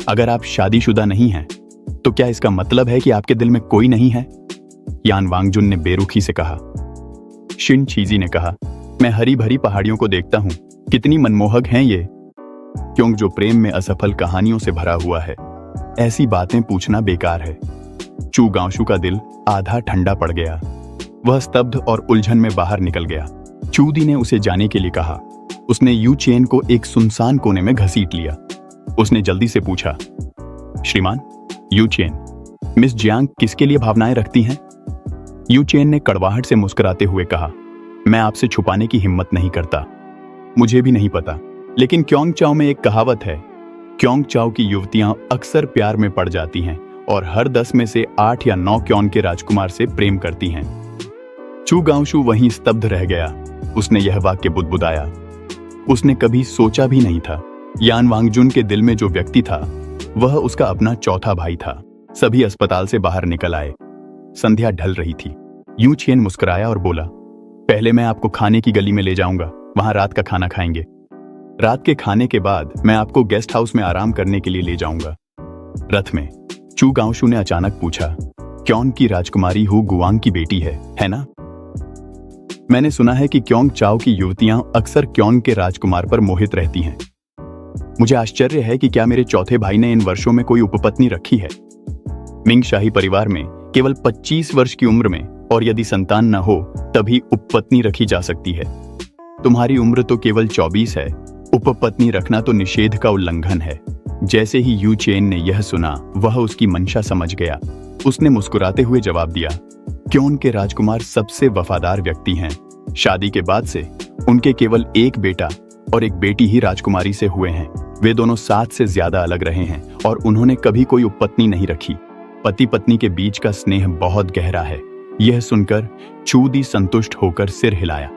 Speaker 1: अगर आप शादीशुदा नहीं हैं तो क्या इसका मतलब है कि आपके दिल में कोई नहीं है? यान वांगजुन ने बेरुखी से कहा। शिन चीजी ने कहा, मैं हरी भरी पहाड़ियों को देखता हूं, कितनी मनमोहक हैं ये। क्योंकि प्रेम में असफल कहानियों से भरा हुआ है, ऐसी बातें पूछना बेकार है। चू गांशु का दिल आधा ठंडा पड़ गया। वह स्तब्ध और उलझन में बाहर निकल गया। चूदी ने उसे जाने के लिए कहा। उसने यू चेन को एक सुनसान कोने में घसीट लिया। उसने जल्दी से पूछा, श्रीमान यू चेन, मिस जियांग किसके लिए भावनाएं रखती हैं? यू चेन ने कड़वाहट से मुस्कुराते हुए कहा, मैं आपसे छुपाने की हिम्मत नहीं करता। मुझे भी नहीं पता, लेकिन क्योंगचाओ में एक कहावत है, क्योंगचाओ की युवतियां अक्सर प्यार में पड़ जाती हैं और हर 10 में से 8 या 9 क्योंग के राजकुमार से प्रेम करती हैं। चू गांशु वहीं स्तब्ध रह गया। उसने यह वाक्य बुदबुदाया। उसने कभी सोचा भी नहीं था। यान वांगजुन के दिल में जो व्यक्ति था वह उसका अपना चौथा भाई था। सभी अस्पताल से बाहर निकल आए। संध्या ढल रही थी। यू चेन मुस्कुराया और बोला, पहले मैं आपको खाने की गली में ले जाऊंगा, वहां रात का खाना खाएंगे। रात के खाने के बाद मैं आपको गेस्ट हाउस में आराम करने के लिए ले जाऊंगा। रथ में चू गांशु ने अचानक पूछा, क्योंग की राजकुमारी हु गुआंग की बेटी है ना? मैंने सुना है कि क्योंगचाओ की युवतियां अक्सर क्योंग के राजकुमार पर मोहित रहती हैं। मुझे आश्चर्य है कि क्या मेरे चौथे भाई ने इन वर्षों में कोई उपपत्नी रखी है। मिंग शाही परिवार में केवल 25 वर्ष की उम्र में, और यदि संतान न हो तभी उपपत्नी रखी जा सकती है। तुम्हारी उम्र तो केवल 24 है, उपपत्नी रखना तो निषेध का उल्लंघन है। जैसे ही यू चेन ने यह सुना, वह उसकी मंशा समझ गया। उसने मुस्कुराते हुए जवाब दिया, क्योंग के राजकुमार सबसे वफादार व्यक्ति हैं। शादी के बाद से उनके केवल एक बेटा और एक बेटी ही राजकुमारी से हुए हैं। वे दोनों 7 से ज्यादा अलग रहे हैं और उन्होंने कभी कोई उपपत्नी नहीं रखी। पति पत्नी के बीच का स्नेह बहुत गहरा है। यह सुनकर चूदी संतुष्ट होकर सिर हिलाया।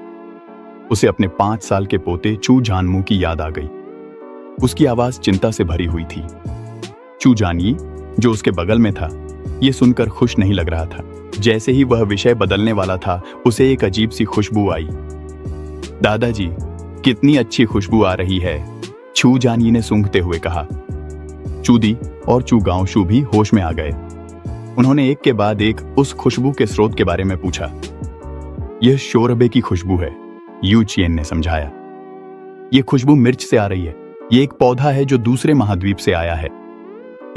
Speaker 1: उसे अपने 5 साल के पोते चू जानमू की याद आ गई। उसकी आवाज चिंता से भरी हुई थी। चू जानयी, जो उसके बगल में था, यह सुनकर खुश नहीं लग रहा था। जैसे ही वह विषय बदलने वाला था, उसे एक अजीब सी खुशबू आई। दादाजी, कितनी अच्छी खुशबू आ रही है, चू जानयी ने सूंघते हुए कहा। चूदी और चू गांशु भी होश में आ गए। उन्होंने एक के बाद एक उस खुशबू के स्रोत के बारे में पूछा। यह शोरबे की खुशबू है, यू चेन ने समझाया। यह खुशबू मिर्च से आ रही है। यह एक पौधा है जो दूसरे महाद्वीप से आया है।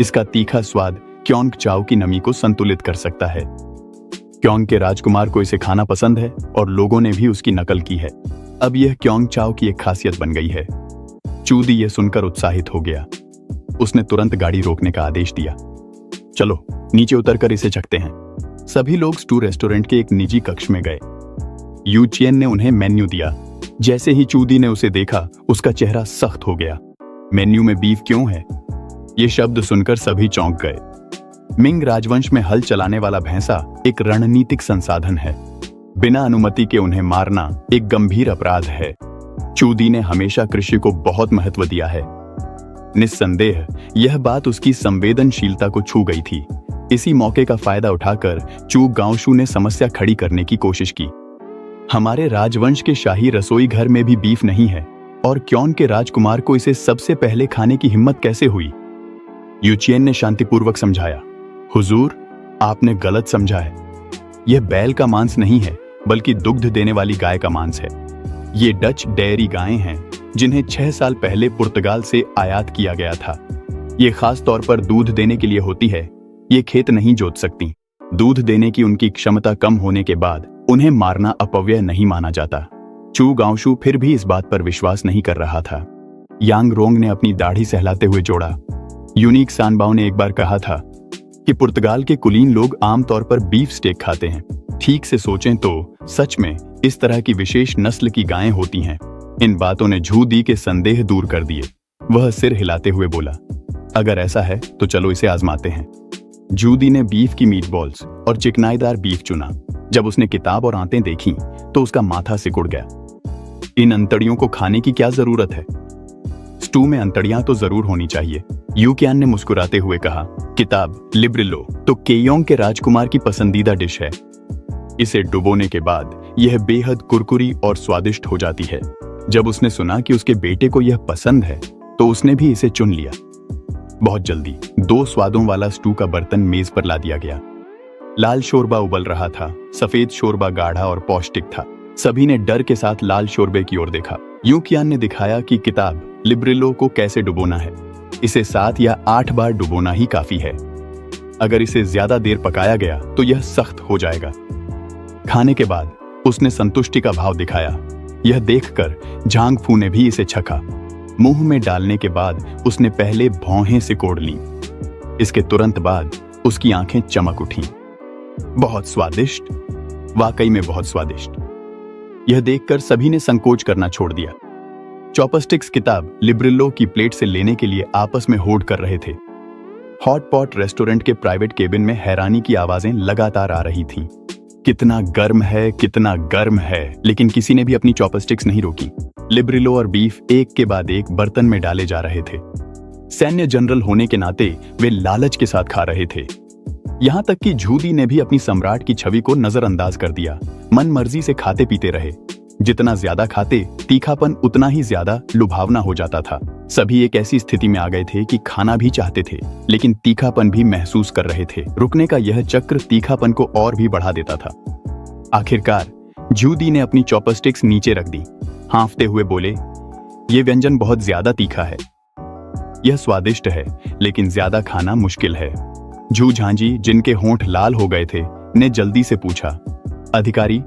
Speaker 1: इसका तीखा स्वाद क्योंगचाओ की नमी को संतुलित कर सकता है। क्योंग के राजकुमार को इसे खाना पसंद है और लोगों ने भी उसकी नकल की है। अब यह क्योंगचाओ की एक खासियत बन गई है। चूदी यह सुनकर उत्साहित हो गया। उसने तुरंत गाड़ी रोकने का आदेश दिया। चलो नीचे उतरकर इसे चखते हैं। सभी लोग स्टू रेस्टोरेंट के एक निजी कक्ष में गए। यू चेन ने उन्हें मेन्यू दिया। जैसे ही चूदी ने उसे देखा, उसका चेहरा सख्त हो गया। मेन्यू में बीफ क्यों है? ये शब्द सुनकर सभी चौंक गए। मिंग राजवंश में हल चलाने वाला भैंसा एक रणनीतिक संसाधन है। बिना अनुमति के उन्हें मारना एक गंभीर अपराध है। चूदी ने हमेशा कृषि को बहुत महत्व दिया है। निस्संदेह यह बात उसकी संवेदनशीलता को छू गई थी। इसी मौके का फायदा उठाकर चू गांवशू ने समस्या खड़ी करने की कोशिश की। हमारे राजवंश के शाही रसोई घर में भी बीफ नहीं है, और क्यों के राजकुमार को इसे सबसे पहले खाने की हिम्मत कैसे हुई? यूचियन ने शांतिपूर्वक समझाया, हुजूर, आपने गलत समझा है। यह बैल का मांस नहीं है, बल्कि दुग्ध देने वाली गाय का मांस है। ये डच डेयरी गायें हैं, जिन्हें 6 साल पहले पुर्तगाल से आयात किया गया था। ये खास तौर पर दूध देने के लिए होती है। ये खेत नहीं जोत सकती। दूध देने की उनकी क्षमता कम होने के बाद उन्हें मारना अपव्यय नहीं माना जाता। चू गांवशू फिर भी इस बात पर विश्वास नहीं कर रहा था। यांग रोंग ने अपनी दाढ़ी सहलाते हुए जोड़ा, यूनिक सानबाओ ने एक बार कहा था कि पुर्तगाल के कुलीन लोग आमतौर पर बीफ स्टेक खाते हैं। ठीक से सोचें तो सच में इस तरह की विशेष नस्ल की गायें होती हैं। इन बातों ने झू दी के संदेह दूर कर दिए। वह सिर हिलाते हुए बोला, अगर ऐसा है तो चलो इसे आजमाते हैं। जूदी ने बीफ की मीट बॉल्स और चिकनाईदार बीफ चुना। जब उसने किताब और आंतें देखी तो उसका माथा सिकुड़ गया। इन अंतड़ियों को खाने की क्या जरूरत है? स्टू में अंतड़ियां तो जरूर होनी चाहिए। यूकियान ने मुस्कुराते हुए कहा, किताब लिब्रिलो तो केयोंग के राजकुमार की पसंदीदा डिश है। इसे डुबोने के बाद यह बेहद कुरकुरी और स्वादिष्ट हो जाती है। जब उसने सुना कि उसके बेटे को यह पसंद है तो उसने भी इसे चुन लिया। बहुत जल्दी 2 स्वादों वाला स्टू का बर्तन मेज पर ला दिया गया। लाल शोरबा उबल रहा था। सफेद शोरबा गाढ़ा और पौष्टिक था। सभी ने डर के साथ लाल शोरबे की ओर देखा। यूकियान ने दिखाया कि किताब लिब्रिलो को कैसे डुबोना है। इसे 7 या 8 बार डुबोना ही काफी है। अगर इसे ज्यादा देर पकाया गया तो यह सख्त हो जाएगा। खाने के बाद उसने संतुष्टि का भाव दिखाया। यह देखकर झांग फू ने भी इसे चखा। मुंह में डालने के बाद उसने पहले भौहें सिकोड़ लीं। इसके तुरंत बाद उसकी आंखें चमक उठीं। बहुत स्वादिष्ट, वाकई में बहुत स्वादिष्ट। यह देखकर सभी ने संकोच करना छोड़ दिया। चॉपस्टिक्स किताब लिब्रिलो की प्लेट से लेने के लिए आपस में होड़ कर रहे थे। हॉट पॉट रेस्टोरेंट के प्राइवेट केबिन में हैरानी की आवाजें लगातार आ रही थीं। कितना गर्म है, कितना गर्म है, लेकिन किसी ने भी अपनी चॉपस्टिक्स नहीं रोकी। लिब्रिलो और बीफ एक के बाद एक बर्तन में डाले जा रहे थे। सैन्य जनरल होने के नाते वे लालच के साथ खा रहे थे। यहां तक कि झूदी ने भी अपनी सम्राट की छवि को नजरअंदाज कर दिया। मन मर्जी से खाते पीते रहे। जितना ज्यादा खाते, तीखापन उतना ही ज्यादा लुभावना हो जाता था। सभी एक ऐसी स्थिति में आ गए थे कि खाना भी चाहते थे, लेकिन तीखापन भी महसूस कर रहे थे। रुकने का यह चक्र तीखापन को और भी बढ़ा देता था। आखिरकार जूदी ने अपनी चॉपस्टिक्स नीचे रख दी। हाँफते हुए बोले, यह व्यंजन बहुत ज्यादा तीखा है। यह स्वादिष्ट है, लेकिन ज्यादा खाना मुश्किल है। झू झांझी, जिनके होंठ लाल हो गए थे, ने जल्दी से पूछा, अधिकारी,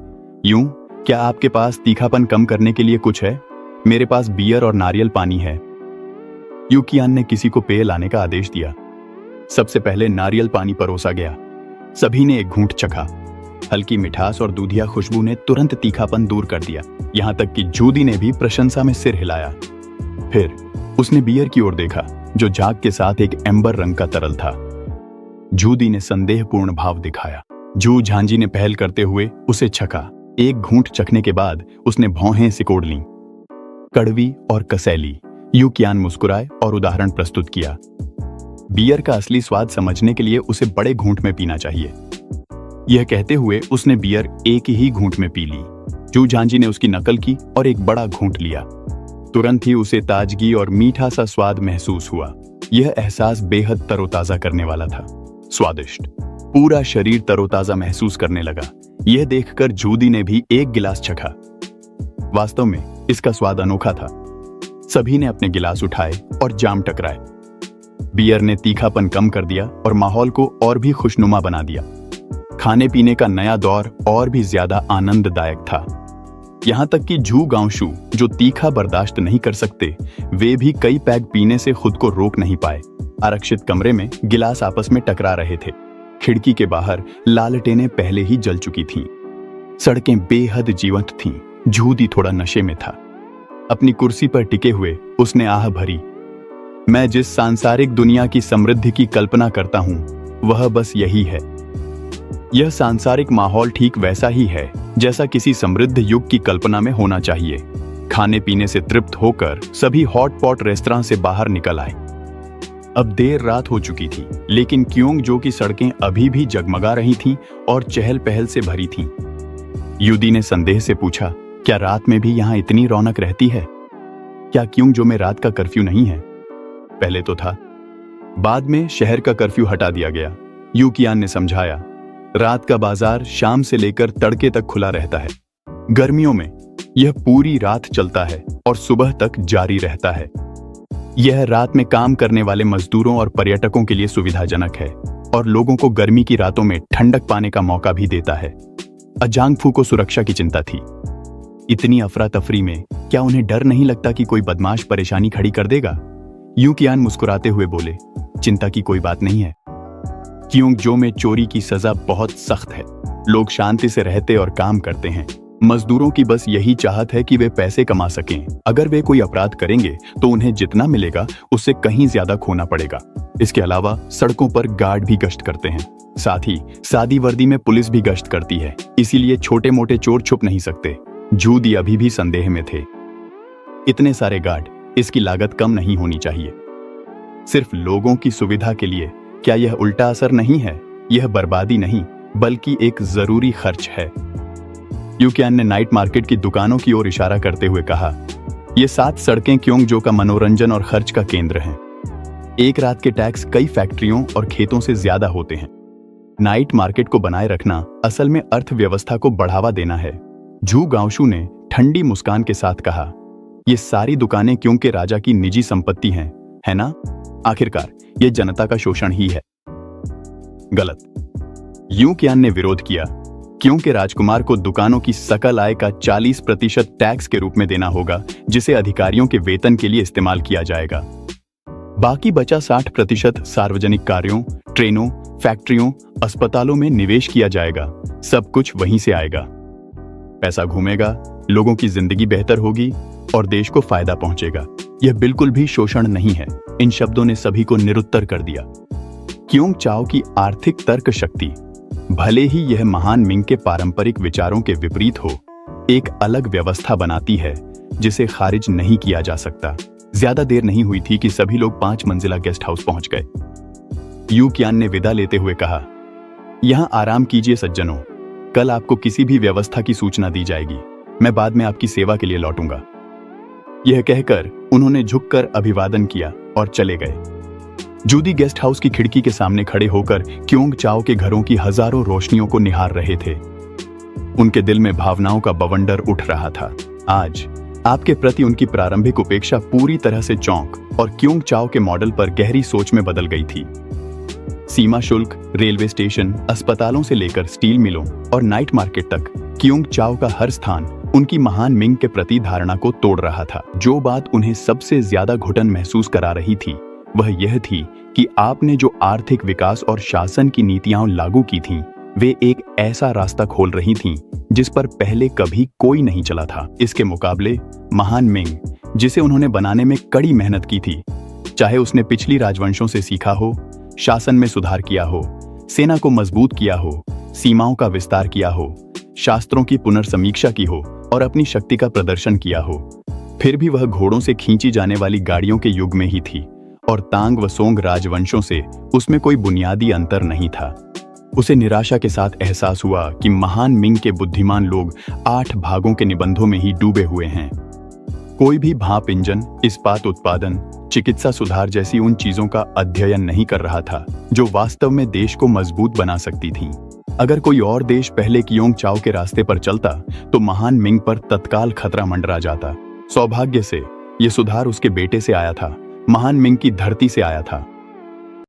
Speaker 1: यूं क्या आपके पास तीखापन कम करने के लिए कुछ है? मेरे पास बियर और नारियल पानी है। यूकियान ने किसी को पेय लाने का आदेश दिया। सबसे पहले नारियल पानी परोसा गया। सभी ने एक घूंट चखा। हल्की मिठास और दूधिया खुशबू ने तुरंत तीखापन दूर कर दिया। यहां तक कि जूदी ने भी प्रशंसा में सिर हिलाया। फिर उसने बियर की ओर देखा, जो झाग के साथ एक एम्बर रंग का तरल था। जूदी ने संदेहपूर्ण भाव दिखाया। जू झांझी ने पहल करते हुए उसे छका। एक घूंट चखने के बाद उसने भौहें सिकोड़ लीं। कड़वी और कसैली। यूकियान मुस्कुराए और उदाहरण प्रस्तुत किया। बियर का असली स्वाद समझने के लिए उसे बड़े घूंट में पीना चाहिए। यह कहते हुए उसने बियर एक ही घूंट में पी ली। जू झांझी ने उसकी नकल की और एक बड़ा घूंट लिया। तुरंत ही उसे ताजगी और मीठा सा स्वाद महसूस हुआ। यह एहसास बेहद तरोताजा करने वाला था। स्वादिष्ट। पूरा शरीर तरोताजा महसूस करने लगा। यह देखकर जूदी ने भी एक गिलास चखा। वास्तव में इसका स्वाद अनोखा था। सभी ने अपने गिलास उठाए और जाम टकराए। बियर ने तीखापन कम कर दिया और माहौल को और भी खुशनुमा बना दिया। खाने पीने का नया दौर और भी ज्यादा आनंददायक था। यहां तक कि झू गांवशू, जो तीखा बर्दाश्त नहीं कर सकते, वे भी कई पैग पीने से खुद को रोक नहीं पाए। आरक्षित कमरे में गिलास आपस में टकरा रहे थे। खिड़की के बाहर लालटेनें पहले ही जल चुकी थीं। सड़कें बेहद जीवंत थीं। झूदी थोड़ा नशे में था। अपनी कुर्सी पर टिके हुए उसने आह भरी, मैं जिस सांसारिक दुनिया की समृद्धि की कल्पना करता हूं वह बस यही है। यह सांसारिक माहौल ठीक वैसा ही है जैसा किसी समृद्ध युग की कल्पना में होना चाहिए। खाने पीने से तृप्त होकर सभी हॉट पॉट रेस्तरां से बाहर निकल आए। अब देर रात हो चुकी थी, लेकिन क्योंगजो की सड़कें अभी भी जगमगा रही थीं और चहल पहल से भरी थीं। युदी ने संदेह से पूछा, क्या रात में भी यहां इतनी रौनक रहती है? क्या क्योंगजो में रात का कर्फ्यू नहीं है? पहले तो था, बाद में शहर का कर्फ्यू हटा दिया गया। यू कियान ने समझाया, रात का बाजार शाम से लेकर तड़के तक खुला रहता है। गर्मियों में यह पूरी रात चलता है और सुबह तक जारी रहता है। यह रात में काम करने वाले मजदूरों और पर्यटकों के लिए सुविधाजनक है और लोगों को गर्मी की रातों में ठंडक पाने का मौका भी देता है। अजांगफू को सुरक्षा की चिंता थी। इतनी अफरा तफरी में क्या उन्हें डर नहीं लगता कि कोई बदमाश परेशानी खड़ी कर देगा? यू कियान मुस्कुराते हुए बोले, चिंता की कोई बात नहीं है। क्योंगजो में चोरी की सजा बहुत सख्त है। लोग शांति से रहते और काम करते हैं। मजदूरों की बस यही चाहत है कि वे पैसे कमा सकें। अगर वे कोई अपराध करेंगे तो उन्हें जितना मिलेगा उससे कहीं ज्यादा खोना पड़ेगा। इसके अलावा सड़कों पर गार्ड भी गश्त करते हैं। साथ ही सादी वर्दी में पुलिस भी गश्त करती है, इसीलिए छोटे मोटे चोर छुप नहीं सकते। जूदी अभी भी संदेह में थे। इतने सारे गार्ड, इसकी लागत कम नहीं होनी चाहिए। सिर्फ लोगों की सुविधा के लिए क्या यह उल्टा असर नहीं है? यह बर्बादी नहीं बल्कि एक जरूरी खर्च है। यू कियान ने नाइट मार्केट की दुकानों की ओर इशारा करते हुए कहा, ये 7 सड़कें क्योंगजो का मनोरंजन और खर्च का केंद्र हैं। एक रात के टैक्स कई फैक्ट्रियों और खेतों से ज्यादा होते हैं। नाइट मार्केट को बनाए रखना असल में अर्थव्यवस्था को बढ़ावा देना है। झू गांवशू ने ठंडी मुस्कान के साथ कहा, ये सारी दुकानें क्योंकि राजा की निजी संपत्ति हैं, है ना? आखिरकार ये जनता का शोषण ही है। गलत। यू कियान ने विरोध किया, क्योंकि राजकुमार को दुकानों की सकल आय का 40% टैक्स के रूप में देना होगा, जिसे अधिकारियों के वेतन के लिए इस्तेमाल किया जाएगा। बाकी बचा 60% सार्वजनिक कार्यों, ट्रेनों, फैक्ट्रियों, अस्पतालों में निवेश किया जाएगा। सब कुछ वहीं से आएगा। पैसा घूमेगा, लोगों की जिंदगी बेहतर होगी और देश को फायदा पहुंचेगा। यह बिल्कुल भी शोषण नहीं है। इन शब्दों ने सभी को निरुत्तर कर दिया। क्योंगचाओ की आर्थिक तर्क शक्ति, भले ही यह महान मिंग के पारंपरिक विचारों के विपरीत हो, एक अलग व्यवस्था बनाती है जिसे खारिज नहीं किया जा सकता। ज्यादा देर नहीं हुई थी कि सभी लोग 5 मंजिला गेस्ट हाउस पहुंच गए। यू कियान ने विदा लेते हुए कहा, यहां आराम कीजिए सज्जनों, कल आपको किसी भी व्यवस्था की सूचना दी जाएगी। मैं बाद में आपकी सेवा के लिए लौटूंगा। यह कहकर उन्होंने झुककर अभिवादन किया और चले गए। जूदी गेस्ट हाउस की खिड़की के सामने खड़े होकर क्योंगचाओ के घरों की हजारों रोशनियों को निहार रहे थे। उनके दिल में भावनाओं का बवंडर उठ रहा था। आज आपके प्रति उनकी प्रारंभिक उपेक्षा पूरी तरह से चौंक और क्योंगचाओ के मॉडल पर गहरी सोच में बदल गई थी। सीमा शुल्क, रेलवे स्टेशन, अस्पतालों से लेकर स्टील मिलों और नाइट मार्केट तक क्योंगचाओ का हर स्थान उनकी महान मिंग के प्रति धारणा को तोड़ रहा था। जो बात उन्हें सबसे ज्यादा घुटन महसूस करा रही थी वह यह थी कि आपने जो आर्थिक विकास और शासन की नीतियां लागू की थीं, वे एक ऐसा रास्ता खोल रही थीं जिस पर पहले कभी कोई नहीं चला था। इसके मुकाबले महान मिंग, जिसे उन्होंने बनाने में कड़ी मेहनत की थी, चाहे उसने पिछली राजवंशों से सीखा हो, शासन में सुधार किया हो, सेना को मजबूत किया हो, सीमाओं का विस्तार किया हो, शास्त्रों की पुनर्समीक्षा की हो और अपनी शक्ति का प्रदर्शन किया हो, फिर भी वह घोड़ों से खींची जाने वाली गाड़ियों के युग में ही थी और तांग व सोंग राजवंशों से उसमें कोई बुनियादी अंतर नहीं था। उसे निराशा के साथ एहसास हुआ कि महान मिंग के बुद्धिमान लोग 8 भागों के निबंधों में ही डूबे हुए हैं। कोई भी भाप इंजन, इस्पात उत्पादन, चिकित्सा सुधार जैसी उन चीजों का अध्ययन नहीं कर रहा था जो वास्तव में देश को मजबूत बना सकती थीं। अगर कोई और देश पहले क्योंगचाओ के रास्ते पर चलता तो महान मिंग पर तत्काल खतरा मंडरा जाता। सौभाग्य से यह सुधार उसके बेटे से आया था, महान मिंग की धरती से आया था।